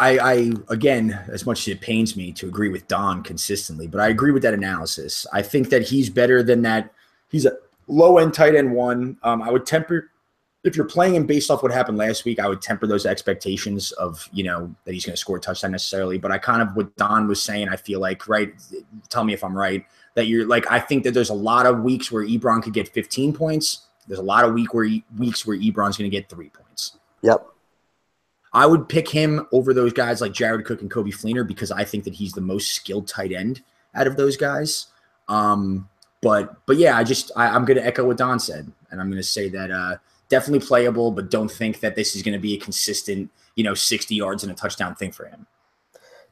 I again, as much as it pains me to agree with Don consistently, but I agree with that analysis. I think that he's better than that. He's a low-end tight end 1. I would temper – if you're playing him based off what happened last week, I would temper those expectations of, that he's going to score a touchdown necessarily. But I kind of – what Don was saying, I feel like, right, tell me if I'm right, that you're like – I think that there's a lot of weeks where Ebron could get 15 points. There's a lot of weeks where Ebron's going to get 3 points. Yep. I would pick him over those guys like Jared Cook and Kobe Fleener because I think that he's the most skilled tight end out of those guys. But yeah, I'm going to echo what Don said, and I'm going to say that definitely playable, but don't think that this is going to be a consistent, 60 yards and a touchdown thing for him.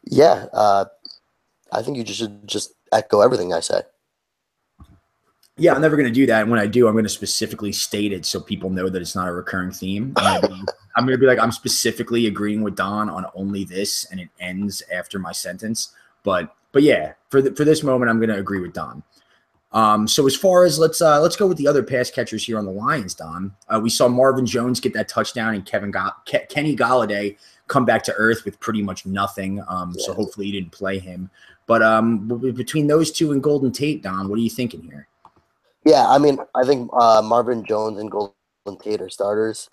Yeah, I think you should just echo everything I said. Yeah, I'm never going to do that. And when I do, I'm going to specifically state it so people know that it's not a recurring theme. I'm going to be like, I'm specifically agreeing with Don on only this, and it ends after my sentence. But yeah, for this moment, I'm going to agree with Don. So as far as let's go with the other pass catchers here on the Lions, Don. We saw Marvin Jones get that touchdown and Kenny Golladay come back to earth with pretty much nothing. So hopefully you didn't play him. But between those two and Golden Tate, Don, what are you thinking here? Yeah, I mean, I think Marvin Jones and Golden Tate are starters.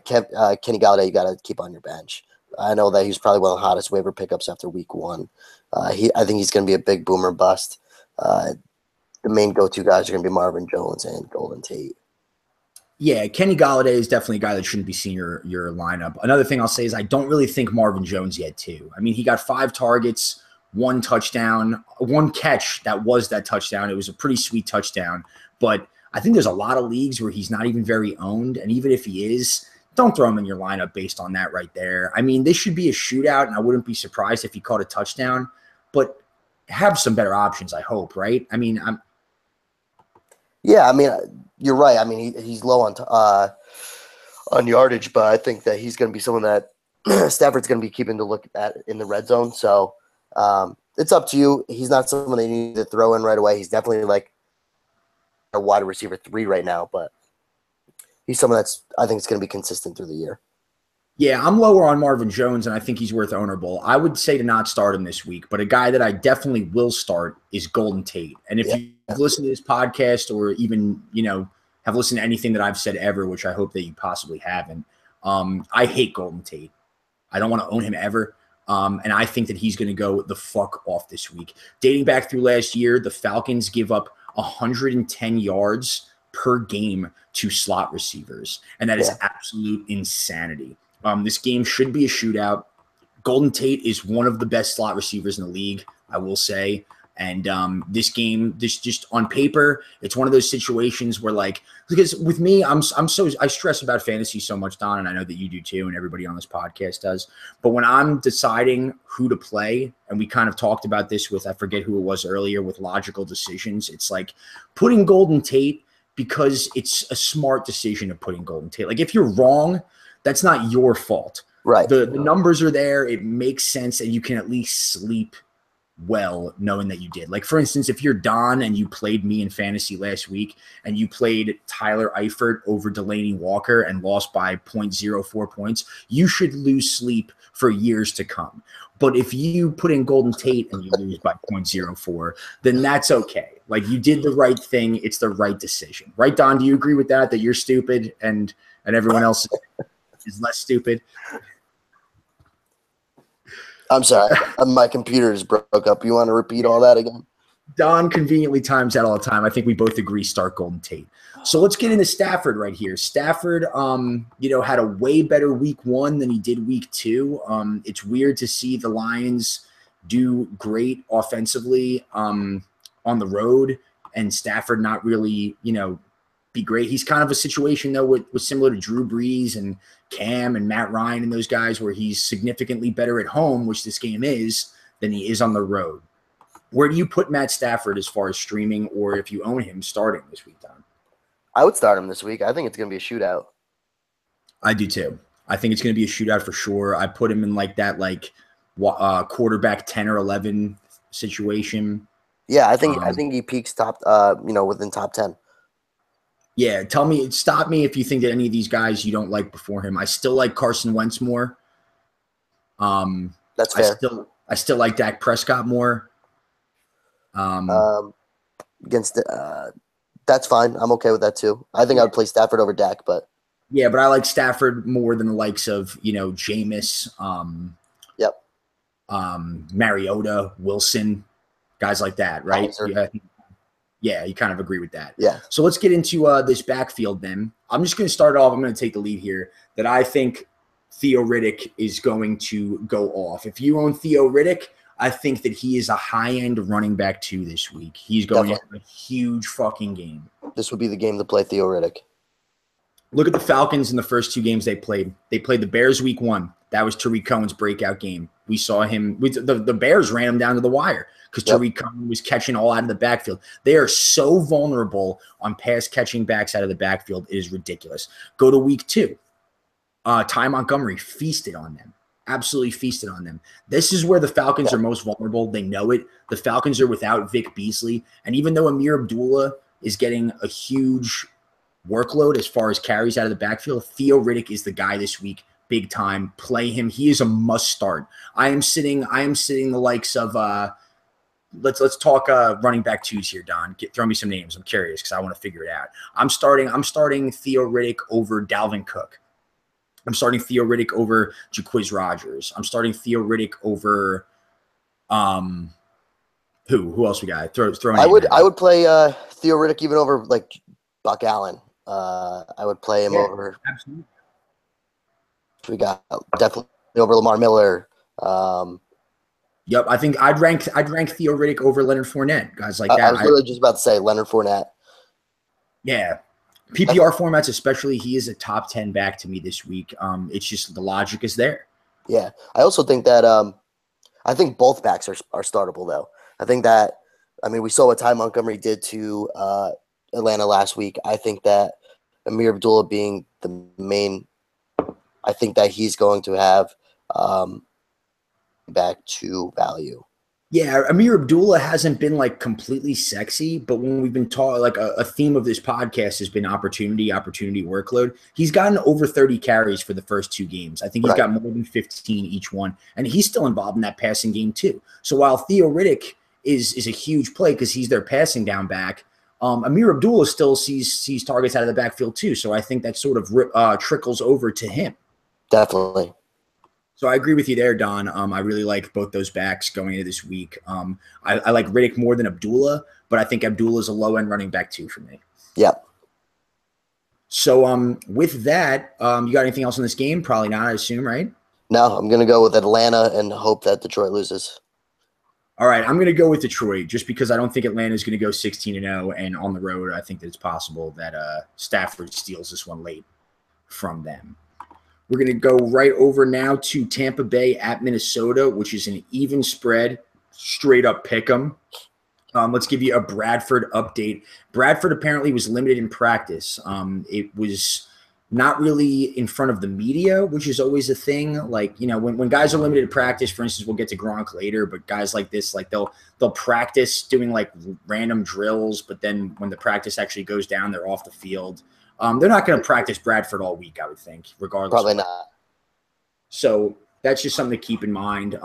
Kenny Golladay, you got to keep on your bench. I know that he's probably one of the hottest waiver pickups after week 1. I think he's going to be a big boomer bust. The main go-to guys are going to be Marvin Jones and Golden Tate. Yeah, Kenny Golladay is definitely a guy that shouldn't be seeing your lineup. Another thing I'll say is I don't really think Marvin Jones yet, too. I mean, he got 5 targets, 1 touchdown, 1 catch that was that touchdown. It was a pretty sweet touchdown. But I think there's a lot of leagues where he's not even very owned. And even if he is, don't throw him in your lineup based on that right there. I mean, this should be a shootout, and I wouldn't be surprised if he caught a touchdown. But have some better options, I hope, right? I mean, you're right. I mean, he's low on yardage, but I think that he's going to be someone that Stafford's going to be keeping to look at in the red zone. So it's up to you. He's not someone they need to throw in right away. He's definitely like a wide receiver 3 right now, but he's someone I think it's going to be consistent through the year. Yeah, I'm lower on Marvin Jones, and I think he's worth ownerable. I would say to not start him this week, but a guy that I definitely will start is Golden Tate. And if you've listened to this podcast or even, have listened to anything that I've said ever, which I hope that you possibly haven't, I hate Golden Tate. I don't want to own him ever. And I think that he's going to go the fuck off this week. Dating back through last year, the Falcons give up 110 yards per game to slot receivers, and that is absolute insanity. This game should be a shootout. Golden Tate is one of the best slot receivers in the league, I will say. And this game, just on paper, it's one of those situations where, like, because with me, I stress about fantasy so much, Don, and I know that you do too, and everybody on this podcast does. But when I'm deciding who to play, and we kind of talked about this with, I forget who it was earlier, with logical decisions, it's like putting Golden Tate because it's a smart decision of putting Golden Tate. Like, if you're wrong, that's not your fault. Right. The numbers are there. It makes sense, and you can at least sleep well knowing that you did. Like, for instance, if you're Don and you played me in fantasy last week and you played Tyler Eifert over Delaney Walker and lost by 0.04 points, you should lose sleep for years to come. But if you put in Golden Tate and you lose by 0.04, then that's okay. Like, you did the right thing. It's the right decision. Right, Don? Do you agree with that you're stupid and everyone else is less stupid? I'm sorry. My computer just broke up. You want to repeat all that again? Don conveniently times out all the time. I think we both agree start Golden Tate. So let's get into Stafford right here. Stafford, had a way better week 1 than he did week 2. It's weird to see the Lions do great offensively on the road and Stafford not really, be great. He's kind of a situation, though, with similar to Drew Brees and Cam and Matt Ryan and those guys where he's significantly better at home, which this game is, than he is on the road. Where do you put Matt Stafford as far as streaming or if you own him starting this week, Don? I would start him this week. I think it's going to be a shootout. I do too. I think it's going to be a shootout for sure. I put him in that quarterback 10 or 11 situation. Yeah, I think he peaks top within top 10. Yeah, stop me if you think that any of these guys you don't like before him. I still like Carson Wentz more. That's fair. I still like Dak Prescott more. That's fine. I'm okay with that too. I think I would play Stafford over Dak, but yeah, but I like Stafford more than the likes of Jameis, Mariota, Wilson, guys like that, right? Yeah, you kind of agree with that. Yeah. So let's get into this backfield then. I'm just going to start off. I'm going to take the lead here that I think Theo Riddick is going to go off. If you own Theo Riddick, I think that he is a high-end running back 2 this week. He's going to have a huge fucking game. This would be the game to play Theo Riddick. Look at the Falcons in the first 2 games they played. They played the Bears week 1. That was Tariq Cohen's breakout game. We saw him. The Bears ran him down to the wire because Tariq Cohen was catching all out of the backfield. They are so vulnerable on pass catching backs out of the backfield. It is ridiculous. Go to week 2. Ty Montgomery feasted on them. Absolutely feasted on them. This is where the Falcons are most vulnerable. They know it. The Falcons are without Vic Beasley. And even though Amir Abdullah is getting a huge workload as far as carries out of the backfield, Theo Riddick is the guy this week. Big time. Play him. He is a must start. I am sitting the likes of let's talk running back 2s here, Don. Throw me some names. I'm curious because I want to figure it out. I'm starting Theo Riddick over Dalvin Cook. I'm starting Theo Riddick over Jacquizz Rodgers. I'm starting Theo Riddick over who else we got? Throw I would play Theo Riddick even over like Buck Allen. I would play him over. Absolutely. We got definitely over Lamar Miller. Yep, I think I'd rank Theo Riddick over Leonard Fournette, guys like that. I was literally just about to say Leonard Fournette. Yeah. PPR formats especially, he is a top 10 back to me this week. It's just the logic is there. Yeah. I also think that I think both backs are startable though. I think that we saw what Ty Montgomery did to Atlanta last week. I think that Amir Abdullah being the main, I think that he's going to have back to value. Yeah, Amir Abdullah hasn't been like completely sexy, but when we've been taught, like a theme of this podcast has been opportunity workload. He's gotten over 30 carries for the first 2 games. I think he's got more than 15 each one, and he's still involved in that passing game too. So while Theo Riddick is a huge play because he's their passing down back, Amir Abdullah still sees targets out of the backfield too. So I think that sort of trickles over to him. Definitely. So I agree with you there, Don. I really like both those backs going into this week. I like Riddick more than Abdullah, but I think Abdullah is a low-end running back too for me. Yep. So with that, you got anything else in this game? Probably not, I assume, right? No, I'm going to go with Atlanta and hope that Detroit loses. All right, I'm going to go with Detroit just because I don't think Atlanta is going to go 16-0, and on the road, I think that it's possible that Stafford steals this one late from them. We're going to go right over now to Tampa Bay at Minnesota, which is an even spread, straight up pick 'em. Let's give you a Bradford update. Bradford apparently was limited in practice. It was not really in front of the media, which is always a thing. Like, when guys are limited in practice, for instance, we'll get to Gronk later, but guys like this, like they'll practice doing like random drills, but then when the practice actually goes down, they're off the field. They're not going to practice Bradford all week, I would think, regardless. Probably not. So that's just something to keep in mind.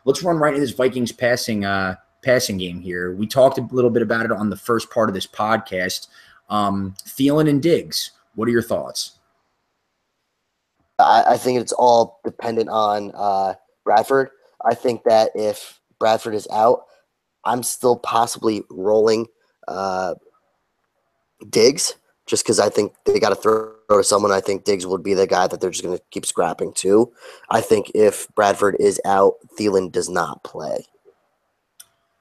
Let's run right into this Vikings passing game here. We talked a little bit about it on the first part of this podcast. Thielen and Diggs, what are your thoughts? I think it's all dependent on Bradford. I think that if Bradford is out, I'm still possibly rolling Diggs just because I think they got to throw to someone. I think Diggs would be the guy that they're just going to keep scrapping to. I think if Bradford is out, Thielen does not play.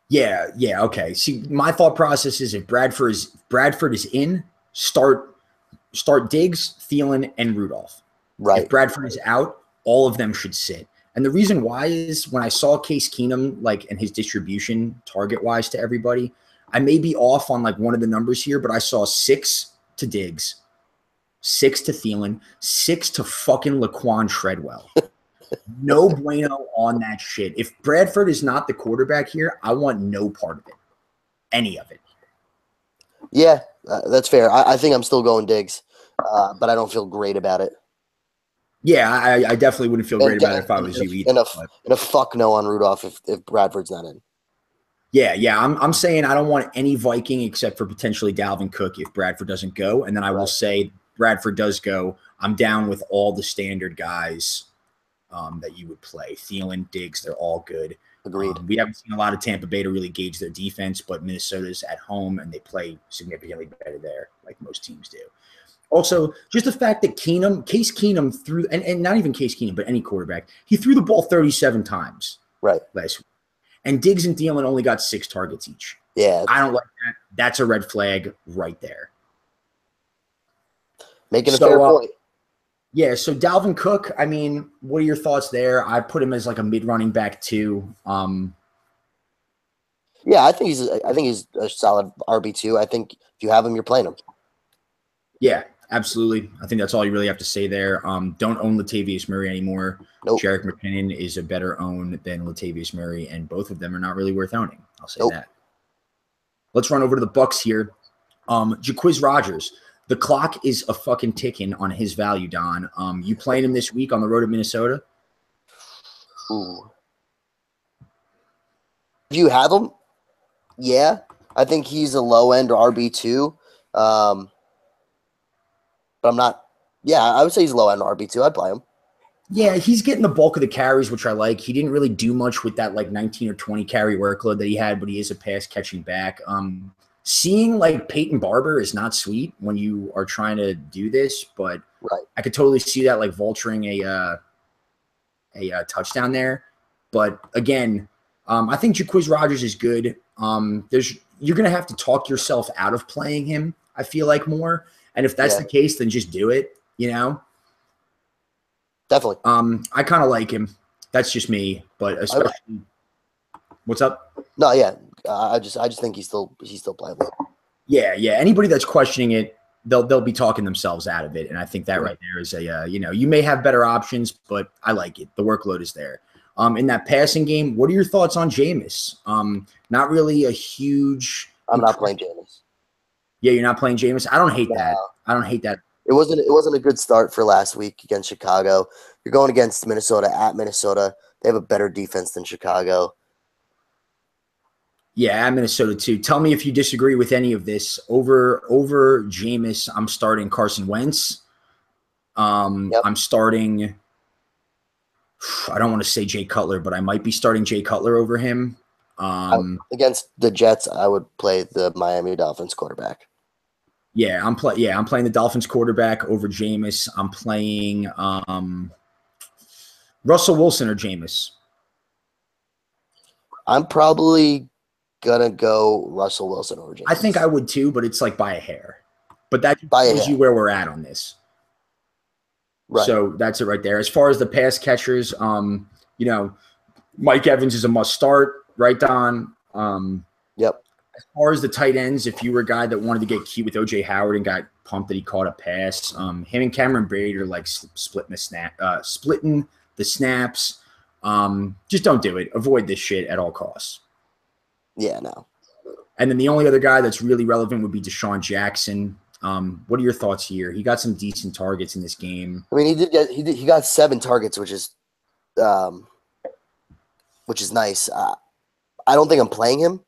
Yeah, okay. See, my thought process is if Bradford is in, start Diggs, Thielen, and Rudolph. Right. If Bradford is out, all of them should sit. And the reason why is when I saw Case Keenum, like, and his distribution target wise to everybody, I may be off on like one of the numbers here, but I saw 6 to Diggs, 6 to Thielen, 6 to fucking Laquan Treadwell. No bueno on that shit. If Bradford is not the quarterback here, I want no part of it, any of it. Yeah, that's fair. I think I'm still going Diggs, but I don't feel great about it. Yeah, I definitely wouldn't feel great about it if I was you either. And a fuck no on Rudolph if Bradford's not in. Yeah. I'm saying I don't want any Viking except for potentially Dalvin Cook if Bradford doesn't go. And then I will say Bradford does go. I'm down with all the standard guys that you would play. Thielen, Diggs, they're all good. Agreed. We haven't seen a lot of Tampa Bay to really gauge their defense, but Minnesota's at home and they play significantly better there, like most teams do. Also, just the fact that Case Keenum threw, and not even Case Keenum, but any quarterback, he threw the ball 37 times last week. And Diggs and Thielen only got 6 targets each. Yeah. I don't like that. That's a red flag right there. Making a fair point. Yeah, so Dalvin Cook, I mean, what are your thoughts there? I put him as like a mid-running back too. Yeah, I think he's a solid RB2. I think if you have him, you're playing him. Yeah, absolutely. I think that's all you really have to say there. Don't own Latavius Murray anymore. Nope. Jerick McKinnon is a better own than Latavius Murray, and both of them are not really worth owning. I'll say that. Let's run over to the Bucks here. Jaquiz Rodgers. The clock is a fucking ticking on his value, Don. You playing him this week on the road to Minnesota? Ooh. If you have him, yeah. I think he's a low-end RB2. But I'm not – yeah, I would say he's low-end RB2. I'd play him. Yeah, he's getting the bulk of the carries, which I like. He didn't really do much with that like 19 or 20 carry workload that he had, but he is a pass-catching back. Seeing like Peyton Barber is not sweet when you are trying to do this, but I could totally see that like vulturing a touchdown there. But again, I think Jaquiz Rodgers is good. You're gonna have to talk yourself out of playing him, I feel like, more. And if that's the case, then just do it, you know? Definitely. I kind of like him. That's just me, but especially what's up? No, yeah. I just think he's still playable. Yeah. Anybody that's questioning it, they'll be talking themselves out of it, and I think that right there is a you may have better options, but I like it. The workload is there. In that passing game, what are your thoughts on Jameis? Not really a huge. I'm not playing Jameis. Yeah, you're not playing Jameis. I don't hate that. I don't hate that. It wasn't a good start for last week against Chicago. You're going against Minnesota at Minnesota. They have a better defense than Chicago. Yeah, at Minnesota too. Tell me if you disagree with any of this. Over Jameis, I'm starting Carson Wentz. I'm starting. I don't want to say Jay Cutler, but I might be starting Jay Cutler over him. Against the Jets, I would play the Miami Dolphins quarterback. Yeah, I'm playing the Dolphins quarterback over Jameis. I'm playing Russell Wilson or Jameis. I'm probably gonna go Russell Wilson over Jameis. I think I would too, but it's like by a hair. But that tells you where we're at on this. Right. So that's it right there. As far as the pass catchers, Mike Evans is a must start, right, Don? Yep. As far as the tight ends, if you were a guy that wanted to get cute with OJ Howard and got pumped that he caught a pass, him and Cameron Brate are like splitting the snaps. Just don't do it. Avoid this shit at all costs. Yeah, no. And then the only other guy that's really relevant would be Deshaun Jackson. What are your thoughts here? He got some decent targets in this game. I mean, he got 7 targets, which is nice. I don't think I'm playing him.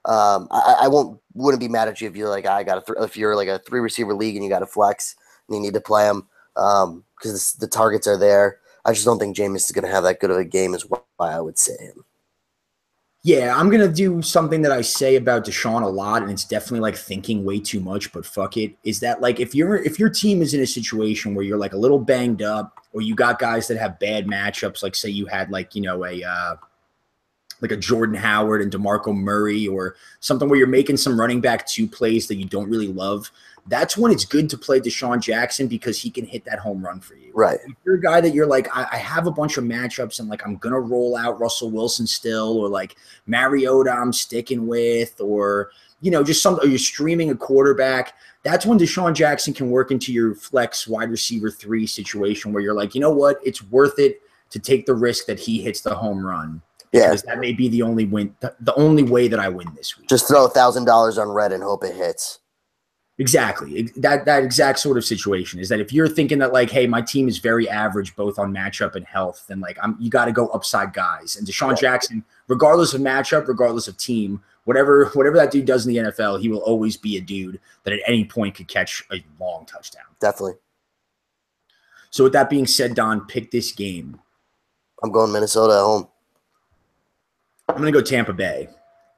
I wouldn't be mad at you if you're like if you're like a 3 receiver league and you got a flex and you need to play him because the targets are there. I just don't think Jameis is going to have that good of a game, is why I would say him. Yeah, I'm gonna do something that I say about Deshaun a lot, and it's definitely like thinking way too much, but fuck it. Is that like if your team is in a situation where you're like a little banged up, or you got guys that have bad matchups, like say you had like, you know, like a Jordan Howard and DeMarco Murray, or something where you're making some running back two plays that you don't really love, that's when it's good to play Deshaun Jackson because he can hit that home run for you. Right. If you're a guy that you're like, I have a bunch of matchups and like I'm gonna roll out Russell Wilson still, or like Mariota I'm sticking with, or you know, just something, or you're streaming a quarterback. That's when Deshaun Jackson can work into your flex wide receiver 3 situation where you're like, you know what, it's worth it to take the risk that he hits the home run. Yeah. Because that may be the only the only way that I win this week. Just throw $1,000 on red and hope it hits. Exactly. That exact sort of situation is that if you're thinking that like, hey, my team is very average both on matchup and health, then like you got to go upside guys. And Deshaun Jackson, regardless of matchup, regardless of team, whatever that dude does in the NFL, he will always be a dude that at any point could catch a long touchdown. Definitely. So with that being said, Don, pick this game. I'm going Minnesota at home. I'm going to go Tampa Bay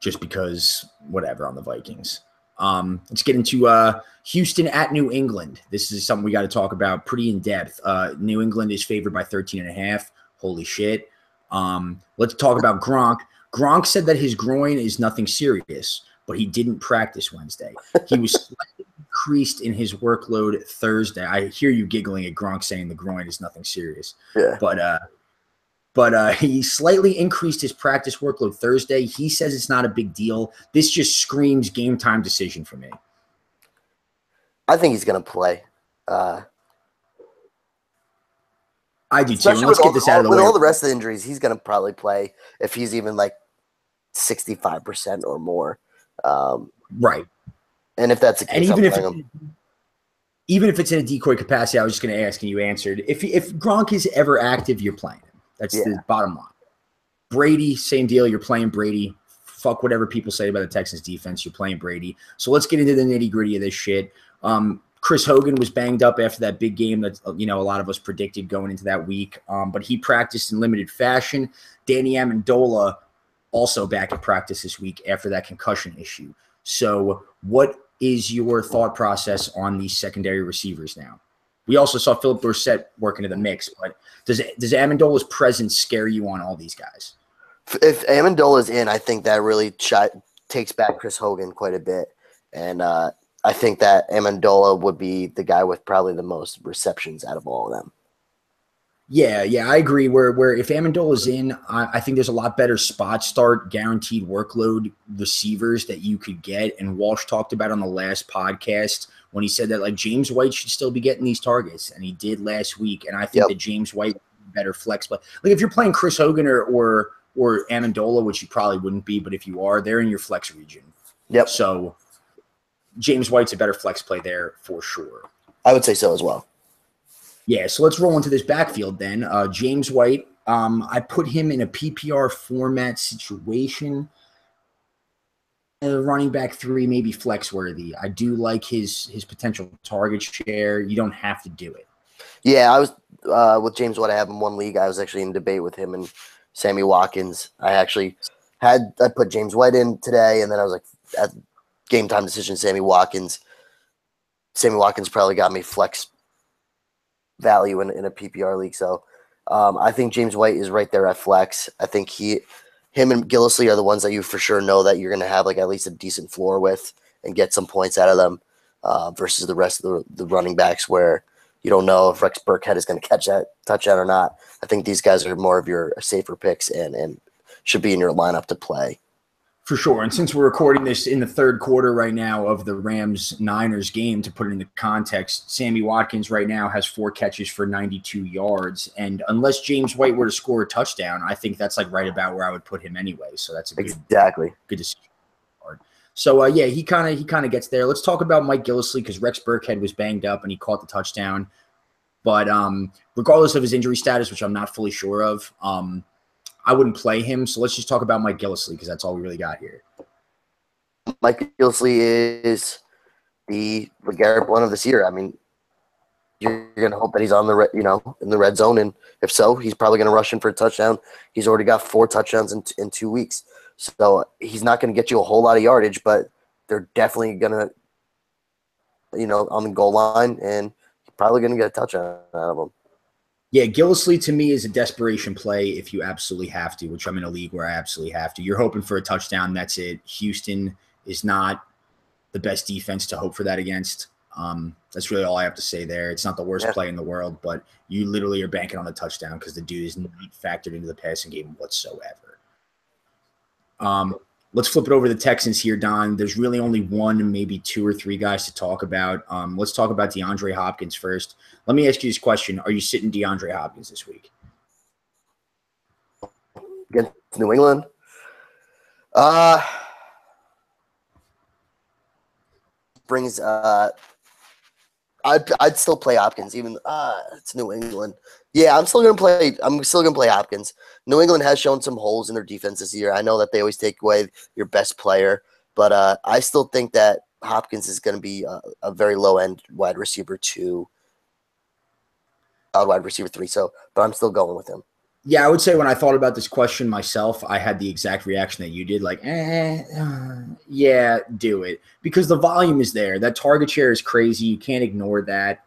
just because whatever on the Vikings. Let's get into Houston at New England. This is something we got to talk about pretty in depth. New England is favored by 13.5. Holy shit. Let's talk about Gronk. Gronk said that his groin is nothing serious, but he didn't practice Wednesday. He was slightly increased in his workload Thursday. I hear you giggling at Gronk saying the groin is nothing serious. Yeah. But he slightly increased his practice workload Thursday. He says it's not a big deal. This just screams game time decision for me. I think he's going to play. I do too. Let's get this out of the way. With all the rest of the injuries, he's going to probably play if he's even like 65% or more. Right. And if that's the case, even if it's in a decoy capacity, I was just going to ask and you answered. If Gronk is ever active, you're playing him. That's the bottom line. Brady, same deal. You're playing Brady. Fuck whatever people say about the Texans defense. You're playing Brady. So let's get into the nitty gritty of this shit. Chris Hogan was banged up after that big game that a lot of us predicted going into that week. But he practiced in limited fashion. Danny Amendola also back at practice this week after that concussion issue. So what is your thought process on these secondary receivers now? We also saw Philip Dorsett work into the mix, but does Amendola's presence scare you on all these guys? If Amendola's in, I think that really takes back Chris Hogan quite a bit. And I think that Amendola would be the guy with probably the most receptions out of all of them. Yeah, I agree. Where if Amendola's in, I think there's a lot better spot start, guaranteed workload receivers that you could get. And Walsh talked about on the last podcast when he said that like James White should still be getting these targets, and he did last week. And I think that James White would be better flex. But like if you're playing Chris Hogan or Amendola, which you probably wouldn't be, but if you are, they're in your flex region. Yep. So James White's a better flex play there for sure. I would say so as well. Yeah, so let's roll into this backfield then. James White, I put him in a PPR format situation. Running back 3, maybe flex worthy. I do like his potential target share. You don't have to do it. Yeah, I was with James White. I have in one league. I was actually in debate with him and Sammy Watkins. I put James White in today, and then I was like, at game time decision, Sammy Watkins. Sammy Watkins probably got me flex value in a PPR league. So I think James White is right there at flex. I think him and Gillislee are the ones that you for sure know that you're going to have like at least a decent floor with and get some points out of them versus the rest of the running backs where you don't know if Rex Burkhead is going to catch that touchdown or not. I think these guys are more of your safer picks and should be in your lineup to play. For sure. And since we're recording this in the third quarter right now of the Rams-Niners game, to put it into context, Sammy Watkins right now has 4 catches for 92 yards. And unless James White were to score a touchdown, I think that's like right about where I would put him anyway. So that's a good decision. So, he kind of gets there. Let's talk about Mike Gillislee because Rex Burkhead was banged up and he caught the touchdown. But regardless of his injury status, which I'm not fully sure of, I wouldn't play him. So let's just talk about Mike Gillislee because that's all we really got here. Mike Gillislee is the LeGarrette Blount of this year. I mean, you're going to hope that he's on in the red zone, and if so, he's probably going to rush in for a touchdown. He's already got 4 touchdowns in 2 weeks. So he's not going to get you a whole lot of yardage, but they're definitely going to, on the goal line, and probably going to get a touchdown out of him. Yeah, Gillislee to me is a desperation play if you absolutely have to, which I'm in a league where I absolutely have to. You're hoping for a touchdown. That's it. Houston is not the best defense to hope for that against. That's really all I have to say there. It's not the worst play in the world, but you literally are banking on the touchdown because the dude is not factored into the passing game whatsoever. Let's flip it over to the Texans here, Don. There's really only one, maybe two or three guys to talk about. Let's talk about DeAndre Hopkins first. Let me ask you this question. Are you sitting DeAndre Hopkins this week? Against New England? I'd still play Hopkins, even it's New England. Yeah, I'm still gonna play Hopkins. New England has shown some holes in their defense this year. I know that they always take away your best player, but I still think that Hopkins is gonna be a very low end wide receiver 2, wide receiver 3. So, but I'm still going with him. Yeah, I would say when I thought about this question myself, I had the exact reaction that you did, like, yeah, do it. Because the volume is there. That target share is crazy. You can't ignore that.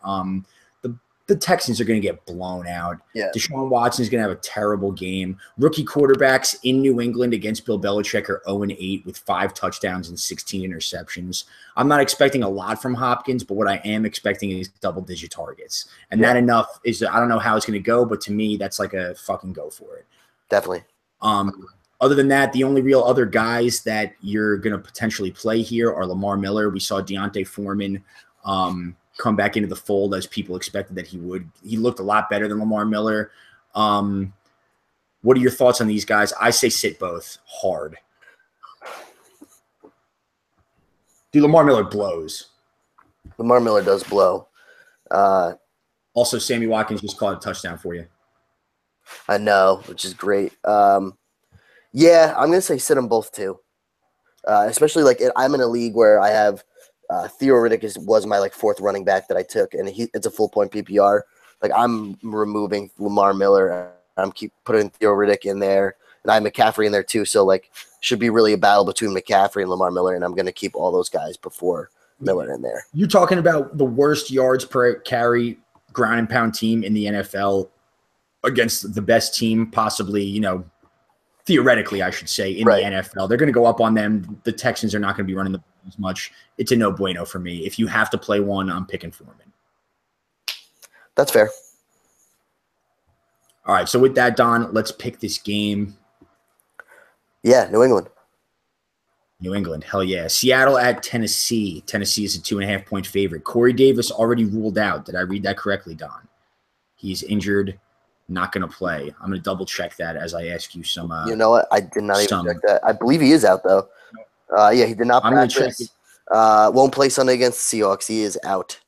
The Texans are going to get blown out. Yeah. Deshaun Watson is going to have a terrible game. Rookie quarterbacks in New England against Bill Belichick are 0-8 with 5 touchdowns and 16 interceptions. I'm not expecting a lot from Hopkins, but what I am expecting is double-digit targets. And that enough is, I don't know how it's going to go, but to me, that's like a fucking go for it. Definitely. Other than that, the only real other guys that you're going to potentially play here are Lamar Miller. We saw Deontay Foreman come back into the fold as people expected that he would. He looked a lot better than Lamar Miller. What are your thoughts on these guys? I say sit both hard. Dude, Lamar Miller blows. Lamar Miller does blow. Also, Sammy Watkins just caught a touchdown for you. I know, which is great. Yeah, I'm going to say sit them both too. Especially like I'm in a league where I have Theo Riddick was my 4th running back that I took, and it's a full point PPR. Like I'm removing Lamar Miller, I'm keep putting Theo Riddick in there, and I have McCaffrey in there too. So should be really a battle between McCaffrey and Lamar Miller, and I'm going to keep all those guys before Miller in there. You're talking about the worst yards per carry ground and pound team in the NFL against the best team, possibly, theoretically, I should say, in the NFL. They're going to go up on them. The Texans are not going to be running the ball as much. It's a no bueno for me. If you have to play one, I'm picking Foreman. That's fair. All right, so with that, Don, let's pick this game. Yeah, New England. New England, hell yeah. Seattle at Tennessee. Tennessee is a 2.5-point favorite. Corey Davis already ruled out. Did I read that correctly, Don? He's injured. Not going to play. I'm going to double check that as I ask you some. You know what? I did not even check that. I believe he is out though. Yeah, he did not practice. Won't play Sunday against the Seahawks. He is out.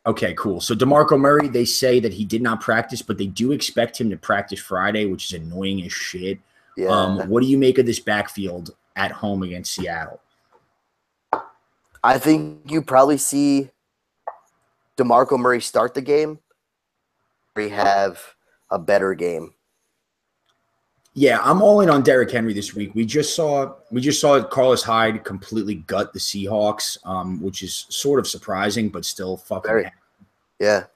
Okay, cool. So DeMarco Murray, they say that he did not practice, but they do expect him to practice Friday, which is annoying as shit. Yeah. What do you make of this backfield at home against Seattle? I think you probably see DeMarco Murray start the game. We have a better game. Yeah, I'm all in on Derrick Henry this week. We just saw Carlos Hyde completely gut the Seahawks, which is sort of surprising, but still fucking. Yeah.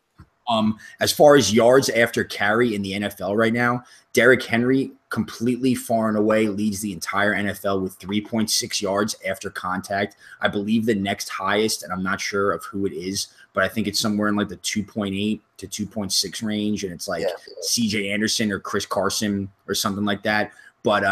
As far as yards after carry in the NFL right now, Derrick Henry completely far and away leads the entire NFL with 3.6 yards after contact. I believe the next highest, and I'm not sure of who it is, but I think it's somewhere in the 2.8 to 2.6 range, and it's CJ Anderson or Chris Carson or something like that. But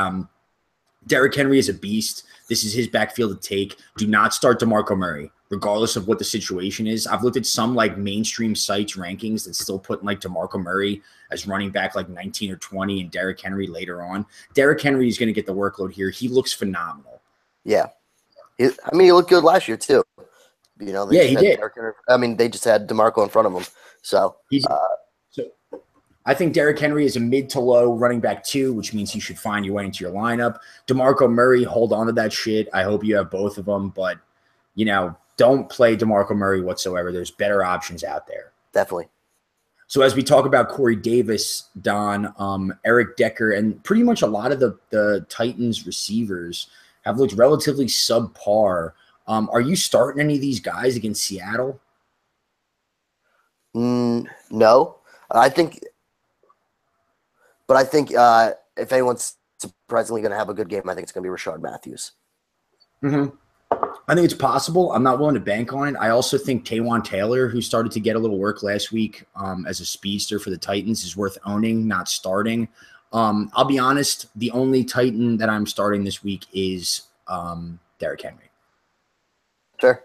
Derrick Henry is a beast. This is his backfield to take. Do not start DeMarco Murray, regardless of what the situation is. I've looked at some mainstream sites rankings that still put DeMarco Murray as running back 19 or 20 and Derrick Henry later on. Derrick Henry is going to get the workload here. He looks phenomenal. Yeah. He looked good last year too. He did. They just had DeMarco in front of him. So I think Derrick Henry is a mid to low running back 2, which means you should find your way into your lineup. DeMarco Murray, hold on to that shit. I hope you have both of them, but don't play DeMarco Murray whatsoever. There's better options out there. Definitely. So as we talk about Corey Davis, Don, Eric Decker, and pretty much a lot of the Titans receivers have looked relatively subpar. Are you starting any of these guys against Seattle? No, I think, but I think if anyone's surprisingly going to have a good game, I think it's going to be Rashard Matthews. Mm-hmm. I think it's possible. I'm not willing to bank on it. I also think Taywan Taylor, who started to get a little work last week as a speedster for the Titans, is worth owning, not starting. I'll be honest, the only Titan that I'm starting this week is Derrick Henry. Sure.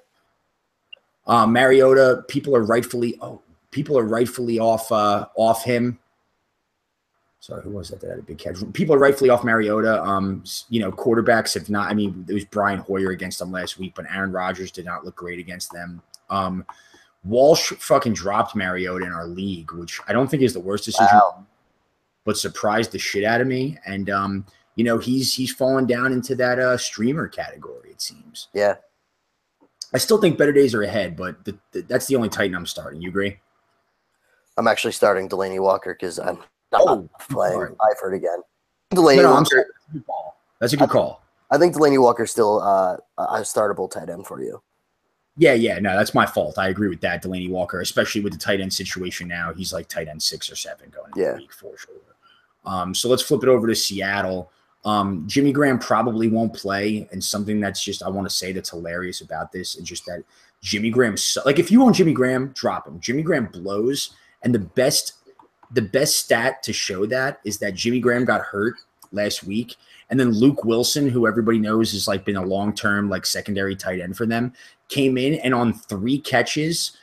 Mariota, people are rightfully off him. Sorry, who was that had a big catch? People are rightfully off Mariota. Quarterbacks have not. I mean, it was Brian Hoyer against them last week, but Aaron Rodgers did not look great against them. Walsh fucking dropped Mariota in our league, which I don't think is the worst decision, but surprised the shit out of me. And he's fallen down into that streamer category. It seems. Yeah. I still think better days are ahead, but that's the only Titan I'm starting. You agree? I'm actually starting Delaney Walker because I'm not playing Eifert again. Delaney no, Walker, that's a good call. I think Delaney Walker's still a startable tight end for you. Yeah, no, that's my fault. I agree with that, Delaney Walker, especially with the tight end situation now. He's like tight end 6 or 7 going into the week for sure. So let's flip it over to Seattle. Jimmy Graham probably won't play, and something that's just I want to say that's hilarious about this is just that Jimmy Graham, like if you own Jimmy Graham, drop him. Jimmy Graham blows, and the best stat to show that is that Jimmy Graham got hurt last week, and then Luke Wilson, who everybody knows has like been a long-term like secondary tight end for them, came in and on 3 catches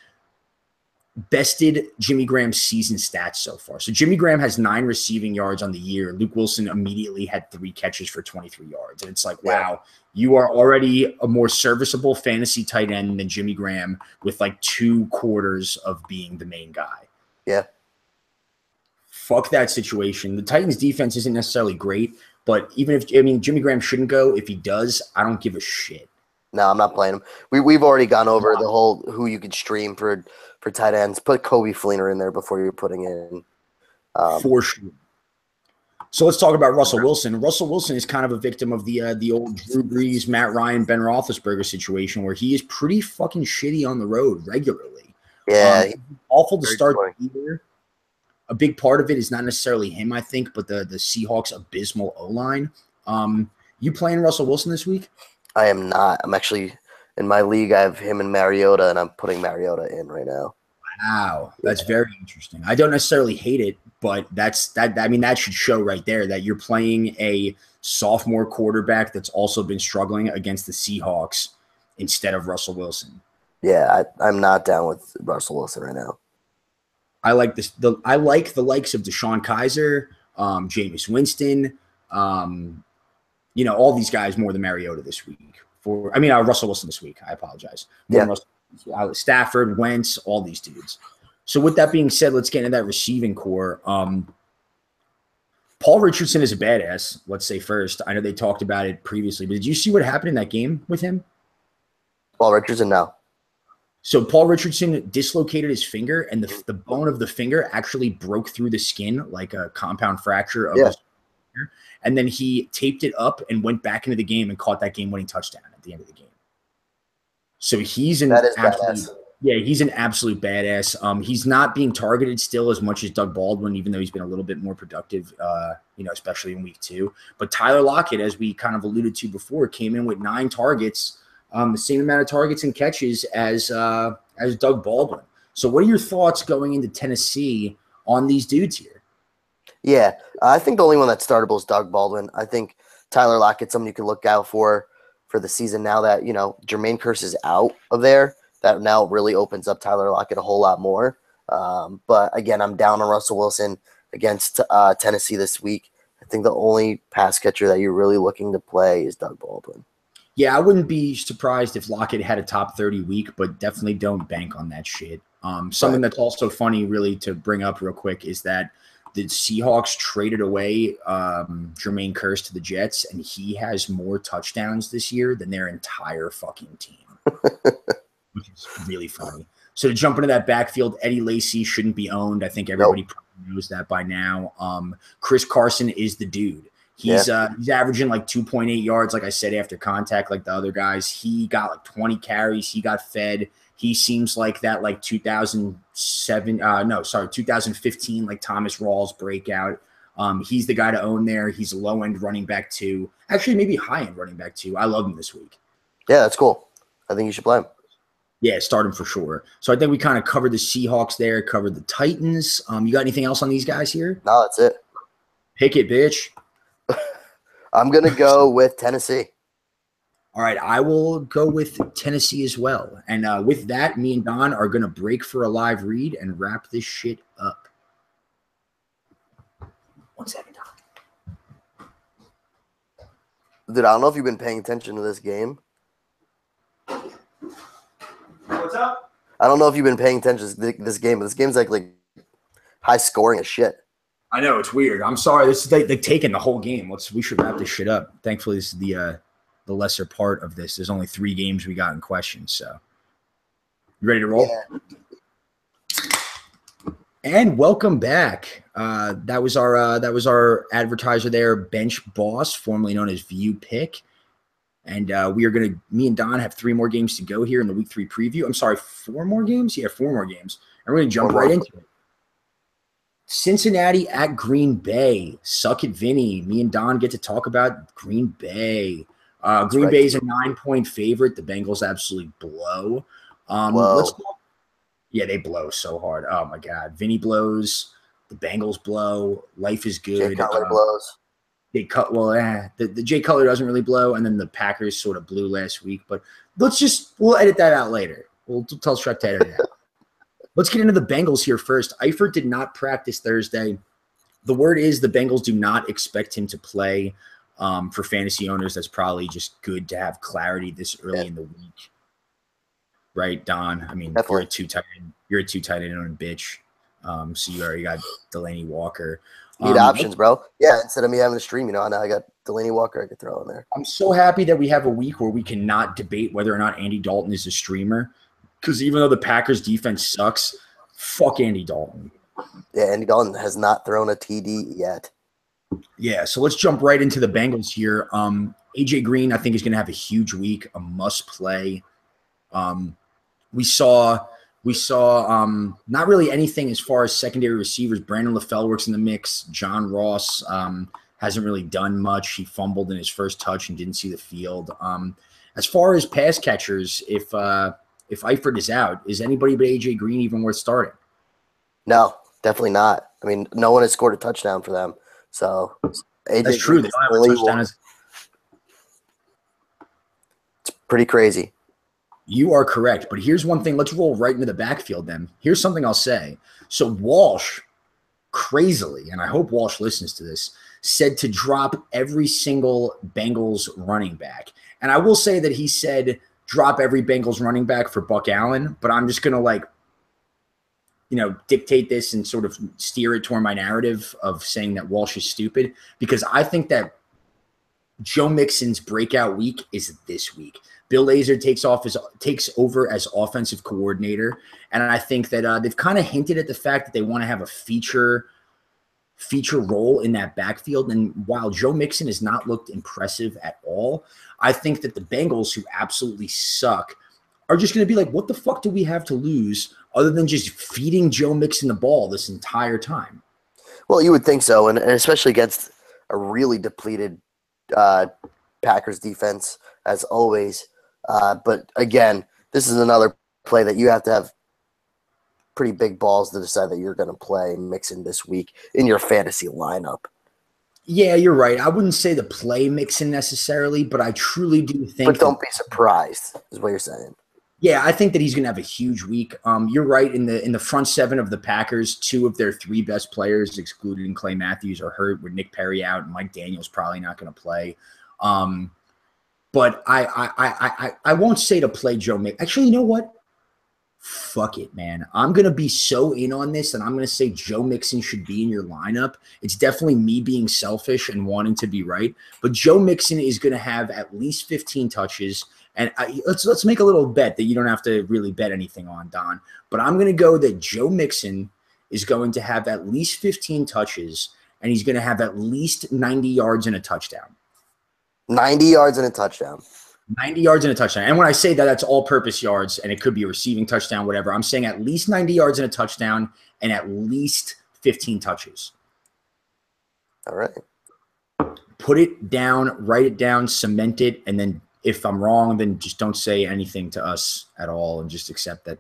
bested Jimmy Graham's season stats so far. So Jimmy Graham has 9 receiving yards on the year. Luke Wilson immediately had 3 catches for 23 yards. And it's like, wow, you are already a more serviceable fantasy tight end than Jimmy Graham with like 2 quarters of being the main guy. Yeah. Fuck that situation. The Titans defense isn't necessarily great, but Jimmy Graham shouldn't go. If he does, I don't give a shit. No, I'm not playing him. We've already gone over the whole who you could stream for tight ends. Put Kobe Fleener in there before you're putting in. For sure. So let's talk about Russell Wilson. Russell Wilson is kind of a victim of the old Drew Brees, Matt Ryan, Ben Roethlisberger situation where he is pretty fucking shitty on the road regularly. Yeah. Awful to start the year. A big part of it is not necessarily him, I think, but the Seahawks' abysmal O-line. You playing Russell Wilson this week? I am not. I'm actually in my league. I have him and Mariota, and I'm putting Mariota in right now. Wow, that's very interesting. I don't necessarily hate it, but that. I mean, that should show right there that you're playing a sophomore quarterback that's also been struggling against the Seahawks instead of Russell Wilson. Yeah, I'm not down with Russell Wilson right now. I like this. I like the likes of Deshaun Kaiser, Jameis Winston, all these guys more than Mariota this week. Russell Wilson this week. I apologize. Stafford, Wentz, all these dudes. So with that being said, let's get into that receiving core. Paul Richardson is a badass. Let's say first. I know they talked about it previously, but did you see what happened in that game with him? Paul Richardson, no. So Paul Richardson dislocated his finger, and the bone of the finger actually broke through the skin like a compound fracture of his finger. And then he taped it up and went back into the game and caught that game-winning touchdown at the end of the game. So he's an absolute badass. He's not being targeted still as much as Doug Baldwin, even though he's been a little bit more productive, especially in week 2. But Tyler Lockett, as we kind of alluded to before, came in with 9 targets. The same amount of targets and catches as Doug Baldwin. So what are your thoughts going into Tennessee on these dudes here? Yeah, I think the only one that's startable is Doug Baldwin. I think Tyler Lockett's someone you can look out for the season now that, Jermaine Kearse is out of there. That now really opens up Tyler Lockett a whole lot more. But again, I'm down on Russell Wilson against Tennessee this week. I think the only pass catcher that you're really looking to play is Doug Baldwin. Yeah, I wouldn't be surprised if Lockett had a top 30 week, but definitely don't bank on that shit. Something that's also funny really to bring up real quick is that the Seahawks traded away Jermaine Kearse to the Jets, and he has more touchdowns this year than their entire fucking team, which is really funny. So to jump into that backfield, Eddie Lacy shouldn't be owned. I think everybody probably knows that by now. Chris Carson is the dude. He's averaging like 2.8 yards, like I said, after contact, like the other guys. He got like 20 carries. He got fed. He seems like that like 2015, like Thomas Rawls breakout. He's the guy to own there. He's a low-end running back too. Actually, maybe high-end running back too. I love him this week. Yeah, that's cool. I think you should play him. Yeah, start him for sure. So I think we kind of covered the Seahawks there, covered the Titans. You got anything else on these guys here? No, that's it. Pick it, bitch. I'm going to go with Tennessee. All right, I will go with Tennessee as well. And with that, me and Don are going to break for a live read and wrap this shit up. 1 second, Don. Dude, I don't know if you've been paying attention to this game. What's up? I don't know if you've been paying attention to this game, but this game's like high scoring as shit. I know, it's weird. I'm sorry. This is like taking the whole game. We should wrap this shit up. Thankfully, this is the lesser part of this. There's only 3 games we got in question. So, you ready to roll? Yeah. And welcome back. That was our advertiser there, Bench Boss, formerly known as View Pick. And me and Don have 3 more games to go here in the week 3 preview. I'm sorry, 4 more games? Yeah, 4 more games. And we're going to jump right into it. Cincinnati at Green Bay. Suck it, Vinny. Me and Don get to talk about Green Bay. Green Bay is a 9-point favorite. The Bengals absolutely blow. Yeah, they blow so hard. Oh, my God. Vinny blows. The Bengals blow. Life is good. Jay Cutler blows. The Jay Cutler doesn't really blow, and then the Packers sort of blew last week. But we'll edit that out later. We'll tell Shrek to edit it out. Let's get into the Bengals here first. Eifert did not practice Thursday. The word is the Bengals do not expect him to play. For fantasy owners, that's probably just good to have clarity this early in the week. Right, Don? I mean, definitely. You're a two tight end owning bitch. So you already got Delaney Walker. Need options, bro. Yeah, instead of me having to stream, now I got Delaney Walker I could throw in there. I'm so happy that we have a week where we cannot debate whether or not Andy Dalton is a streamer. Because even though the Packers defense sucks, fuck Andy Dalton. Yeah, Andy Dalton has not thrown a TD yet. Yeah, so let's jump right into the Bengals here. AJ Green, I think, is going to have a huge week, a must play. We saw not really anything as far as secondary receivers. Brandon LaFell works in the mix. John Ross hasn't really done much. He fumbled in his first touch and didn't see the field. As far as pass catchers, if Eifert is out, is anybody but AJ Green even worth starting? No, definitely not. I mean, no one has scored a touchdown for them. So AJ that's true. They don't have a touchdown. It's pretty crazy. You are correct. But here's one thing. Let's roll right into the backfield then. Here's something I'll say. So Walsh, crazily, and I hope Walsh listens to this, said to drop every single Bengals running back. And I will say that he said drop every Bengals running back for Buck Allen, but I'm just going to dictate this and sort of steer it toward my narrative of saying that Walsh is stupid, because I think that Joe Mixon's breakout week is this week. Bill Lazor takes over as offensive coordinator, and I think that they've kind of hinted at the fact that they want to have a feature role in that backfield. And while Joe Mixon has not looked impressive at all, I think that the Bengals, who absolutely suck, are just going to be like, what the fuck do we have to lose other than just feeding Joe Mixon the ball this entire time? Well, you would think so, and especially against a really depleted Packers defense, as always. But again, this is another play that you have to have pretty big balls to decide that you're going to play Mixon this week in your fantasy lineup. Yeah, you're right. I wouldn't say the play Mixon necessarily, but I truly do think. But don't be surprised, is what you're saying. Yeah, I think that he's going to have a huge week. You're right. In the front 7 of the Packers, 2 of their 3 best players, excluding Clay Matthews, are hurt, with Nick Perry out, and Mike Daniels probably not going to play. But I won't say to play Joe Mixon. Actually, you know what? fuck it, man. I'm going to be so in on this and I'm going to say Joe Mixon should be in your lineup. It's definitely me being selfish and wanting to be right, but Joe Mixon is going to have at least 15 touches. And let's make a little bet that you don't have to really bet anything on, Don. But I'm going to go that Joe Mixon is going to have at least 15 touches, and he's going to have at least 90 yards and a touchdown. 90 yards and a touchdown. 90 yards and a touchdown. And when I say that, that's all-purpose yards, and it could be a receiving touchdown, whatever. I'm saying at least 90 yards and a touchdown and at least 15 touches. All right. Put it down, write it down, cement it, and then if I'm wrong, then just don't say anything to us at all and just accept that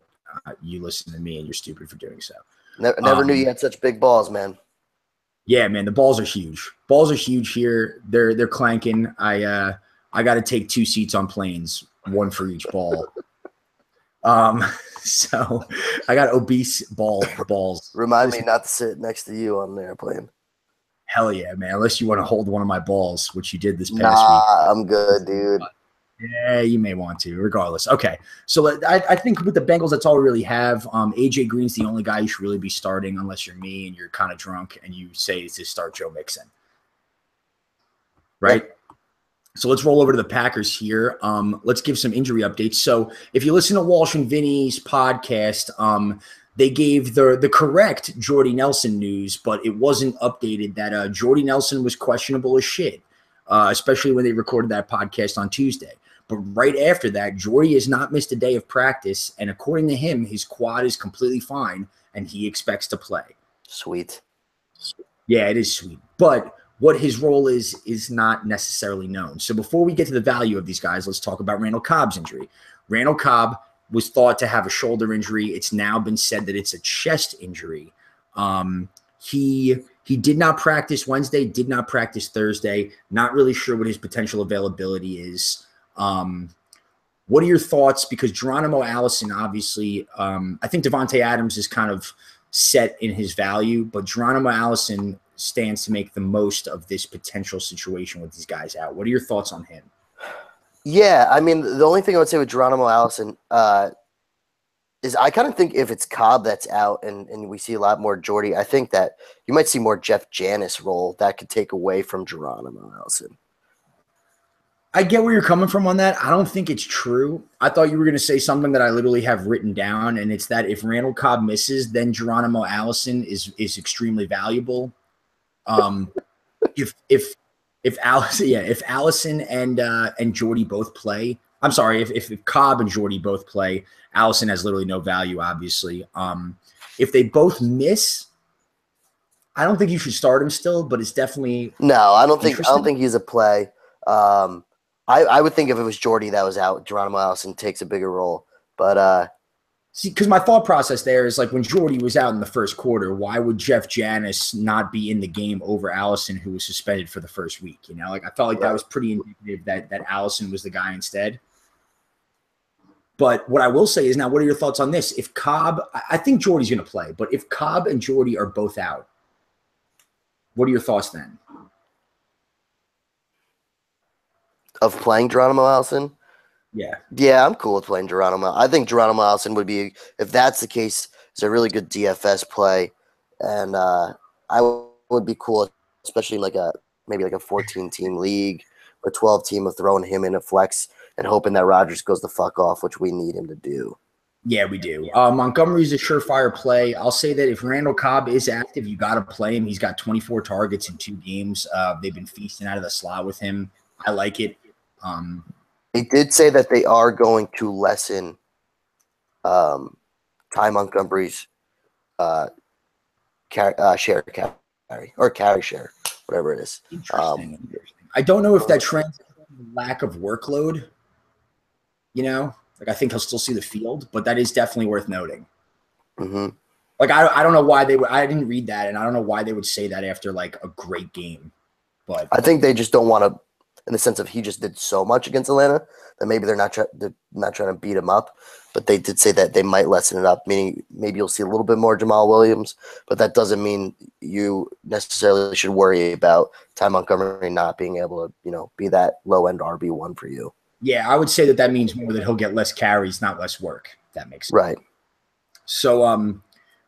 you listen to me and you're stupid for doing so. Never knew you had such big balls, man. Yeah, man, the balls are huge. Balls are huge here. They're clanking. I got to take 2 seats on planes, one for each ball. So I got obese balls. Remind me not to sit next to you on the airplane. Hell yeah, man. Unless you want to hold one of my balls, which you did this past week. I'm good, dude. Yeah, you may want to, regardless. Okay, so I think with the Bengals, that's all we really have. AJ Green's the only guy you should really be starting unless you're me and you're kind of drunk and you say to start Joe Mixon. Right? Yeah. So let's roll over to the Packers here. Let's give some injury updates. So if you listen to Walsh and Vinny's podcast, they gave the correct Jordy Nelson news, but it wasn't updated that Jordy Nelson was questionable as shit, especially when they recorded that podcast on Tuesday. But right after that, Jordy has not missed a day of practice, and according to him, his quad is completely fine, and he expects to play. Sweet. Yeah, it is sweet. But what his role is not necessarily known. So before we get to the value of these guys, let's talk about Randall Cobb's injury. Randall Cobb was thought to have a shoulder injury. It's now been said that it's a chest injury. He did not practice Wednesday, did not practice Thursday. Not really sure what his potential availability is. What are your thoughts? Because Geronimo Allison, obviously, I think Devontae Adams is kind of set in his value, but Geronimo Allison stands to make the most of this potential situation with these guys out. What are your thoughts on him? Yeah, I mean, the only thing I would say with Geronimo Allison is I kind of think if it's Cobb that's out and we see a lot more Jordy, I think that you might see more Jeff Janis role that could take away from Geronimo Allison. I get where you're coming from on that. I don't think it's true. I thought you were going to say something that I literally have written down, and it's that if Randall Cobb misses, then Geronimo Allison is extremely valuable. If Allison and Jordy both play, I'm sorry, if Cobb and Jordy both play, Allison has literally no value, obviously. If they both miss, I don't think you should start him still, but it's definitely I don't think he's a play. I would think if it was Jordy that was out, Geronimo Allison takes a bigger role. But see, because my thought process there is like when Jordy was out in the first quarter, why would Jeff Janis not be in the game over Allison, who was suspended for the first week? You know, like I felt like that was pretty indicative that Allison was the guy instead. But what I will say is now, what are your thoughts on this? If Cobb, I think Jordy's going to play, but if Cobb and Jordy are both out, what are your thoughts then? Of playing Geronimo Allison? Yeah, I'm cool with playing Geronimo. I think Geronimo Allison would be, if that's the case, it's a really good DFS play, and I would be cool, especially in maybe a 14-team league or 12-team of throwing him in a flex and hoping that Rodgers goes the fuck off, which we need him to do. Yeah, we do. Montgomery's a surefire play. I'll say that if Randall Cobb is active, you got to play him. He's got 24 targets in 2 games. They've been feasting out of the slot with him. I like it. They did say that they are going to lessen Ty Montgomery's carry share, whatever it is. Interesting. I don't know if that translates to lack of workload. You know, like I think he'll still see the field, but that is definitely worth noting. Mm-hmm. Like I don't know why they would. I didn't read that, and I don't know why they would say that after like a great game. But I think they just don't want to. In the sense of he just did so much against Atlanta that maybe they're not trying to beat him up, but they did say that they might lessen it up, meaning maybe you'll see a little bit more Jamal Williams, but that doesn't mean you necessarily should worry about Ty Montgomery not being able to, be that low-end RB1 for you. Yeah, I would say that means more that he'll get less carries, not less work. If that makes sense. Right. So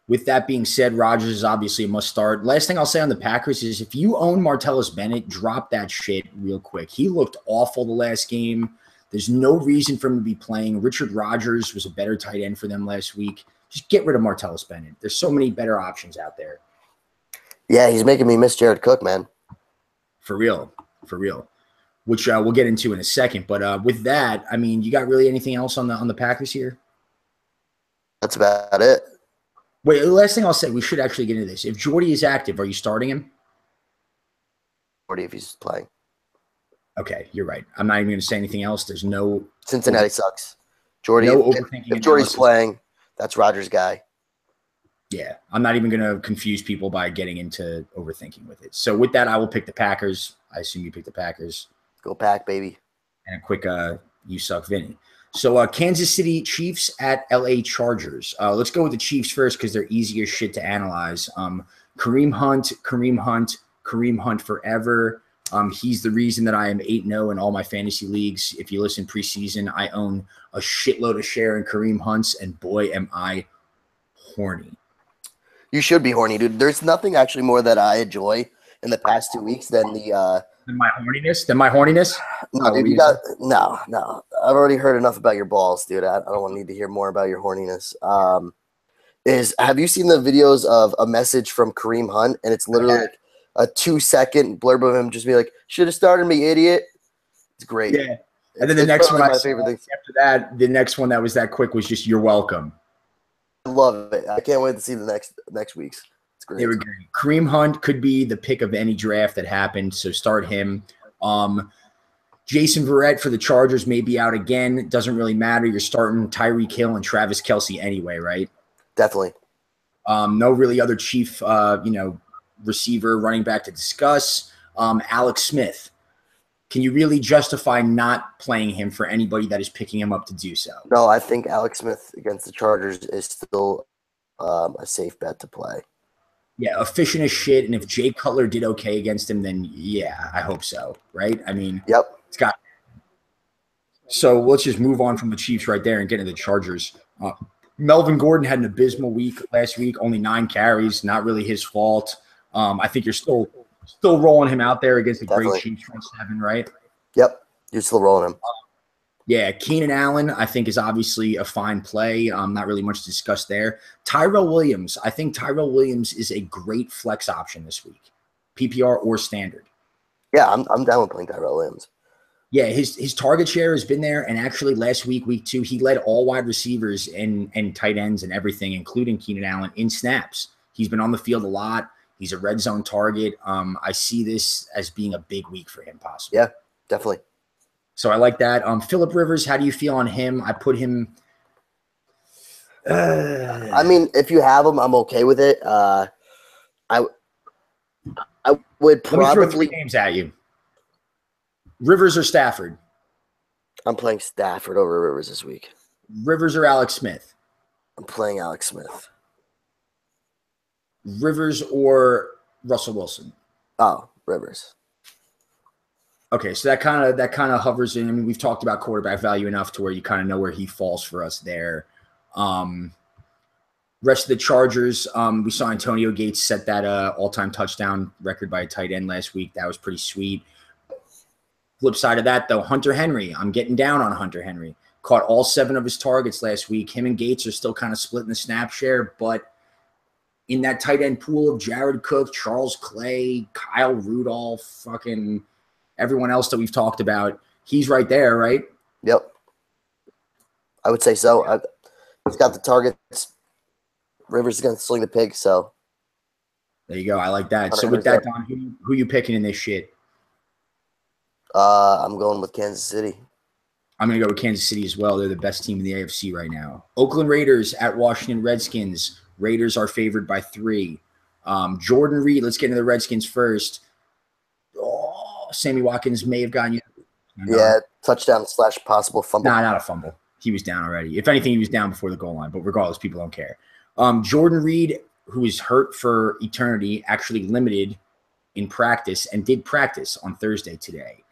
with that being said, Rodgers is obviously a must start. Last thing I'll say on the Packers is if you own Martellus Bennett, drop that shit real quick. He looked awful the last game. There's no reason for him to be playing. Richard Rodgers was a better tight end for them last week. Just get rid of Martellus Bennett. There's so many better options out there. Yeah, he's making me miss Jared Cook, man. For real. For real. Which we'll get into in a second. But with that, I mean, you got really anything else on the Packers here? That's about it. Wait, the last thing I'll say, we should actually get into this. If Jordy is active, are you starting him? Jordy, if he's playing. Okay, you're right. I'm not even going to say anything else. There's no – Cincinnati sucks. Jordy, no if Jordy's playing, that's Rodgers' guy. Yeah, I'm not even going to confuse people by getting into overthinking with it. So with that, I will pick the Packers. I assume you pick the Packers. Go Pack, baby. And a quick you suck, Vinny. So Kansas City Chiefs at LA Chargers. Let's go with the Chiefs first because they're easier shit to analyze. Kareem Hunt forever. He's the reason that I am 8-0 in all my fantasy leagues. If you listen preseason, I own a shitload of share in Kareem Hunt's, and boy, am I horny. You should be horny, dude. There's nothing actually more that I enjoy in the past 2 weeks than the Than my horniness? No, dude, no. I've already heard enough about your balls, dude. I don't need to hear more about your horniness. Have you seen the videos of a message from Kareem Hunt? And it's literally like a 2-second blurb of him just being like, "Should have started me, idiot." It's great. Yeah. And then the next one, after that, the next one that was that quick was just "You're welcome." I love it. I can't wait to see the next week's. It's great. They were great. Kareem Hunt could be the pick of any draft that happened, so start him. Jason Verrett for the Chargers may be out again. It doesn't really matter. You're starting Tyreek Hill and Travis Kelce anyway, right? Definitely. No really other Chief, receiver, running back to discuss. Alex Smith. Can you really justify not playing him for anybody that is picking him up to do so? No, I think Alex Smith against the Chargers is still a safe bet to play. Yeah, efficient as shit. And if Jay Cutler did okay against him, then yeah, I hope so, right? I mean, yep. It's got. So let's just move on from the Chiefs right there and get into the Chargers. Melvin Gordon had an abysmal week last week, only 9 carries, not really his fault. I think you're still rolling him out there against the great Chiefs front 7, right? Yep, you're still rolling him. Yeah, Keenan Allen, I think, is obviously a fine play. Not really much to discuss there. Tyrell Williams, I think Tyrell Williams is a great flex option this week, PPR or standard. Yeah, I'm down with playing Tyrell Williams. Yeah, his target share has been there, and actually last week, week 2, he led all wide receivers and tight ends and everything, including Keenan Allen, in snaps. He's been on the field a lot. He's a red zone target. I see this as being a big week for him, possibly. Yeah, definitely. So I like that. Phillip Rivers, how do you feel on him? I put him. I mean, if you have him, I'm okay with it. I would probably. Let me throw 3 names at you. Rivers or Stafford? I'm playing Stafford over Rivers this week. Rivers or Alex Smith? I'm playing Alex Smith. Rivers or Russell Wilson? Oh, Rivers. Okay, so that kind of hovers in. I mean, we've talked about quarterback value enough to where you kind of know where he falls for us there. Rest of the Chargers, we saw Antonio Gates set that all-time touchdown record by a tight end last week. That was pretty sweet. Flip side of that, though, Hunter Henry. I'm getting down on Hunter Henry. Caught all 7 of his targets last week. Him and Gates are still kind of splitting the snap share, but in that tight end pool of Jared Cook, Charles Clay, Kyle Rudolph, fucking everyone else that we've talked about, he's right there, right? Yep. I would say so. He's got the targets. Rivers is going to sling the pig, so. There you go. I like that. So with that, Don, who you picking in this shit? I'm going with Kansas City. I'm going to go with Kansas City as well. They're the best team in the AFC right now. Oakland Raiders at Washington Redskins. Raiders are favored by 3. Jordan Reed, let's get into the Redskins first. Oh, Sammy Watkins may have gotten you. Yeah, touchdown / possible fumble. Nah, not a fumble. He was down already. If anything, he was down before the goal line. But regardless, people don't care. Jordan Reed, who is hurt for eternity, actually limited in practice and did practice on Thursday today.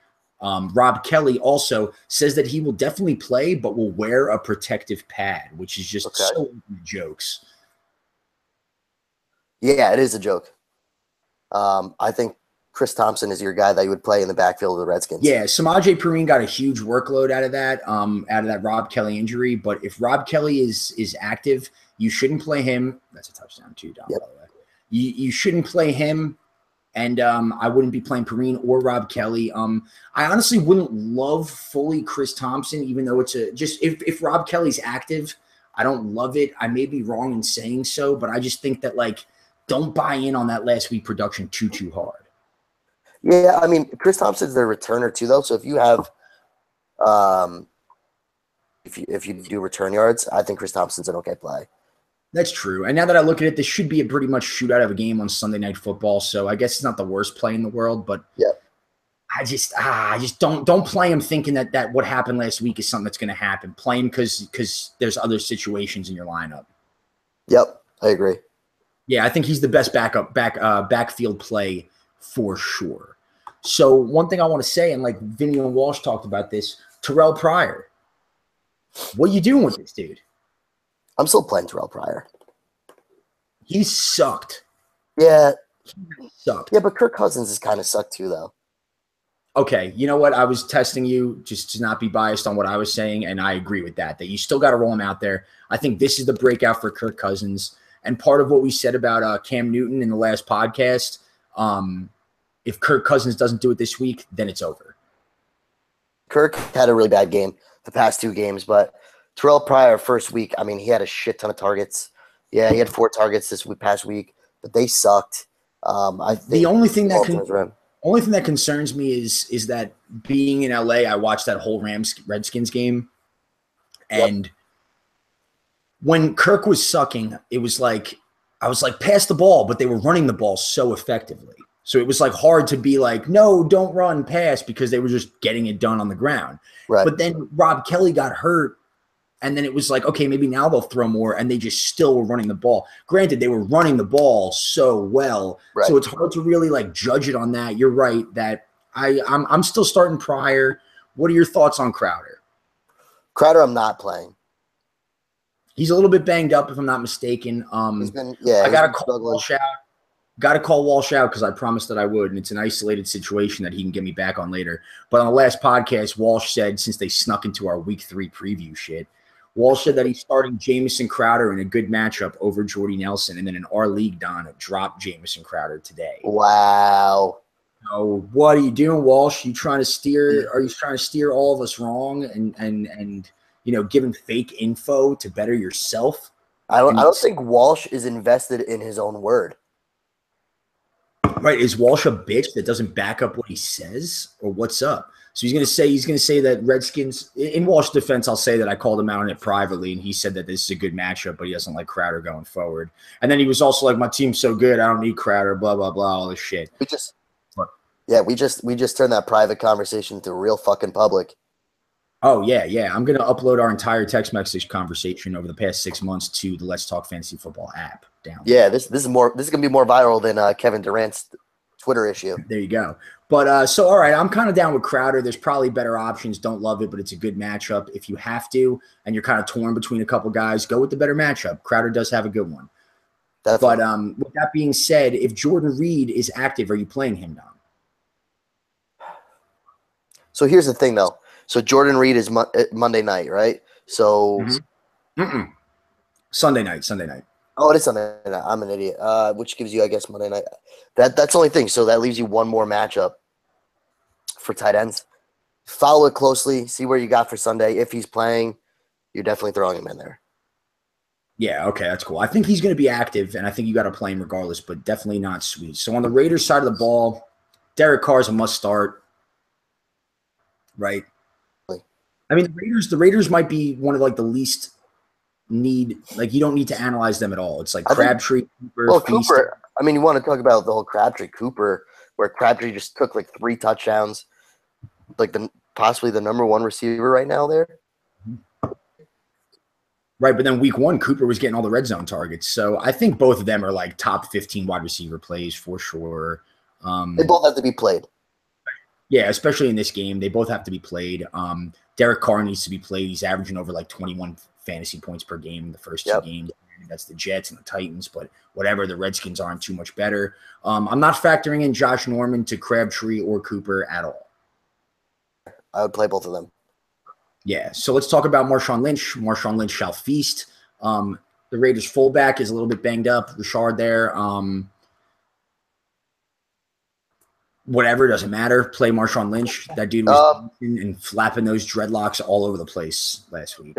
Rob Kelly also says that he will definitely play, but will wear a protective pad, which is just so jokes. Yeah, it is a joke. I think Chris Thompson is your guy that you would play in the backfield of the Redskins. Yeah, Samaje Perine got a huge workload out of that Rob Kelly injury. But if Rob Kelly is active, you shouldn't play him. That's a touchdown too, Don, by the way. You shouldn't play him. And I wouldn't be playing Perine or Rob Kelly. I honestly wouldn't love fully Chris Thompson, even though it's if Rob Kelly's active, I don't love it. I may be wrong in saying so, but I just think that don't buy in on that last week production too hard. Yeah, I mean, Chris Thompson's their returner too, though. So if you have, if you do return yards, I think Chris Thompson's an okay play. That's true. And now that I look at it, this should be a pretty much shootout of a game on Sunday Night Football. So I guess it's not the worst play in the world, but I just don't play him thinking that what happened last week is something that's going to happen. Play him because there's other situations in your lineup. Yep, I agree. Yeah, I think he's the best backfield play for sure. So one thing I want to say, and Vinny and Walsh talked about this, Terrell Pryor. What are you doing with this dude? I'm still playing Terrell Pryor. He sucked. Yeah. He sucked. Yeah, but Kirk Cousins has kind of sucked too, though. Okay, you know what? I was testing you just to not be biased on what I was saying, and I agree with that you still got to roll him out there. I think this is the breakout for Kirk Cousins. And part of what we said about Cam Newton in the last podcast, if Kirk Cousins doesn't do it this week, then it's over. Kirk had a really bad game the past 2 games, but Terrell Pryor, first week, I mean, he had a shit ton of targets. Yeah, he had 4 targets this past week, but they sucked. I think the only thing that concerns me is that being in LA, I watched that whole Redskins game, and when Kirk was sucking, it was I was pass the ball, but they were running the ball so effectively. So it was hard to be no, don't run, pass, because they were just getting it done on the ground. Right. But then Rob Kelly got hurt. And then it was okay, maybe now they'll throw more, and they just still were running the ball. Granted, they were running the ball so well, so it's hard to really judge it on that. You're right that I'm still starting Pryor. What are your thoughts on Crowder? Crowder, I'm not playing. He's a little bit banged up, if I'm not mistaken. I gotta call Walsh out. Got to call Walsh out because I promised that I would, and it's an isolated situation that he can get me back on later. But on the last podcast, Walsh said, since they snuck into our Week 3 preview shit, Walsh said that he's starting Jamison Crowder in a good matchup over Jordy Nelson, and then in our league, Don dropped Jamison Crowder today. Wow. So what are you doing, Walsh? Are you trying to steer all of us wrong and giving fake info to better yourself? I don't think Walsh is invested in his own word. Right. Is Walsh a bitch that doesn't back up what he says, or what's up? So he's going to say that Redskins, in Walsh's defense, I'll say that I called him out on it privately, and he said that this is a good matchup, but he doesn't like Crowder going forward. And then he was also my team's so good, I don't need Crowder, blah, blah, blah, all this shit. We just turned that private conversation to real fucking public. Oh, yeah. I'm going to upload our entire text message conversation over the past 6 months to the Let's Talk Fantasy Football app. Down. Yeah, this is going to be more viral than Kevin Durant's Twitter issue. There you go. But so, all right, I'm kind of down with Crowder. There's probably better options. Don't love it, but it's a good matchup. If you have to, and you're kind of torn between a couple guys, go with the better matchup. Crowder does have a good one. Definitely. But with that being said, if Jordan Reed is active, are you playing him, Don? So here's the thing, though. So Jordan Reed is Monday night, right? So Sunday night. Oh, it is Sunday night. I'm an idiot. Which gives you, I guess, Monday night. That's the only thing. So that leaves you one more matchup for tight ends. Follow it closely. See where you got for Sunday. If he's playing, you're definitely throwing him in there. Yeah, okay, that's cool. I think he's going to be active, and I think you got to play him regardless, but definitely not sweet. So on the Raiders side of the ball, Derek Carr's a must start, right? I mean, the Raiders might be one of the least need. You don't need to analyze them at all. It's Crabtree, Cooper. Well, Cooper. I mean, you want to talk about the whole Crabtree Cooper, where Crabtree just took 3 touchdowns, possibly the number 1 receiver right now there. Right, but then week 1, Cooper was getting all the red zone targets. So I think both of them are top 15 wide receiver plays for sure. They both have to be played. Yeah, especially in this game. They both have to be played. Derek Carr needs to be played. He's averaging over like 21 fantasy points per game in the first two games. That's the Jets and the Titans, but whatever. The Redskins aren't too much better. I'm not factoring in Josh Norman to Crabtree or Cooper at all. I would play both of them. Yeah, so let's talk about Marshawn Lynch. Marshawn Lynch shall feast. The Raiders fullback is a little bit banged up. Richard there. Whatever, doesn't matter. Play Marshawn Lynch. That dude was and flapping those dreadlocks all over the place last week.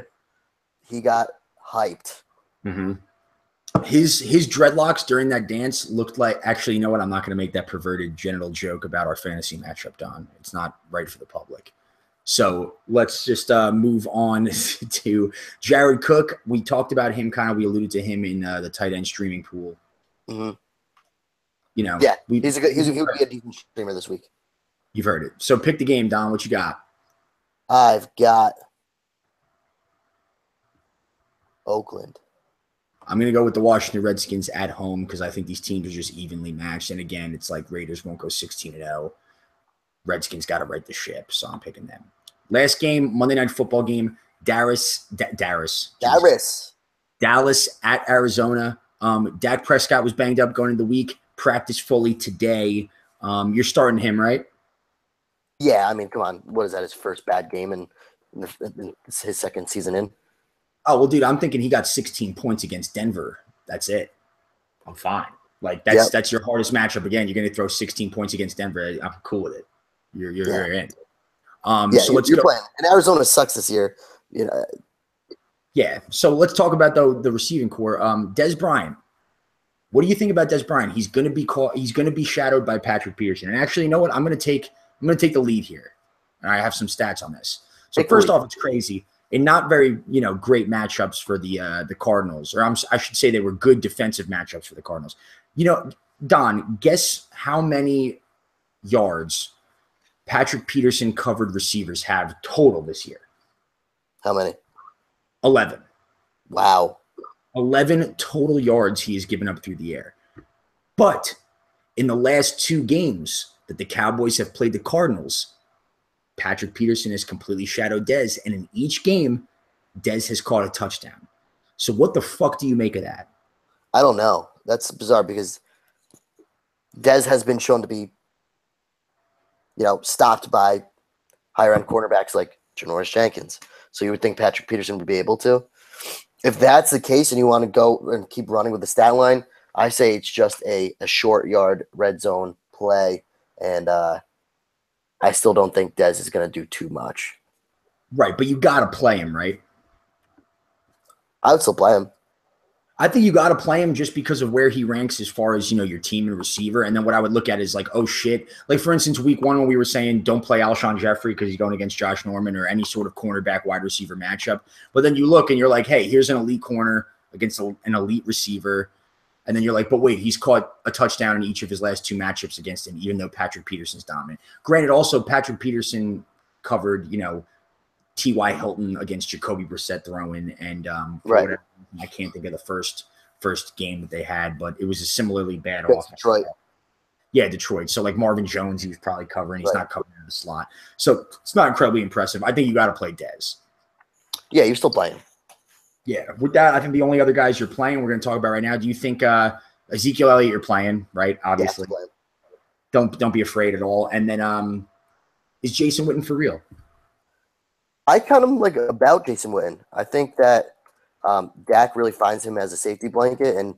He got hyped. Mm-hmm. His dreadlocks during that dance looked like, actually, you know what? I'm not going to make that perverted genital joke about our fantasy matchup, Don. It's not right for the public. So let's just move on to Jared Cook. We talked about him kind of. We alluded to him in the tight end streaming pool. Mm-hmm. You know, yeah, he would be a decent streamer this week. You've heard it. So pick the game, Don. What you got? I've got Oakland. I'm going to go with the Washington Redskins at home because I think these teams are just evenly matched. And again, it's like Raiders won't go 16-0. Redskins got to right the ship, so I'm picking them. Last game, Monday Night Football game, Dallas at Arizona. Dak Prescott was banged up going into the week. Practiced fully today. You're starting him, right? Yeah, I mean, come on. What is that? His first bad game in his second season in? Oh, well, dude, I'm thinking he got 16 points against Denver. That's it. I'm fine. Like, that's your hardest matchup. Again, you're going to throw 16 points against Denver. I'm cool with it. You're in. So let's go. Playing. And Arizona sucks this year. You know. Yeah. So let's talk about the receiving core. Dez Bryant. What do you think about Dez Bryant? He's going to be He's going to be shadowed by Patrick Peterson. And actually, you know what? I'm going to take the lead here. And I have some stats on this. So first off, it's crazy. And not very, great matchups for the Cardinals. Or I should say they were good defensive matchups for the Cardinals. Don, guess how many yards Patrick Peterson covered receivers have total this year? How many? 11. Wow. 11 total yards he has given up through the air. But in the last two games that the Cowboys have played the Cardinals, Patrick Peterson has completely shadowed Dez, and in each game, Dez has caught a touchdown. So what the fuck do you make of that? I don't know. That's bizarre because Dez has been shown to be, stopped by higher-end cornerbacks like Janoris Jenkins. So you would think Patrick Peterson would be able to. If that's the case and you want to go and keep running with the stat line, I say it's just a short yard red zone play, and I still don't think Dez is going to do too much. Right, but you got to play him, right? I would still play him. I think you got to play him just because of where he ranks as far as, your team and receiver. And then what I would look at is like, oh, shit. Like, for instance, week one when we were saying don't play Alshon Jeffrey because he's going against Josh Norman or any sort of cornerback wide receiver matchup. But then you look and you're like, hey, here's an elite corner against an elite receiver. And then you're like, but wait, he's caught a touchdown in each of his last two matchups against him, even though Patrick Peterson's dominant. Granted, also Patrick Peterson covered, T.Y. Hilton against Jacoby Brissett throwing, and whatever, I can't think of the first game that they had, but it was a similarly bad offense. Detroit. Yeah, Detroit. So like Marvin Jones, he was probably covering. He's not covering in the slot. So it's not incredibly impressive. I think you got to play Dez. Yeah, you're still playing. Yeah. With that, I think the only other guys you're playing, we're going to talk about right now. Do you think Ezekiel Elliott you're playing, right? Obviously. Yeah, don't be afraid at all. And then is Jason Witten for real? I kind of like about Jason Witten. I think that Dak really finds him as a safety blanket. And,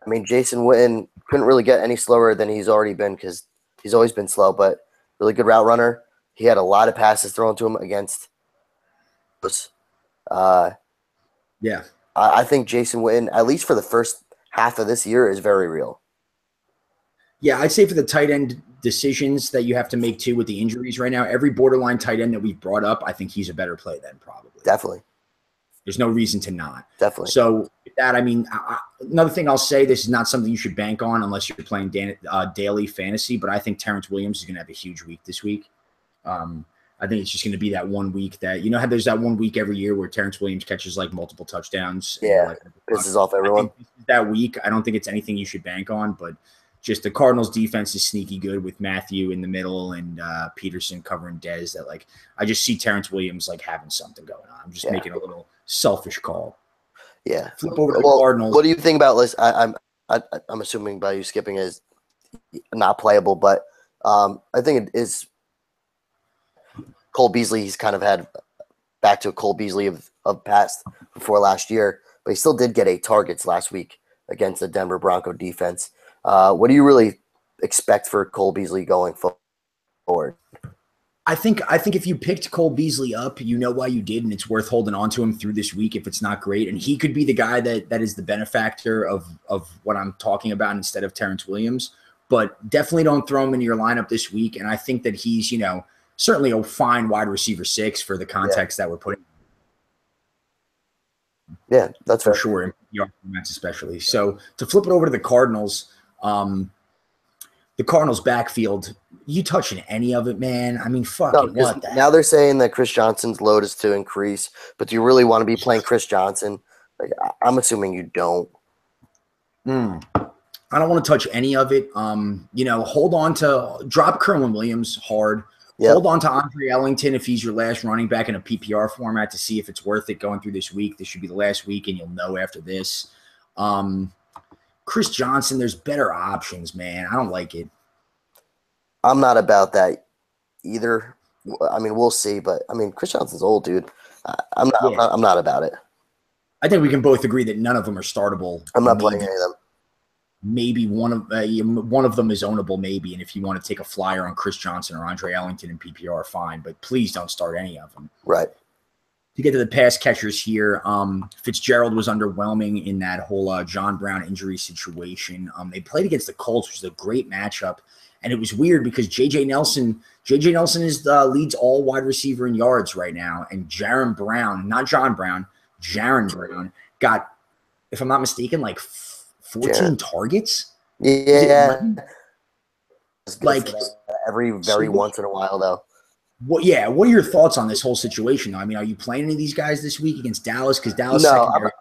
I mean, Jason Witten couldn't really get any slower than he's already been because he's always been slow, but really good route runner. He had a lot of passes thrown to him against yeah. I think Jason Witten, at least for the first half of this year, is very real. Yeah, I'd say for the tight end decisions that you have to make too with the injuries right now, every borderline tight end that we've brought up, I think he's a better play than probably. Definitely. There's no reason to not. Definitely. So with that, I mean, another thing I'll say, this is not something you should bank on unless you're playing daily fantasy, but I think Terrence Williams is going to have a huge week this week. I think it's just going to be that 1 week that, how there's that 1 week every year where Terrence Williams catches like multiple touchdowns. Yeah, pisses off everyone. That week, I don't think it's anything you should bank on, but just the Cardinals defense is sneaky good with Matthew in the middle and Peterson covering Dez. That like I just see Terrence Williams like having something going on. I'm just making a little selfish call. Yeah. Flip over to the Cardinals. What do you think about this? I'm assuming by you skipping is not playable, but I think it is Cole Beasley. He's kind of had back to a Cole Beasley of past before last year, but he still did get 8 targets last week against the Denver Bronco defense. What do you really expect for Cole Beasley going forward? I think if you picked Cole Beasley up, you know why you did, and it's worth holding on to him through this week if it's not great. And he could be the guy that is the benefactor of what I'm talking about instead of Terrence Williams. But definitely don't throw him into your lineup this week. And I think that he's, certainly a fine wide receiver 6 for the context that we're putting. Yeah, that's for fair. Sure, in PPR formats especially. So to flip it over to the Cardinals, the Cardinals backfield, you touching any of it, man? I mean, fucking what the now they're saying that Chris Johnson's load is to increase, but do you really want to be playing Chris Johnson? Like, I'm assuming you don't. I don't want to touch any of it. Hold on to drop Kerwin Williams hard. Yep. Hold on to Andre Ellington if he's your last running back in a PPR format to see if it's worth it going through this week. This should be the last week, and you'll know after this. Chris Johnson, there's better options, man. I don't like it. I'm not about that either. I mean, we'll see, but I mean, Chris Johnson's old, dude. I'm not about it. I think we can both agree that none of them are startable. I'm not playing any of them. Maybe one of them is ownable, maybe. And if you want to take a flyer on Chris Johnson or Andre Ellington in PPR, fine. But please don't start any of them. Right. To get to the pass catchers here, Fitzgerald was underwhelming in that whole John Brown injury situation. They played against the Colts, which is a great matchup. And it was weird because J.J. Nelson is leads all wide receiver in yards right now. And Jaron Brown got, if I'm not mistaken, like 14 targets. Yeah. Like every once in a while, though. What are your thoughts on this whole situation? I mean, are you playing any of these guys this week against Dallas? Because Dallas secondary.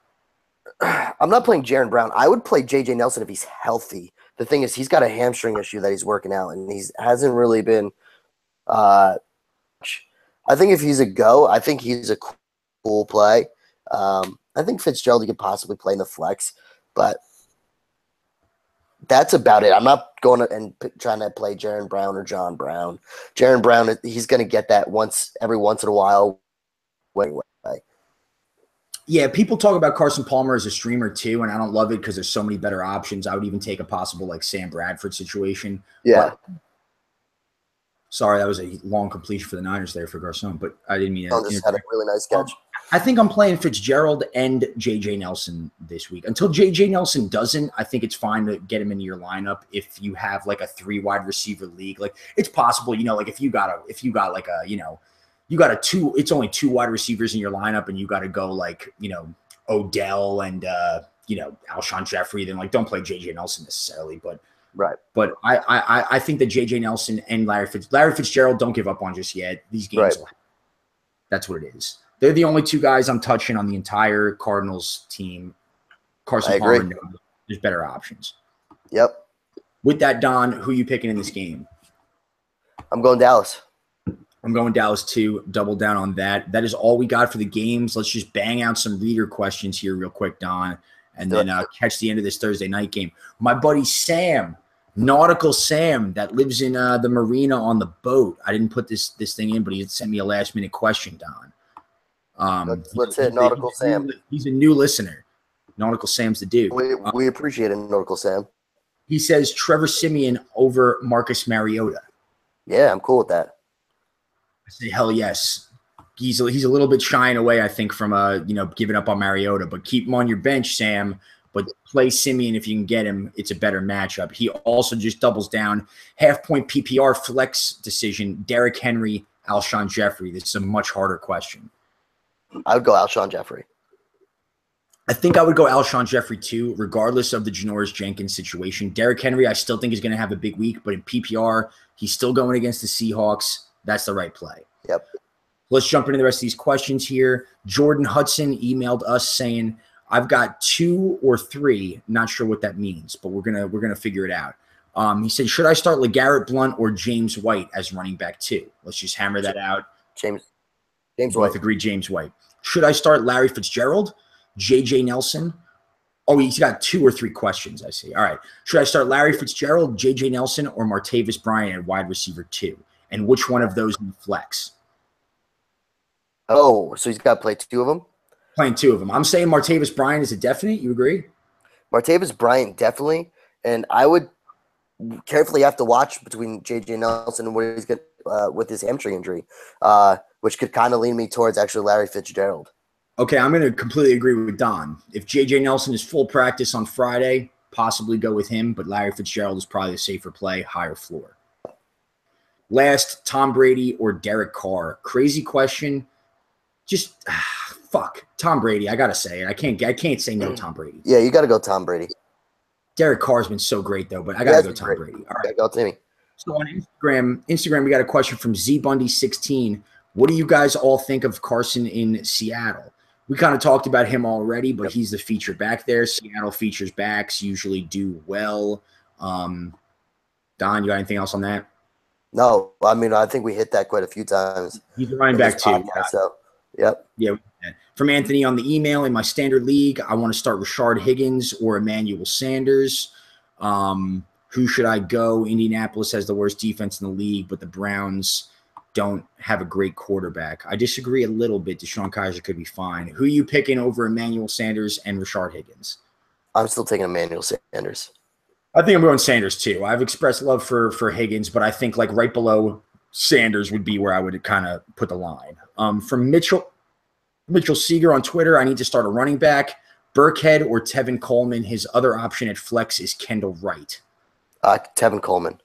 I'm not playing Jaron Brown. I would play J.J. Nelson if he's healthy. The thing is, he's got a hamstring issue that he's working out, and he hasn't really been. I think if he's a go, I think he's a cool play. I think Fitzgerald could possibly play in the flex, but that's about it. I'm not going to and trying to play Jaron Brown or John Brown. Jaron Brown, he's going to get that every once in a while. Anyway. Yeah, people talk about Carson Palmer as a streamer too, and I don't love it because there's so many better options. I would even take a possible like Sam Bradford situation. Yeah. Sorry, that was a long completion for the Niners there for Garcon, but I didn't mean to. Just had a really nice catch. I think I'm playing Fitzgerald and J.J. Nelson this week. Until J.J. Nelson doesn't, I think it's fine to get him into your lineup if you have like a 3 wide receiver league. Like it's possible, like if you got it's only 2 wide receivers in your lineup and you got to go like, Odell and, Alshon Jeffrey, then like don't play J.J. Nelson necessarily. But right. But I think that J.J. Nelson and Larry Fitzgerald don't give up on just yet. These games, that's what it is. They're the only 2 guys I'm touching on the entire Cardinals team. Carson Palmer, there's better options. Yep. With that, Don, who are you picking in this game? I'm going Dallas. I'm going Dallas too. Double down on that. That is all we got for the games. Let's just bang out some reader questions here real quick, Don, and then catch the end of this Thursday night game. My buddy Sam, Nautical Sam, that lives in the marina on the boat. I didn't put this thing in, but he sent me a last-minute question, Don. Let's hit Nautical Sam. He's a new listener. Nautical Sam's the dude. We appreciate it, Nautical Sam. He says Trevor Siemian over Marcus Mariota. Yeah, I'm cool with that. I say hell yes. He's a little bit shying away, I think, from giving up on Mariota, but keep him on your bench, Sam. But play Siemian if you can get him. It's a better matchup. He also just doubles down. Half-point PPR flex decision, Derrick Henry, Alshon Jeffrey. This is a much harder question. I would go Alshon Jeffrey. I think I would go Alshon Jeffrey too, regardless of the Janoris Jenkins situation. Derrick Henry, I still think is going to have a big week, but in PPR, he's still going against the Seahawks. That's the right play. Yep. Let's jump into the rest of these questions here. Jordan Hudson emailed us saying, I've got 2 or 3, not sure what that means, but we're gonna figure it out. He said, should I start LeGarrette Blount or James White as running back 2? Let's just hammer that out. James Both White. agree James White. Should I start Larry Fitzgerald, J.J. Nelson? Oh, he's got 2 or 3 questions, I see. All right. Should I start Larry Fitzgerald, J.J. Nelson, or Martavis Bryant at wide receiver 2? And which one of those in flex? Oh, so he's got to play 2 of them? Playing 2 of them. I'm saying Martavis Bryant is a definite. You agree? Martavis Bryant, definitely. And I would carefully have to watch between J.J. Nelson and what he's got with his hamstring injury, which could kind of lean me towards actually Larry Fitzgerald. Okay, I'm going to completely agree with Don. If J.J. Nelson is full practice on Friday, possibly go with him, but Larry Fitzgerald is probably the safer play, higher floor. Last, Tom Brady or Derek Carr? Crazy question. Just fuck Tom Brady. I gotta say it. I can't say no Tom Brady. Yeah, you got to go Tom Brady. Derek Carr's been so great though, but I gotta go Tom Brady. All right, go Timmy. So on Instagram, we got a question from ZBundy16. What do you guys all think of Carson in Seattle? We kind of talked about him already, but he's the feature back there. Seattle features backs usually do well. Don, you got anything else on that? No, I mean I think we hit that quite a few times. He's a running back too. So. Yep. Yeah. From Anthony on the email, in my standard league, I want to start Rashard Higgins or Emmanuel Sanders. Who should I go? Indianapolis has the worst defense in the league, but the Browns don't have a great quarterback. I disagree a little bit. DeShone Kizer could be fine. Who are you picking over Emmanuel Sanders and Rashard Higgins? I'm still taking Emmanuel Sanders. I think I'm going Sanders too. I've expressed love for Higgins, but I think like right below Sanders would be where I would kind of put the line. From Mitchell Seeger on Twitter, I need to start a running back. Burkhead or Tevin Coleman. His other option at flex is Kendall Wright. Tevin Coleman.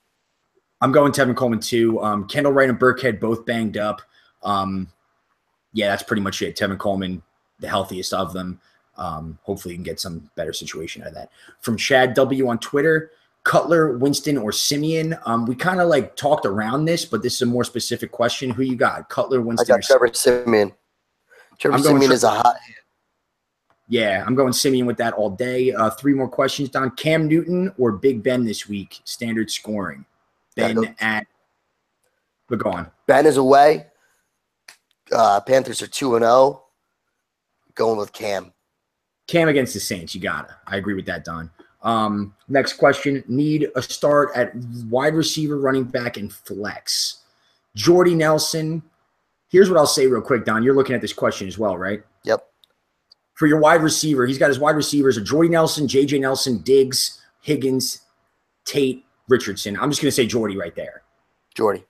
I'm going Tevin Coleman too. Kendall Wright and Burkhead both banged up. Yeah, that's pretty much it. Tevin Coleman, the healthiest of them. Hopefully you can get some better situation out of that. From Chad W on Twitter, Cutler, Winston, or Simeon. We kind of like talked around this, but this is a more specific question. Who you got? Cutler, Winston, I got Trevor Simeon. Trevor Simeon is a hot hand. Yeah, I'm going Simeon with that all day. 3 more questions, Don. Cam Newton or Big Ben this week? Standard scoring. Ben at – but go on. Ben is away. Panthers are 2-0. Going with Cam. Cam against the Saints. You got to. I agree with that, Don. Next question. Need a start at wide receiver, running back, and flex. Jordy Nelson. Here's what I'll say real quick, Don. You're looking at this question as well, right? Yep. For your wide receiver, he's got his wide receivers are Jordy Nelson, J.J. Nelson, Diggs, Higgins, Tate, Richardson. I'm just going to say Jordy right there. Jordy.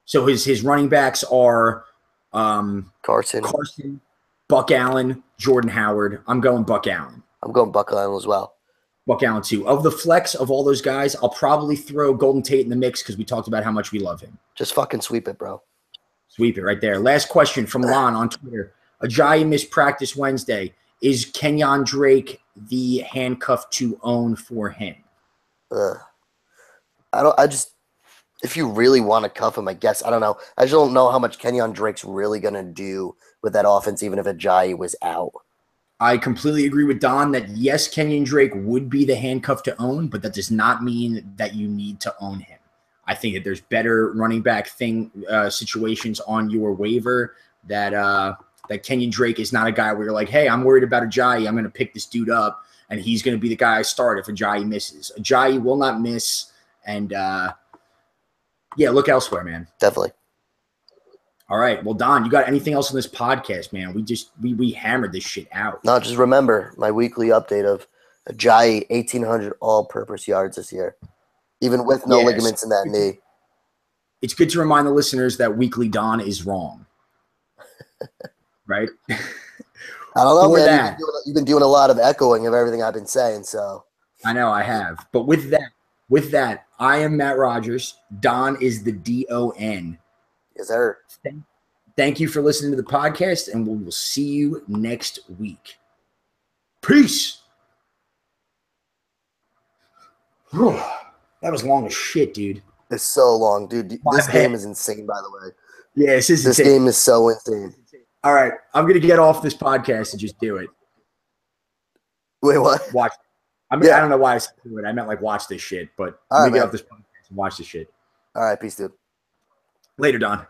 So his running backs are Carson, Buck Allen, Jordan Howard. I'm going Buck Allen. I'm going Buck Allen as well. Buck Allen too. Of the flex of all those guys, I'll probably throw Golden Tate in the mix because we talked about how much we love him. Just fucking sweep it, bro. Sweep it right there. Last question from Lon on Twitter. Ajayi missed practice Wednesday. Is Kenyon Drake the handcuff to own for him? If you really want to cuff him, I guess. I don't know. I just don't know how much Kenyon Drake's really going to do with that offense, even if Ajayi was out. I completely agree with Don that, yes, Kenyon Drake would be the handcuff to own, but that does not mean that you need to own him. I think that there's better running back situations on your waiver that Kenyon Drake is not a guy where you're like, hey, I'm worried about Ajayi. I'm going to pick this dude up, and he's going to be the guy I start if Ajayi misses. Ajayi will not miss, and yeah, look elsewhere, man. Definitely. All right. Well, Don, you got anything else on this podcast, man? We hammered this shit out. No, just remember my weekly update of Ajayi 1,800 all-purpose yards this year, even with no ligaments in that knee. It's good to remind the listeners that weekly Don is wrong. Right? I don't know, man. You've been doing a lot of echoing of everything I've been saying, so. I know I have. But with that, I am Matt Rogers. Don is the DON. Yes, sir. Thank you for listening to the podcast, and we will see you next week. Peace. That was long as shit, dude. It's so long, dude. This game is insane, by the way. Yeah, this game is so insane. All right, I'm going to get off this podcast and just do it. Wait, what? Watch. I mean, I don't know why I said it. I meant like watch this shit, but let me get off this podcast and watch this shit. All right, peace, dude. Later, Don.